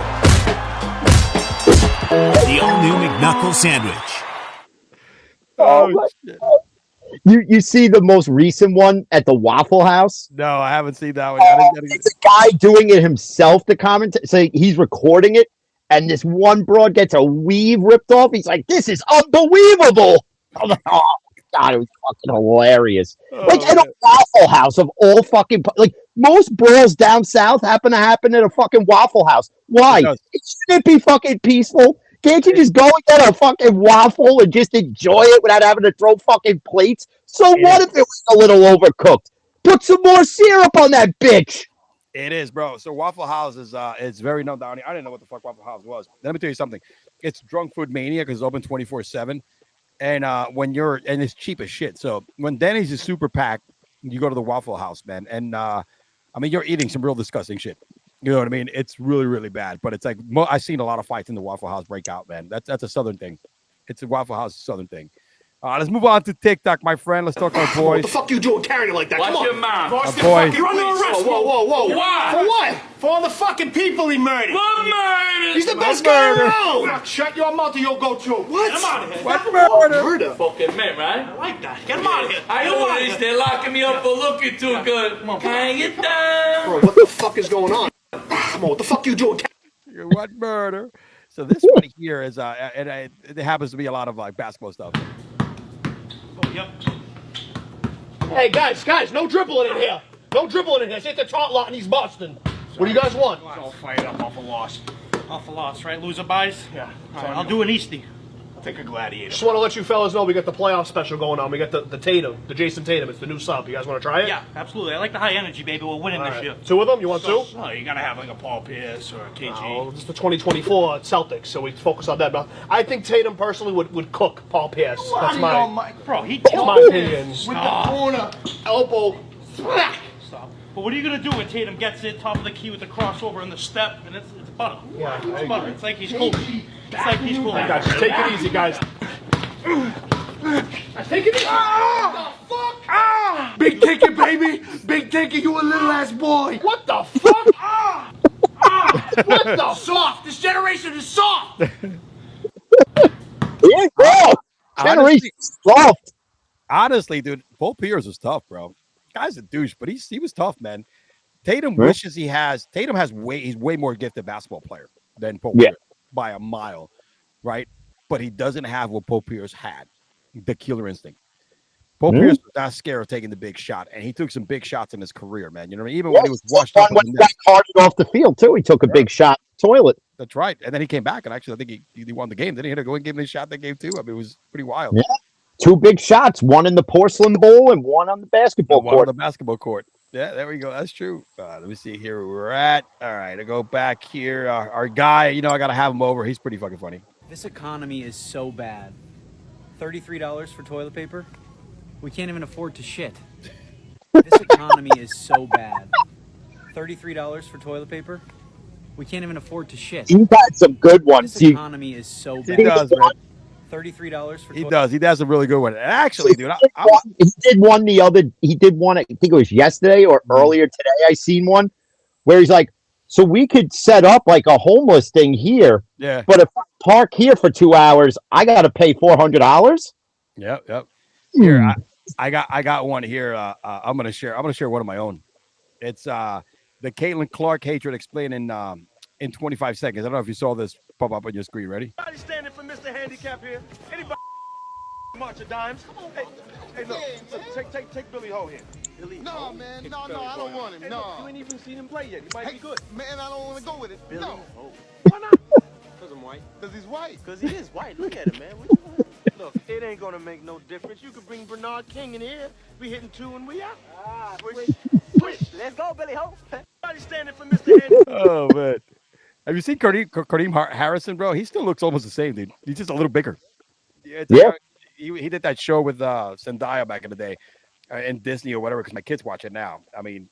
The all-new McNuggles sandwich. Oh, shit. You see the most recent one at the Waffle House? No, I haven't seen that one. It's a guy doing it himself to comment. So he's recording it, and this one broad gets a weave ripped off. He's like, "This is unbelievable!" I'm like, oh God, it was fucking hilarious. Like at a Waffle House of all fucking like most brawls down south happen to happen at a fucking Waffle House. Why? It shouldn't be fucking peaceful. Can't you just go and get a fucking waffle and just enjoy it without having to throw fucking plates? So what if it was a little overcooked? Put some more syrup on that bitch. It is, bro. So Waffle House is very known down here. I didn't know what the fuck Waffle House was. Let me tell you something. It's drunk food mania because it's open 24/7. And and it's cheap as shit. So when Denny's is super packed, you go to the Waffle House, man. And I mean, you're eating some real disgusting shit. You know what I mean? It's really, really bad. But it's like I've seen a lot of fights in the Waffle House break out, man. That's a Southern thing. It's a Waffle House Southern thing. Let's move on to TikTok, my friend. Let's talk about boys. What the fuck you doing carrying it like that? Watch Come on. your mouth. Boys. You're under arrest. Whoa. Why? For what? For all the fucking people he murdered. What murder? He's the best guy around. Now shut your mouth or you'll go too. What? Get him out of here. What murder? Fucking man, right? I like that. Get him out of here. I know this. They're locking me up for looking too good. Come on, hang it down. Bro, what the fuck is going on? Come on, what the fuck you doing? What murder? So this one here is it happens to be a lot of like basketball stuff. Yep. Hey guys, no dribbling in here. No dribbling in here. It's at the top lot and he's busting. What do you guys want? All fired up off a loss. Off a loss, right? Loser buys? Yeah. All right, I'll do an Eastie. I'll take a gladiator. Just want to let you fellas know we got the playoff special going on. We got the Tatum, the Jason Tatum. It's the new sub. You guys want to try it? Yeah, absolutely. I like the high energy, baby. We're winning this year. Two of them? You want two? No, you gotta have like a Paul Pierce or a KG. Oh, this is the 2024 Celtics, so we focus on that. But I think Tatum personally would cook Paul Pierce. That's my bro. He that's killed my him. opinion. With the corner elbow. Stop. But what are you gonna do when Tatum gets it top of the key with the crossover and the step, and it's butter? Yeah, it's butter. It's like he's cool. It's like he's cool. Guys, take it easy, guys. Take it easy. What the fuck? Big ticket, baby. Big ticket. You a little ass boy. What the fuck? What the soft? This generation is soft. Yeah, bro. Generation soft. Honestly, dude, Paul Pierce was tough, bro. Guy's a douche, but he was tough, man. Tatum Right. wishes he has. Tatum has he's way more gifted basketball player than Paul Yeah. Pierce by a mile, right? But he doesn't have what Paul Pierce had, the killer instinct. Paul Pierce was not scared of taking the big shot, and he took some big shots in his career, man. You know what I mean? Even when he was washed up on when the he net. got carted off the field too, he took a big shot in the toilet. That's right. And then he came back, and actually, I think he won the game. Then he had to go and give him a shot that game too. I mean, it was pretty wild. Yeah. 2 big shots, one in the porcelain bowl and one on the basketball One on court. the basketball court. Yeah, there we go. That's true. Let me see here where we're at. All right, I go back here. Our guy, I got to have him over. He's pretty fucking funny. This economy is so bad. $33 for toilet paper? We can't even afford to shit. This economy is so bad. $33 for toilet paper? We can't even afford to shit. He got some good ones. This economy is so bad. He does, man. $33 for He does. He does a really good one. And actually, dude, he did one he did one, I think it was yesterday or earlier today. I seen one where he's like, so we could set up like a homeless thing here. Yeah. But if I park here for 2 hours, I got to pay $400. Yep. Here, I got one here. I'm gonna share one of my own. It's the Caitlin Clark hatred explained in 25 seconds. I don't know if you saw this pop up on your screen. Ready? Anybody standing for Mr. Handicap here? Anybody march of dimes? Hey, look, take Billy Ho here. No, man, no, I don't want him. No. You ain't even seen him play yet. He might be good. Man, I don't want to go with it. Billy No. Ho. Why not? Because I'm white. Because he's white. Because he is white. Look at him, man. Look, it ain't going to make no difference. You could bring Bernard King in here. We hitting 2 and we out. Switch. Let's go, Billy Ho. Everybody standing for Mr. Handicap. Oh man, have you seen Kareem Harrison, bro? He still looks almost the same, dude. He's just a little bigger. Yeah. He did that show with Zendaya back in the day, in Disney or whatever. Because my kids watch it now. I mean,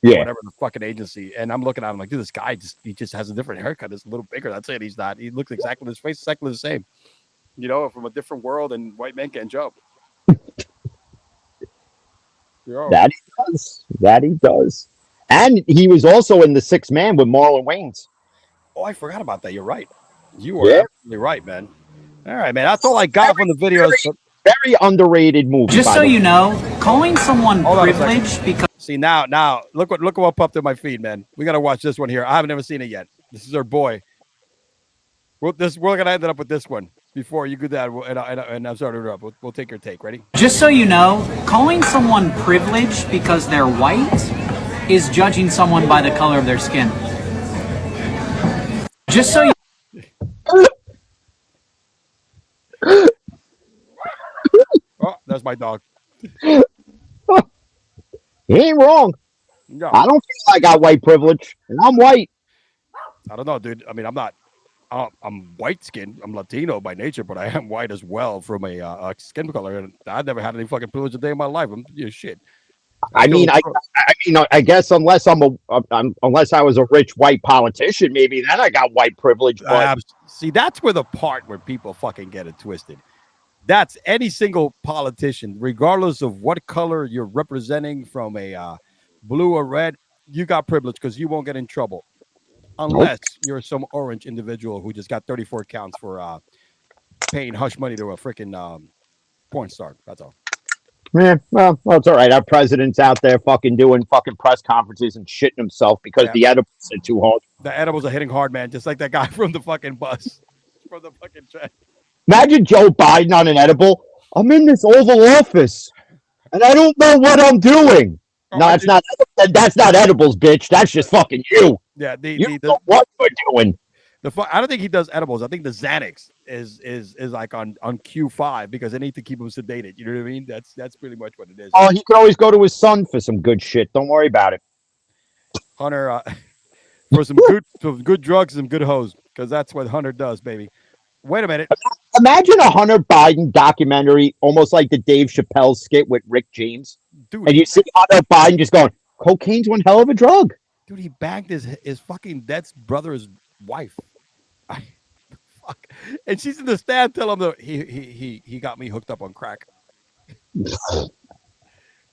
whatever the fucking agency. And I'm looking at him like, dude, this guy just has a different haircut. It's a little bigger. That's it. He's not. He looks exactly. His face is exactly the same. From a different world, and white men can't jump. That he does. And he was also in the 6 Man with Marlon Wayans. Oh, I forgot about that. You're right. You are absolutely right, man. All right, man. That's all I got from the videos. Very underrated movie. Just so you know, calling someone privileged because see now look what popped in my feed, man. We gotta watch this one here. I haven't never seen it yet. This is our boy. We're gonna end up with this one before you do that, and I'm sorry to interrupt. We'll take your take. Ready? just so you know, calling someone privileged because they're white is judging someone by the color of their skin. Just so you Oh, that's my dog. He ain't wrong. No. I don't feel I got white privilege, and I'm white. I don't know, dude. I mean, I'm not. I'm white skinned. I'm Latino by nature, but I am white as well from a skin color. And I've never had any fucking privilege a day in my life. I'm shit. I mean, I guess unless unless I was a rich white politician, maybe then I got white privilege. But see, that's where the part where people fucking get it twisted. That's any single politician, regardless of what color you're representing, from a blue or red, you got privilege because you won't get in trouble. Unless you're some orange individual who just got 34 counts for paying hush money to a freaking porn star. That's all. Yeah, well, it's all right. Our president's out there fucking doing fucking press conferences and shitting himself because the edibles are too hard. The edibles are hitting hard, man. Just like that guy from the fucking bus. From the fucking train. Imagine Joe Biden on an edible. I'm in this Oval Office, and I don't know what I'm doing. No, that's not edibles, bitch. That's just fucking you. Yeah, you know what you're doing. I don't think he does edibles. I think the Xanax is like on Q5 because they need to keep him sedated. You know what I mean? That's pretty much what it is. Oh, he could always go to his son for some good shit. Don't worry about it. Hunter, for some good drugs and some good hoes, because that's what Hunter does, baby. Wait a minute. Imagine a Hunter Biden documentary, almost like the Dave Chappelle skit with Rick James. Dude, and you see Hunter Biden just going, cocaine's one hell of a drug. Dude, he bagged his fucking dad's brother's wife. Fuck. And she's in the stand telling him that he got me hooked up on crack.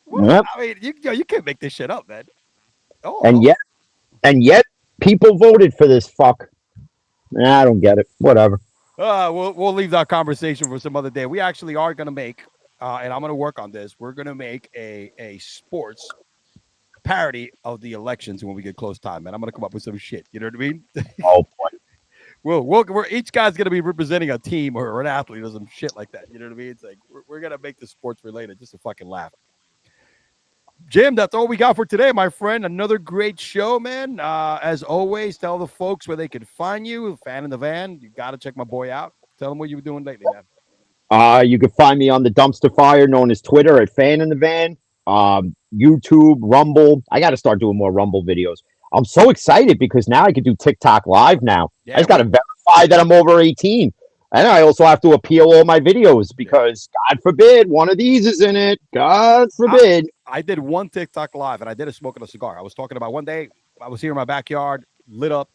Well, I mean, you can't make this shit up, man. Oh, and yet people voted for this fuck. I don't get it. Whatever. We'll leave that conversation for some other day. We actually are going to make and I'm going to work on this. We're going to make a sports parody of the elections when we get close time, man. I'm going to come up with some shit. You know what I mean? Oh boy. We're each guy's going to be representing a team or an athlete or some shit like that. You know what I mean? It's like we're going to make this sports related just to fucking laugh. Jim, that's all we got for today, my friend. Another great show, man. As always, tell the folks where they can find you. Fan in the Van. You got to check my boy out. Tell them what you were doing lately, man. You can find me on the dumpster fire known as Twitter at Fan in the Van. YouTube, Rumble. I got to start doing more Rumble videos. I'm so excited because now I can do TikTok live now. Yeah, I just got to verify that I'm over 18. And I also have to appeal all my videos because God forbid one of these is in it. God forbid. I did one TikTok live and I did a smoking a cigar. I was talking about one day I was here in my backyard, lit up,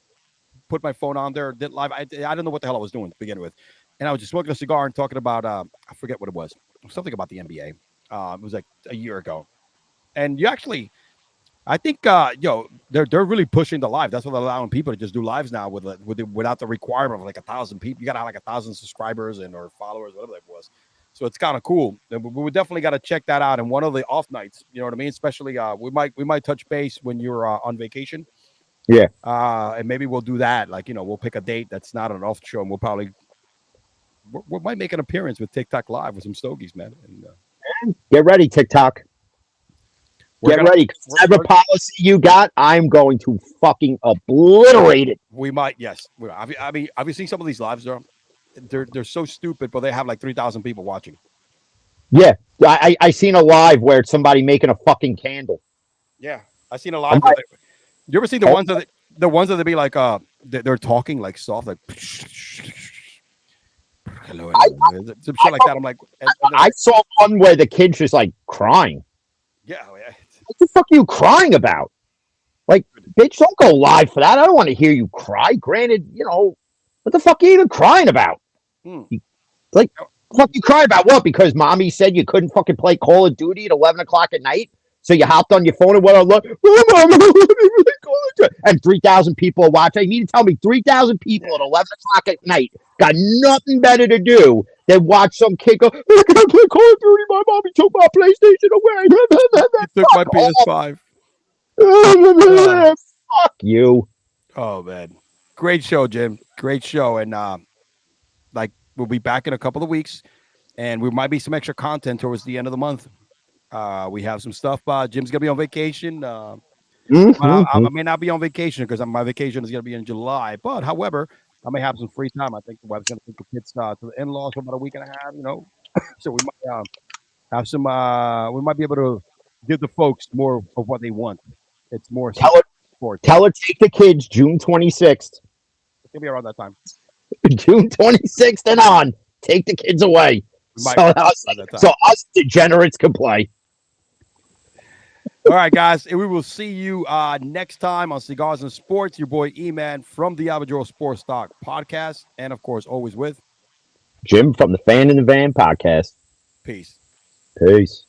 put my phone on there, did live. I didn't know what the hell I was doing to begin with. And I was just smoking a cigar and talking about, I forget what it was. Something about the NBA. It was like a year ago. And you actually, I think, they're really pushing the live. That's what they're allowing people to just do lives now without the requirement of like 1,000 people. You got to have like 1,000 subscribers or followers, whatever that was. So it's kind of cool. We definitely got to check that out. And one of the off nights, you know what I mean? Especially, we might touch base when you're on vacation. Yeah. And maybe we'll do that. Like, we'll pick a date that's not an off show, and we'll probably we might make an appearance with TikTok Live with some stogies, man. And get ready, TikTok. Get ready. Whatever policy you got, I'm going to fucking obliterate it. We might, yes. I mean, have you seen some of these lives, though? They're so stupid, but they have like 3,000 people watching. Yeah, I seen a live where it's somebody making a fucking candle. Yeah, I seen a live. You ever seen the ones that they be like they're talking like soft, like hello, some shit like that. I'm like, I saw one where the kid's just like crying. Yeah. What the fuck are you crying about? Like, bitch, don't go live for that. I don't want to hear you cry. Granted, what the fuck are you even crying about? Like, fuck you crying about what? Because mommy said you couldn't fucking play Call of Duty at 11 o'clock at night? So you hopped on your phone and went on, and 3,000 people are watching. You mean to tell me 3,000 people at 11 o'clock at night got nothing better to do than watch some kid go, I can't play Call of Duty. My mommy took my PlayStation away. He took my PS5. Fuck you. Oh, man. Great show, Jim. Great show. And we'll be back in a couple of weeks, and we might be some extra content towards the end of the month. We have some stuff. Jim's gonna be on vacation. I may not be on vacation because my vacation is gonna be in July. But however, I may have some free time. I think the wife's gonna take the kids to the in-laws for about a week and a half. So we might have some. We might be able to give the folks more of what they want. It's more. Tell her take the kids June 26th. It's gonna be around that time. June 26th and on. Take the kids away. So us degenerates can play. All right, guys. We will see you next time on Cigars and Sports. Your boy E-Man from the Average Sports Talk podcast. And, of course, always with Jim from the Fan in the Van podcast. Peace. Peace.